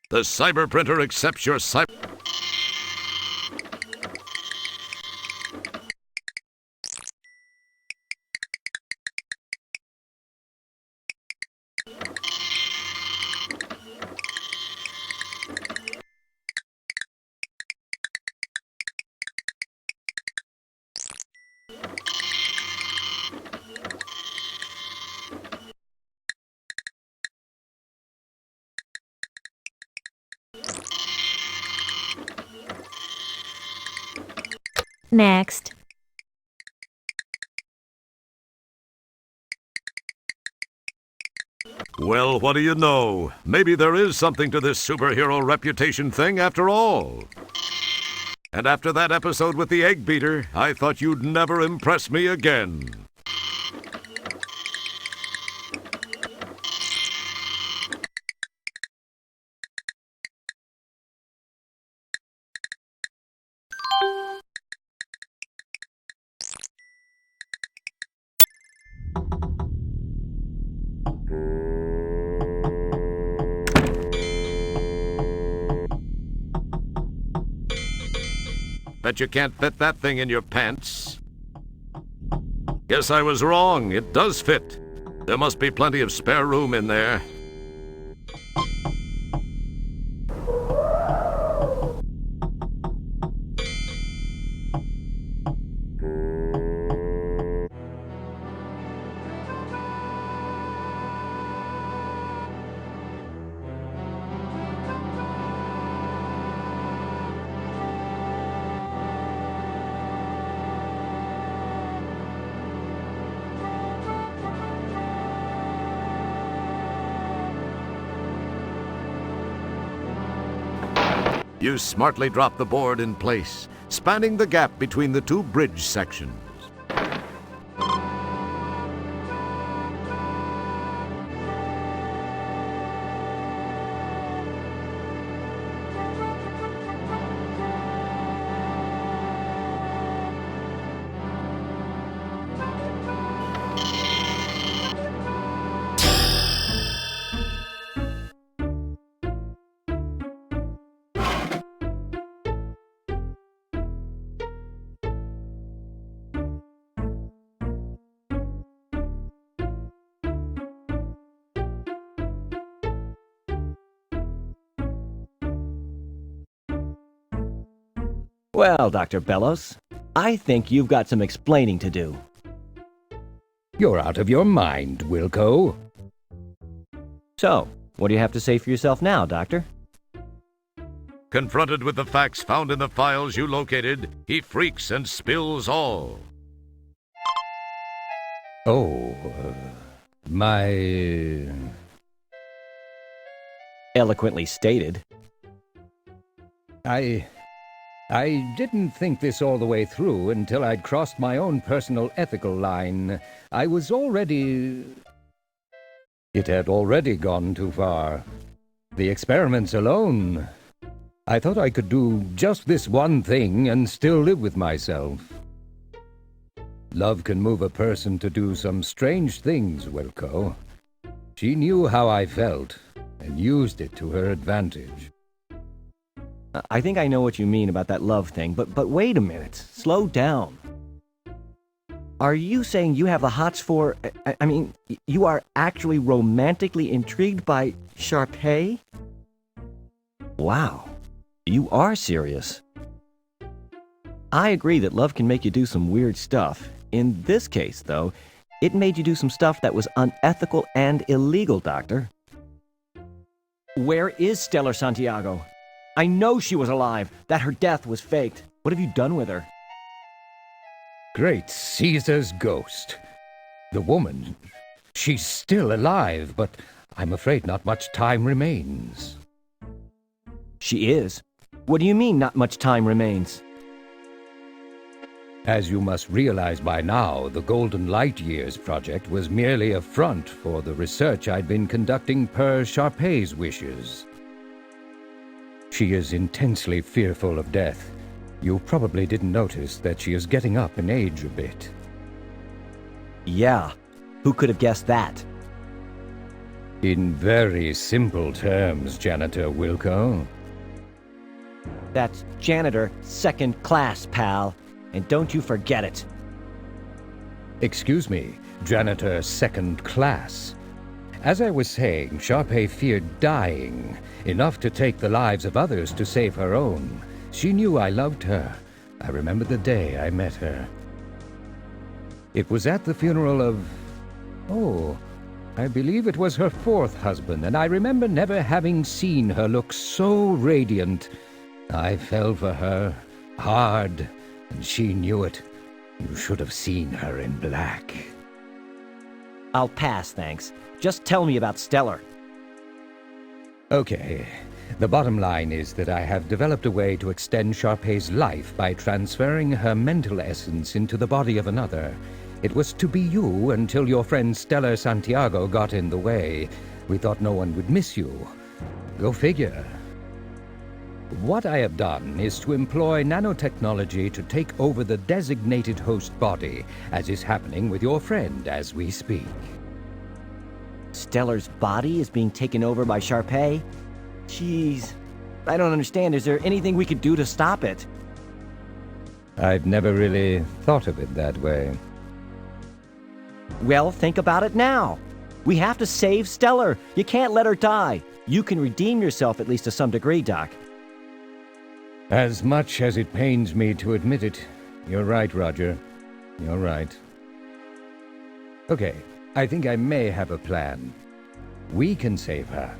The cyber printer accepts your cyber. Next. Well, what do you know? Maybe there is something to this superhero reputation thing after all. And after that episode with the egg beater, I thought you'd never impress me again. Bet you can't fit that thing in your pants. Guess I was wrong. It does fit. There must be plenty of spare room in there. You smartly drop the board in place, spanning the gap between the two bridge sections. Well, Dr. Bellows, I think you've got some explaining to do. You're out of your mind, Wilco. So, what do you have to say for yourself now, Doctor? Confronted with the facts found in the files you located, he freaks and spills all. Oh, my... Eloquently stated. I didn't think this all the way through until I'd crossed my own personal ethical line. I was already... It had already gone too far. The experiments alone... I thought I could do just this one thing and still live with myself. Love can move a person to do some strange things, Wilco. She knew how I felt and used it to her advantage. I think I know what you mean about that love thing, but wait a minute. Slow down. Are you saying you have the hots for... I mean, you are actually romantically intrigued by Sharpay? Wow. You are serious. I agree that love can make you do some weird stuff. In this case, though, it made you do some stuff that was unethical and illegal, Doctor. Where is Stellar Santiago? I know she was alive, that her death was faked. What have you done with her? Great Caesar's ghost. The woman, she's still alive, but I'm afraid not much time remains. She is? What do you mean, not much time remains? As you must realize by now, the Golden Light Years project was merely a front for the research I'd been conducting per Sharpay's wishes. She is intensely fearful of death. You probably didn't notice that she is getting up in age a bit. Yeah, who could have guessed that? In very simple terms, Janitor Wilco. That's janitor second class, pal. And don't you forget it. Excuse me, Janitor second class. As I was saying, Sharpay feared dying, enough to take the lives of others to save her own. She knew I loved her. I remember the day I met her. It was at the funeral of... Oh, I believe it was her fourth husband, and I remember never having seen her look so radiant. I fell for her, hard, and she knew it. You should have seen her in black. I'll pass, thanks. Just tell me about Stellar. Okay. The bottom line is that I have developed a way to extend Sharpay's life by transferring her mental essence into the body of another. It was to be you until your friend Stellar Santiago got in the way. We thought no one would miss you. Go figure. What I have done is to employ nanotechnology to take over the designated host body, as is happening with your friend as we speak. Stellar's body is being taken over by Sharpay? Jeez, I don't understand. Is there anything we could do to stop it? I've never really thought of it that way. Well, think about it now. We have to save Stellar. You can't let her die. You can redeem yourself at least to some degree, Doc. As much as it pains me to admit it, you're right, Roger. You're right. Okay, I think I may have a plan. We can save her.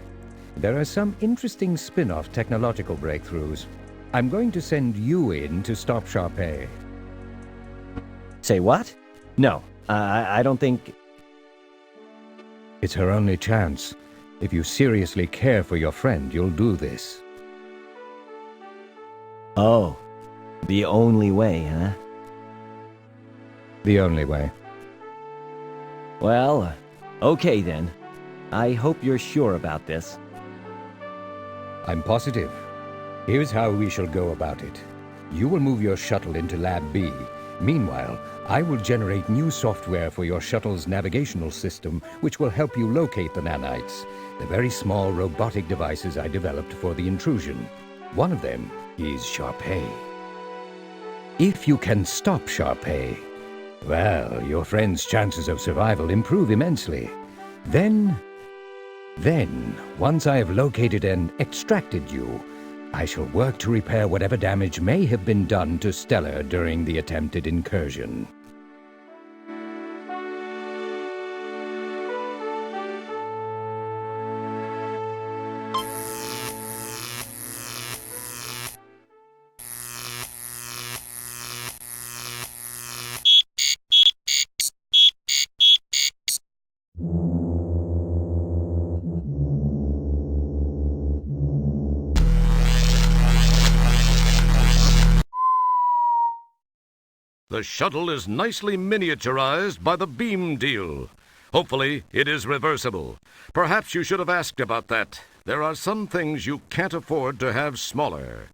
There are some interesting spin-off technological breakthroughs. I'm going to send you in to stop Sharpay. Say what? No, I don't think... It's her only chance. If you seriously care for your friend, you'll do this. Oh, the only way, huh? The only way. Well, okay then. I hope you're sure about this. I'm positive. Here's how we shall go about it. You will move your shuttle into Lab B. Meanwhile, I will generate new software for your shuttle's navigational system, which will help you locate the nanites, the very small robotic devices I developed for the intrusion. One of them is Sharpay. If you can stop Sharpay, well, your friend's chances of survival improve immensely. Then, once I have located and extracted you, I shall work to repair whatever damage may have been done to Stellar during the attempted incursion. The shuttle is nicely miniaturized by the beam deal. Hopefully, it is reversible. Perhaps you should have asked about that. There are some things you can't afford to have smaller.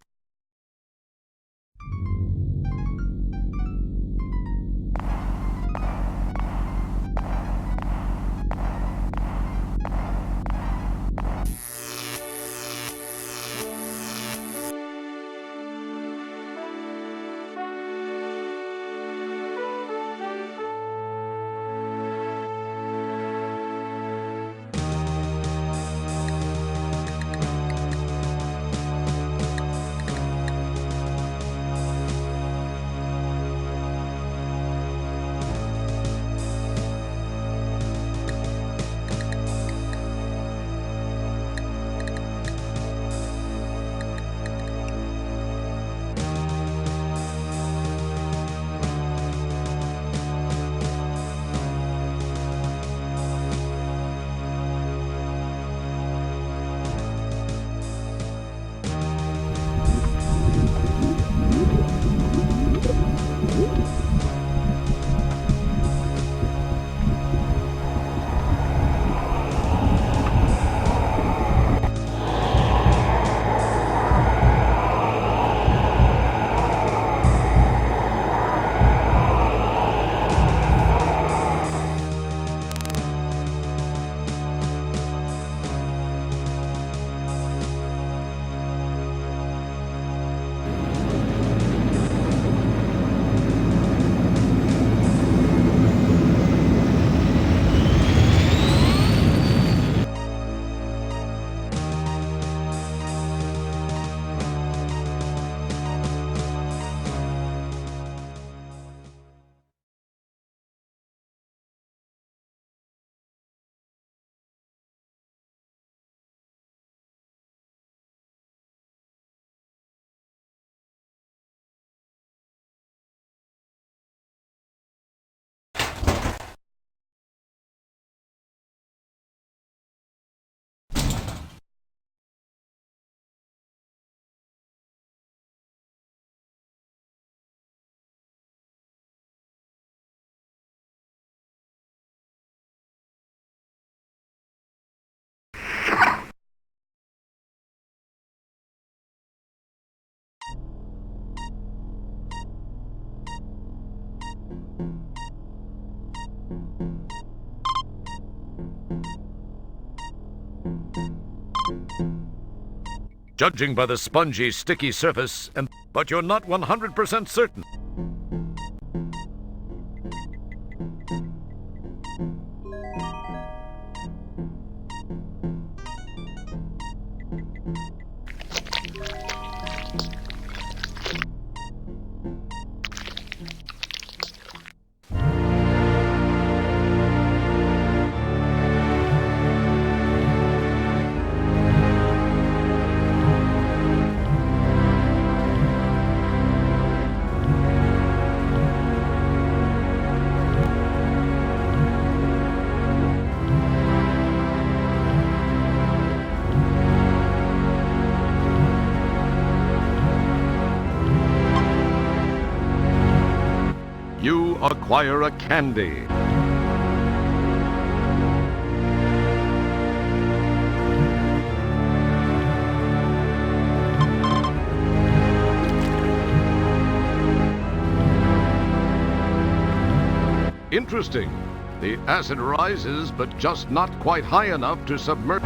Judging by the spongy, sticky surface, but you're not 100% certain. You acquire a candy. Interesting. The acid rises, but just not quite high enough to submerge.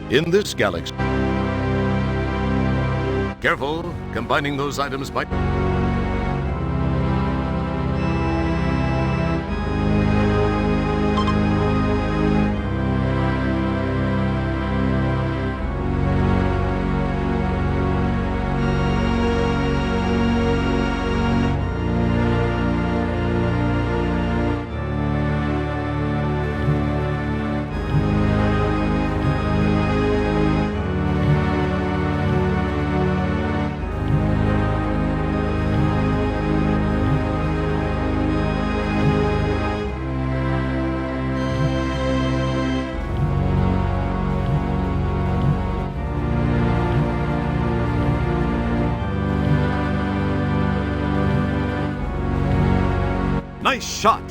In this galaxy. Careful, combining those items might... Nice shot!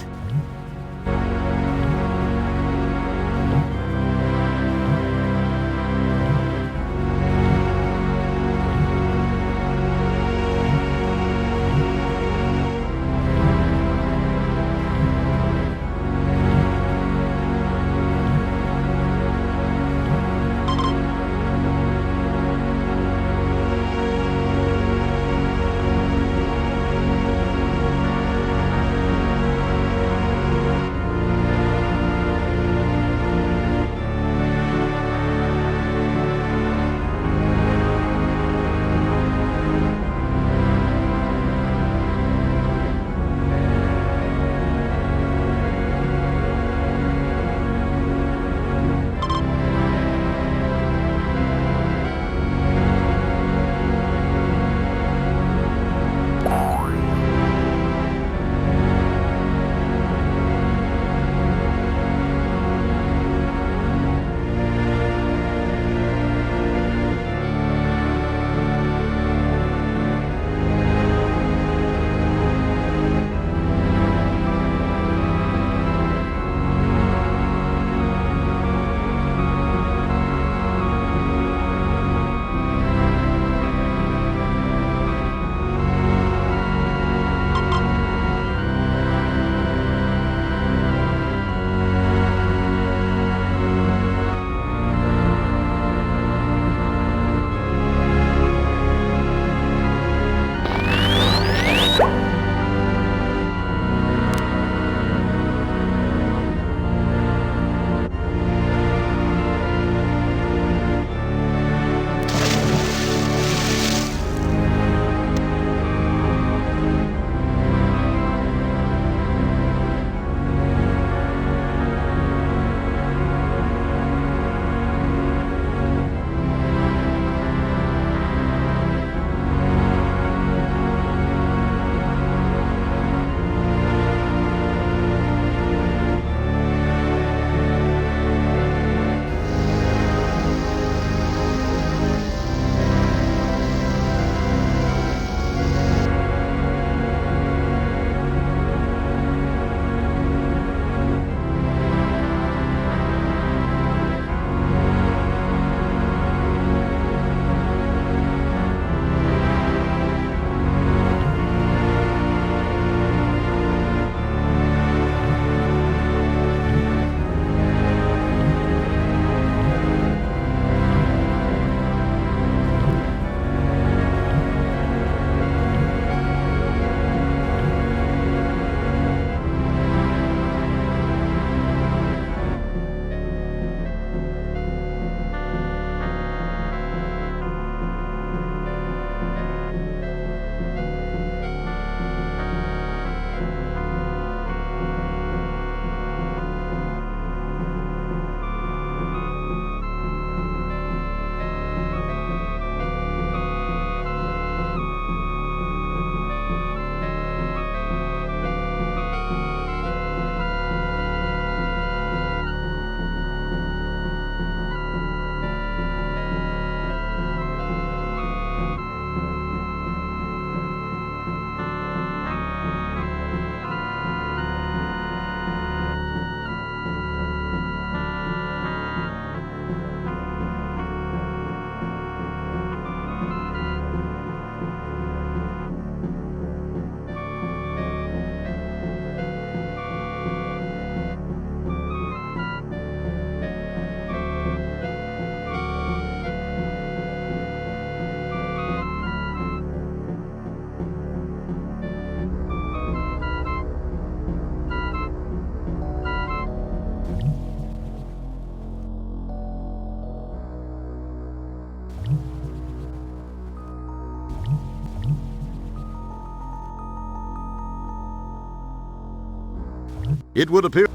It would appear...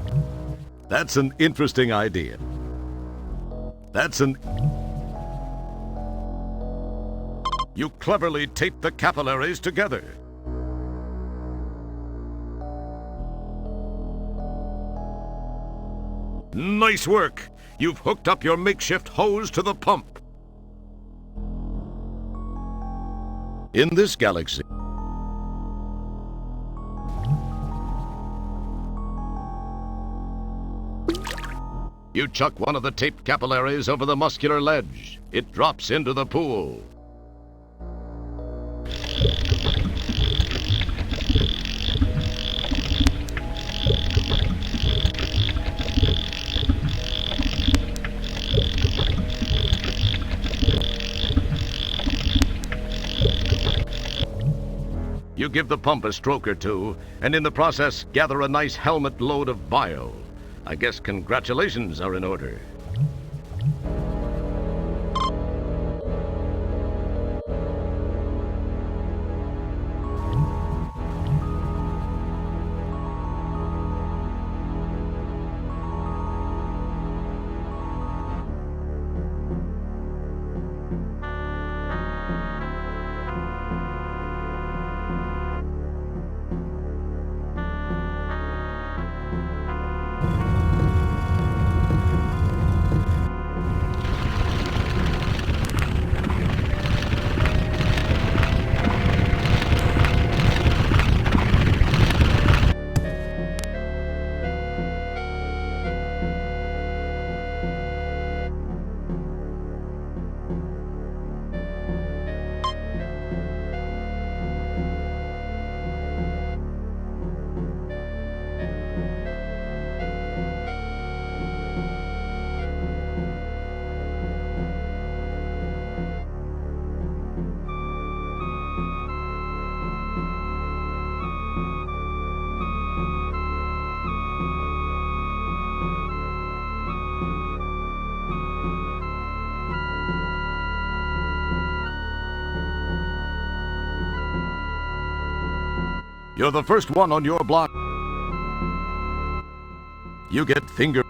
That's an interesting idea. You cleverly tape the capillaries together. Nice work! You've hooked up your makeshift hose to the pump. In this galaxy, you chuck one of the taped capillaries over the muscular ledge. It drops into the pool. You give the pump a stroke or two, and in the process gather a nice helmet load of bile. I guess congratulations are in order. You're the first one on your block. You get finger...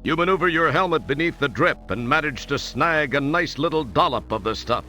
You maneuver your helmet beneath the drip and manage to snag a nice little dollop of the stuff.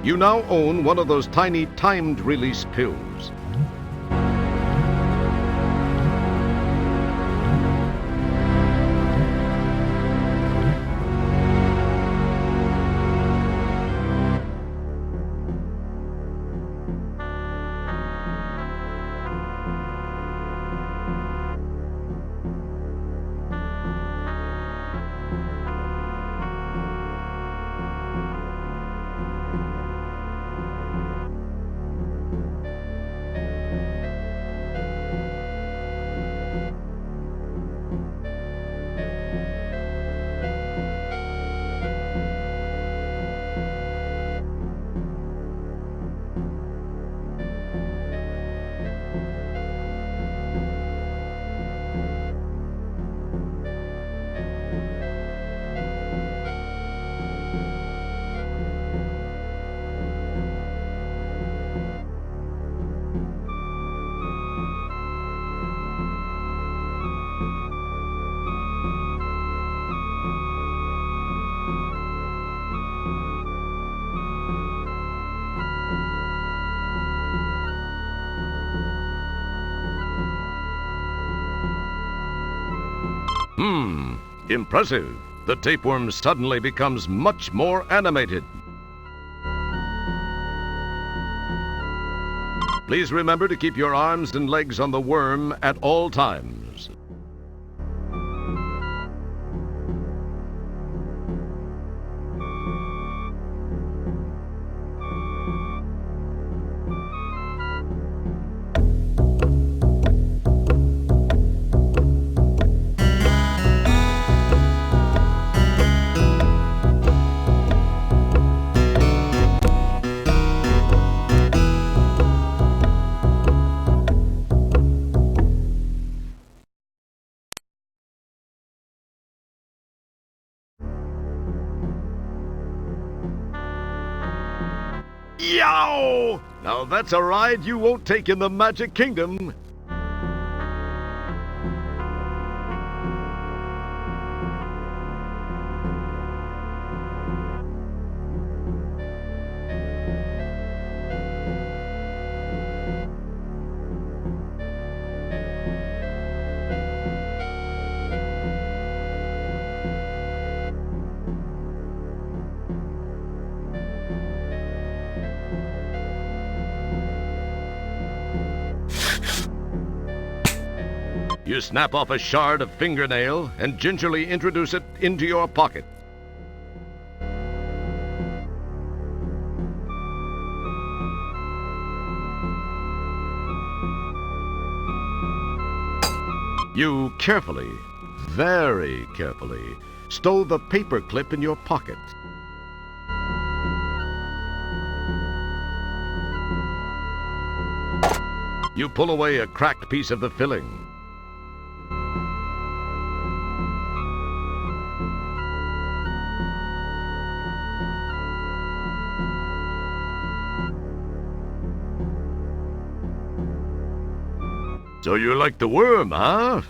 You now own one of those tiny timed release pills. Impressive. The tapeworm suddenly becomes much more animated. Please remember to keep your arms and legs on the worm at all times. Yow! Now that's a ride you won't take in the Magic Kingdom. You snap off a shard of fingernail and gingerly introduce it into your pocket. You carefully, very carefully, stow the paper clip in your pocket. You pull away a cracked piece of the filling. So you like the worm, huh?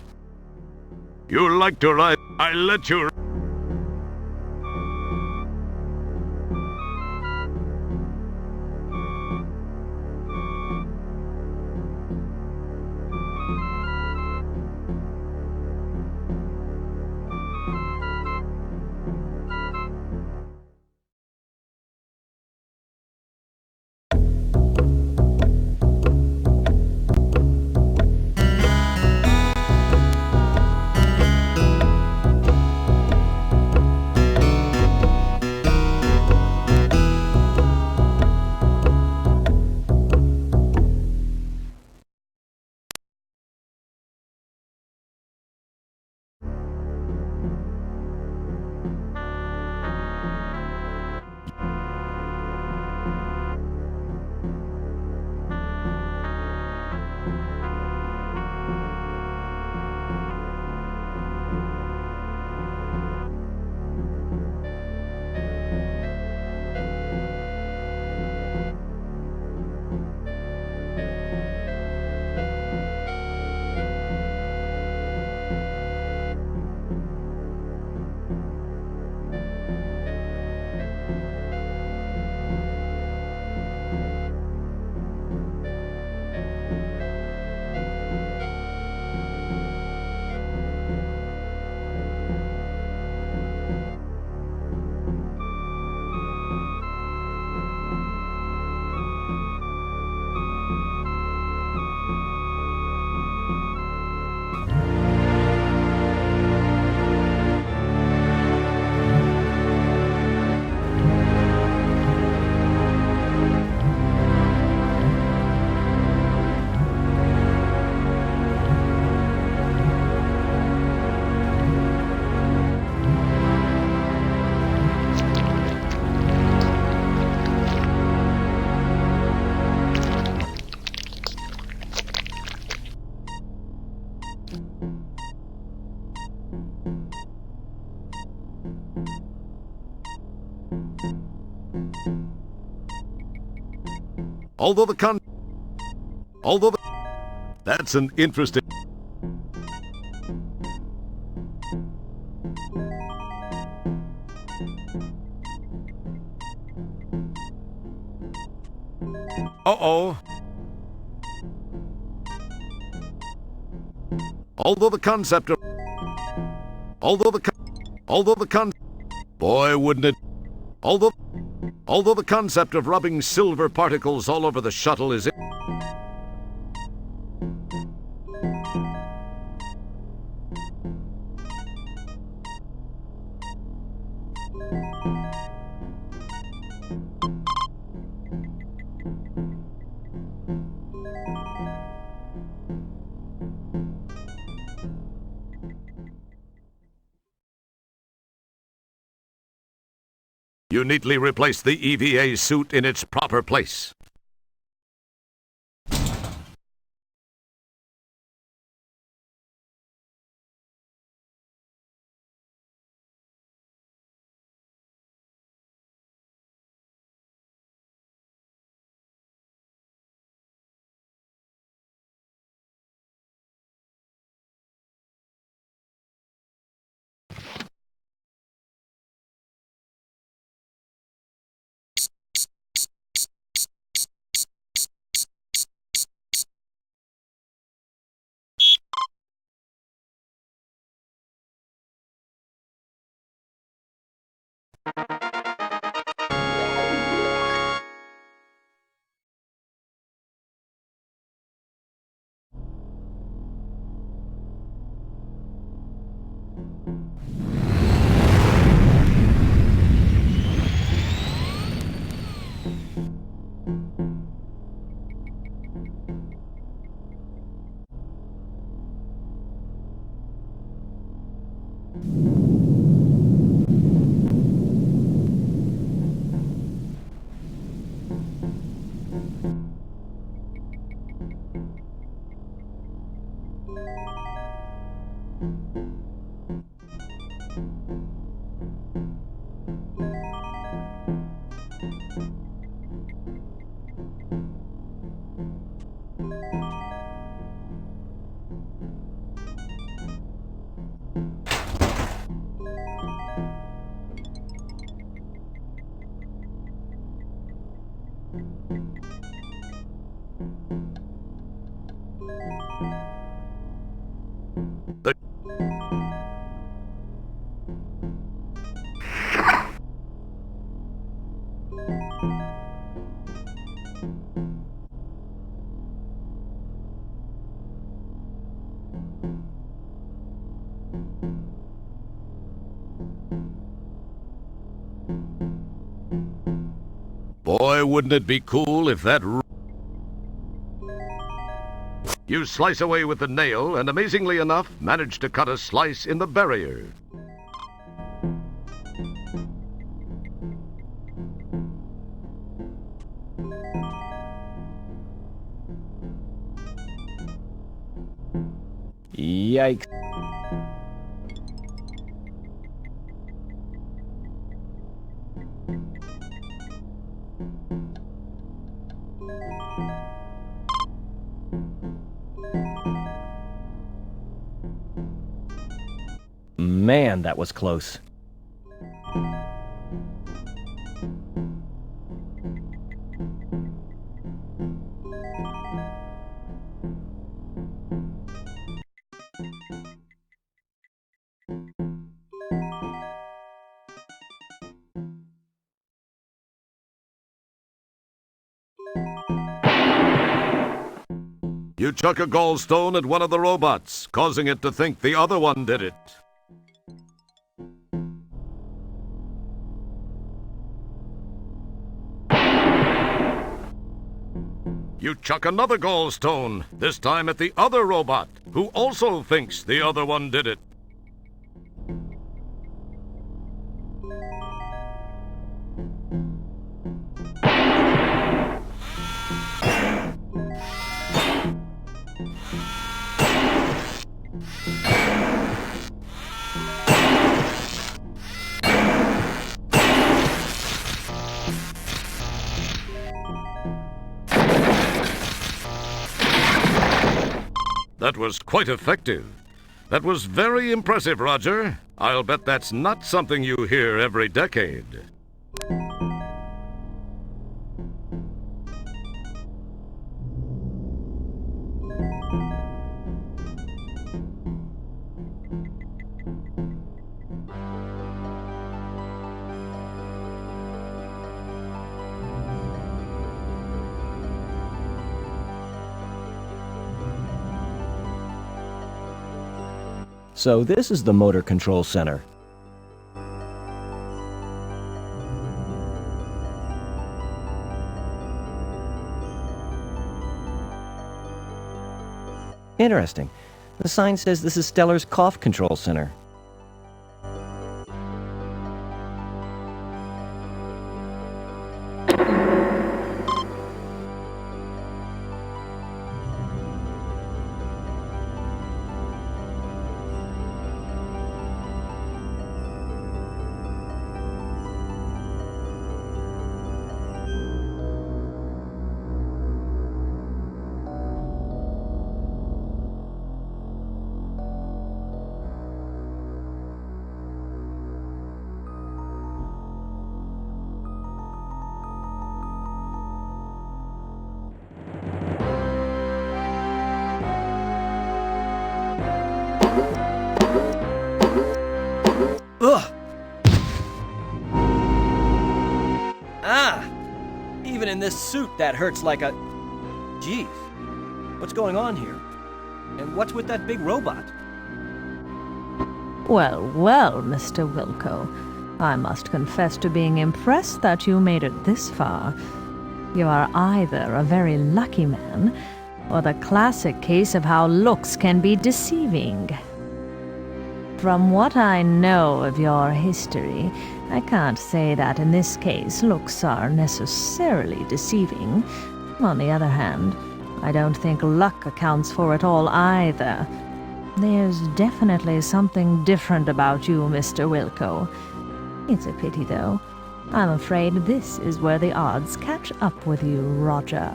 You like to ride. I let you. Although that's an interesting. Uh-oh. Although the concept of boy, wouldn't it? Although the concept of rubbing silver particles all over the shuttle is you neatly replace the EVA suit in its proper place. Boy, wouldn't it be cool if that... You slice away with the nail and, amazingly enough, manage to cut a slice in the barrier. Yikes. Man, that was close. You chuck a gallstone at one of the robots, causing it to think the other one did it. You chuck another gallstone, this time at the other robot, who also thinks the other one did it. That was quite effective. That was very impressive, Roger. I'll bet that's not something you hear every decade. So this is the motor control center. Interesting. The sign says this is Stellar's cough control center. Ugh! Ah! Even in this suit, that hurts like a... Jeez. What's going on here? And what's with that big robot? Well, well, Mr. Wilco. I must confess to being impressed that you made it this far. You are either a very lucky man, or the classic case of how looks can be deceiving. From what I know of your history, I can't say that in this case looks are necessarily deceiving. On the other hand, I don't think luck accounts for it all either. There's definitely something different about you, Mr. Wilco. It's a pity, though. I'm afraid this is where the odds catch up with you, Roger.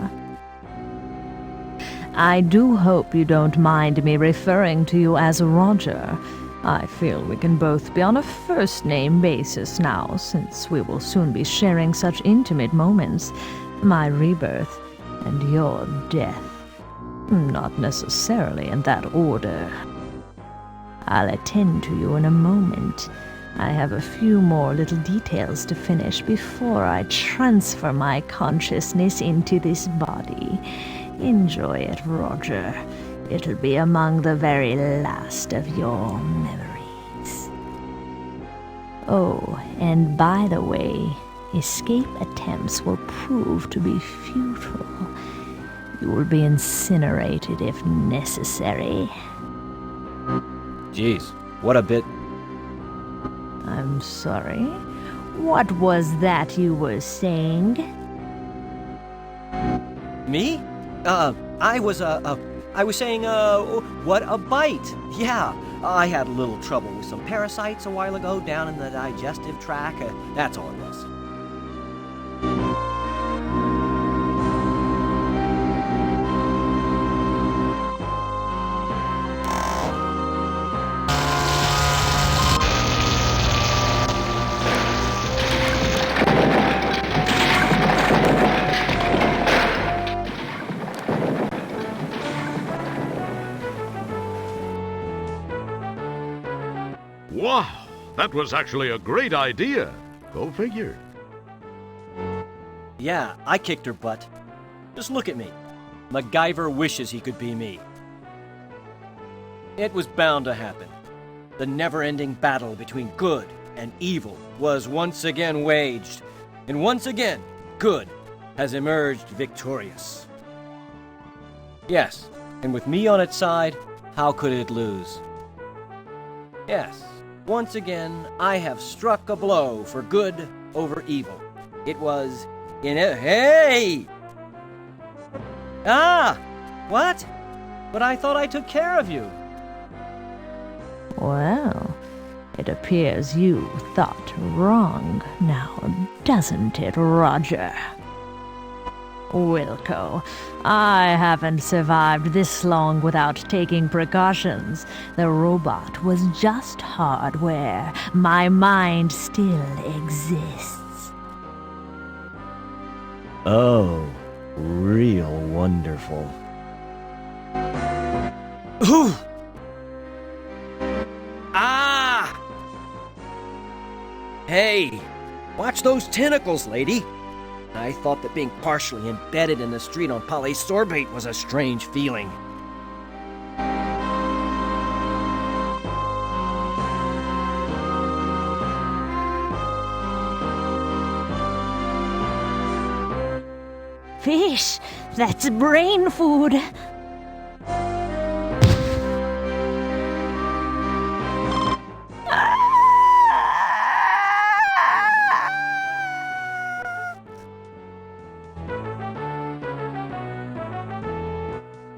I do hope you don't mind me referring to you as Roger. I feel we can both be on a first-name basis now, since we will soon be sharing such intimate moments. My rebirth and your death. Not necessarily in that order. I'll attend to you in a moment. I have a few more little details to finish before I transfer my consciousness into this body. Enjoy it, Roger. It'll be among the very last of your memories. Oh, and by the way, escape attempts will prove to be futile. You will be incinerated if necessary. Jeez, what a bit... I'm sorry. What was that you were saying? Me? I was saying, what a bite! Yeah, I had a little trouble with some parasites a while ago down in the digestive tract. That's all it was. Wow, that was actually a great idea. Go figure. Yeah, I kicked her butt. Just look at me. MacGyver wishes he could be me. It was bound to happen. The never-ending battle between good and evil was once again waged, and once again, good has emerged victorious. Yes, and with me on its side, how could it lose? Yes, once again, I have struck a blow for good over evil. It was in a... Hey! Ah! What? But I thought I took care of you. Well, it appears you thought wrong now, doesn't it, Roger? Wilco, I haven't survived this long without taking precautions. The robot was just hardware. My mind still exists. Oh, real wonderful. Ooh! Ah! Hey, watch those tentacles, lady. I thought that being partially embedded in the street on polysorbate was a strange feeling. Fish, that's brain food.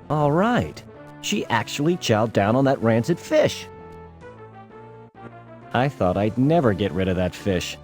All right. She actually chowed down on that rancid fish. I thought I'd never get rid of that fish.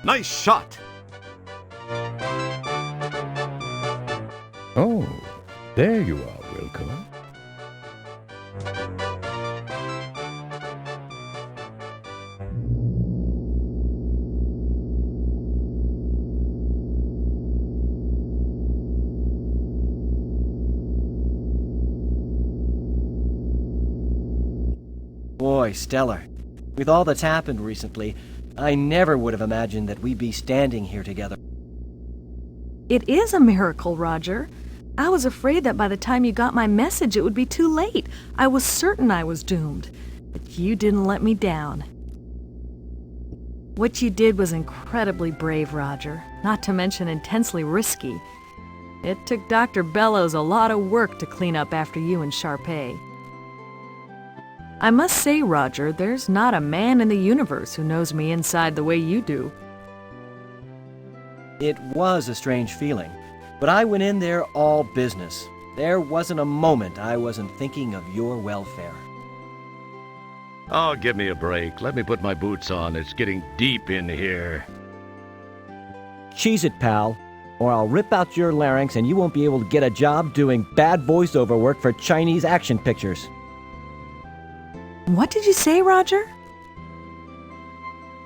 Nice shot! Oh, there you are, Wilco. Boy, Stellar, with all that's happened recently, I never would have imagined that we'd be standing here together. It is a miracle, Roger. I was afraid that by the time you got my message, it would be too late. I was certain I was doomed. But you didn't let me down. What you did was incredibly brave, Roger, not to mention intensely risky. It took Dr. Bellows a lot of work to clean up after you and Sharpay. I must say, Roger, there's not a man in the universe who knows me inside the way you do. It was a strange feeling, but I went in there all business. There wasn't a moment I wasn't thinking of your welfare. Oh, give me a break. Let me put my boots on. It's getting deep in here. Cheese it, pal, or I'll rip out your larynx and you won't be able to get a job doing bad voiceover work for Chinese action pictures. What did you say, Roger?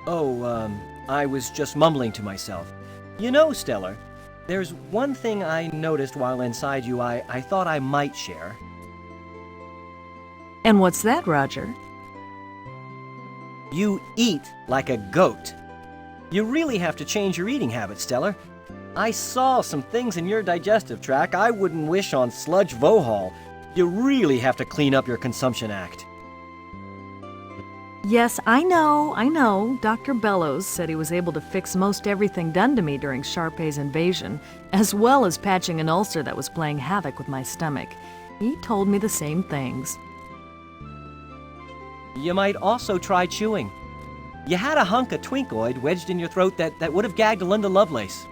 Oh, I was just mumbling to myself. You know, Stellar, there's one thing I noticed while inside you I thought I might share. And what's that, Roger? You eat like a goat. You really have to change your eating habits, Stellar. I saw some things in your digestive tract I wouldn't wish on Sludge Vohall. You really have to clean up your consumption act. Yes, I know. Dr. Bellows said he was able to fix most everything done to me during Sharpay's invasion, as well as patching an ulcer that was playing havoc with my stomach. He told me the same things. You might also try chewing. You had a hunk of Twinkoid wedged in your throat that would have gagged Linda Lovelace.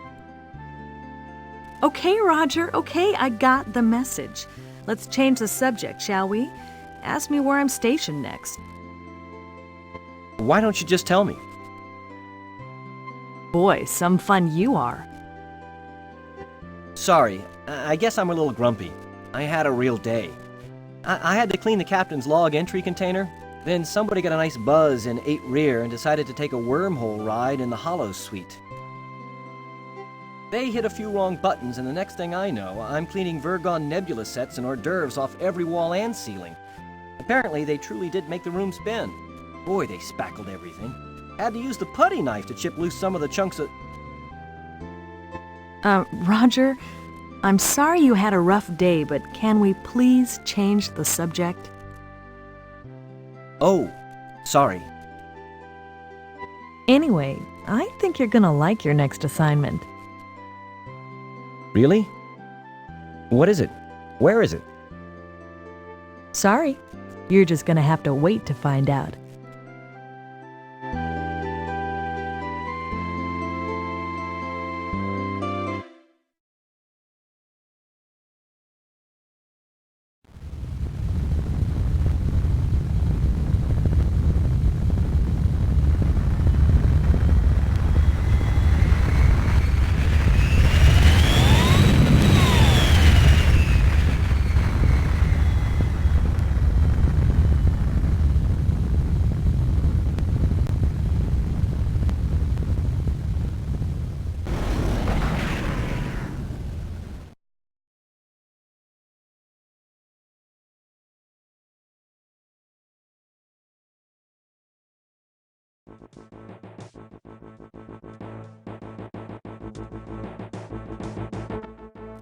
Okay, Roger, okay, I got the message. Let's change the subject, shall we? Ask me where I'm stationed next. Why don't you just tell me? Boy, some fun you are. Sorry, I guess I'm a little grumpy. I had a real day. I had to clean the captain's log entry container. Then somebody got a nice buzz and ate rear and decided to take a wormhole ride in the Hollow Suite. They hit a few wrong buttons, and the next thing I know, I'm cleaning Virgon Nebula sets and hors d'oeuvres off every wall and ceiling. Apparently, they truly did make the room spin. Boy, they spackled everything. Had to use the putty knife to chip loose some of the chunks of... Roger, I'm sorry you had a rough day, but can we please change the subject? Oh, sorry. Anyway, I think you're gonna like your next assignment. Really? What is it? Where is it? Sorry, you're just gonna have to wait to find out.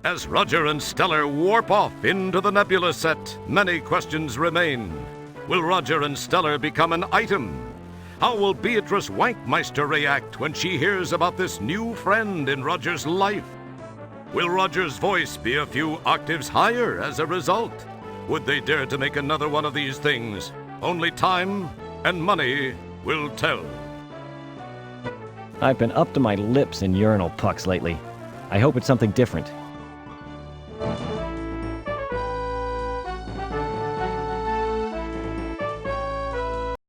As Roger and Stellar warp off into the nebula set, many questions remain. Will Roger and Stellar become an item? How will Beatrice Wankmeister react when she hears about this new friend in Roger's life? Will Roger's voice be a few octaves higher as a result? Would they dare to make another one of these things? Only time and money will tell. I've been up to my lips in urinal pucks lately. I hope it's something different.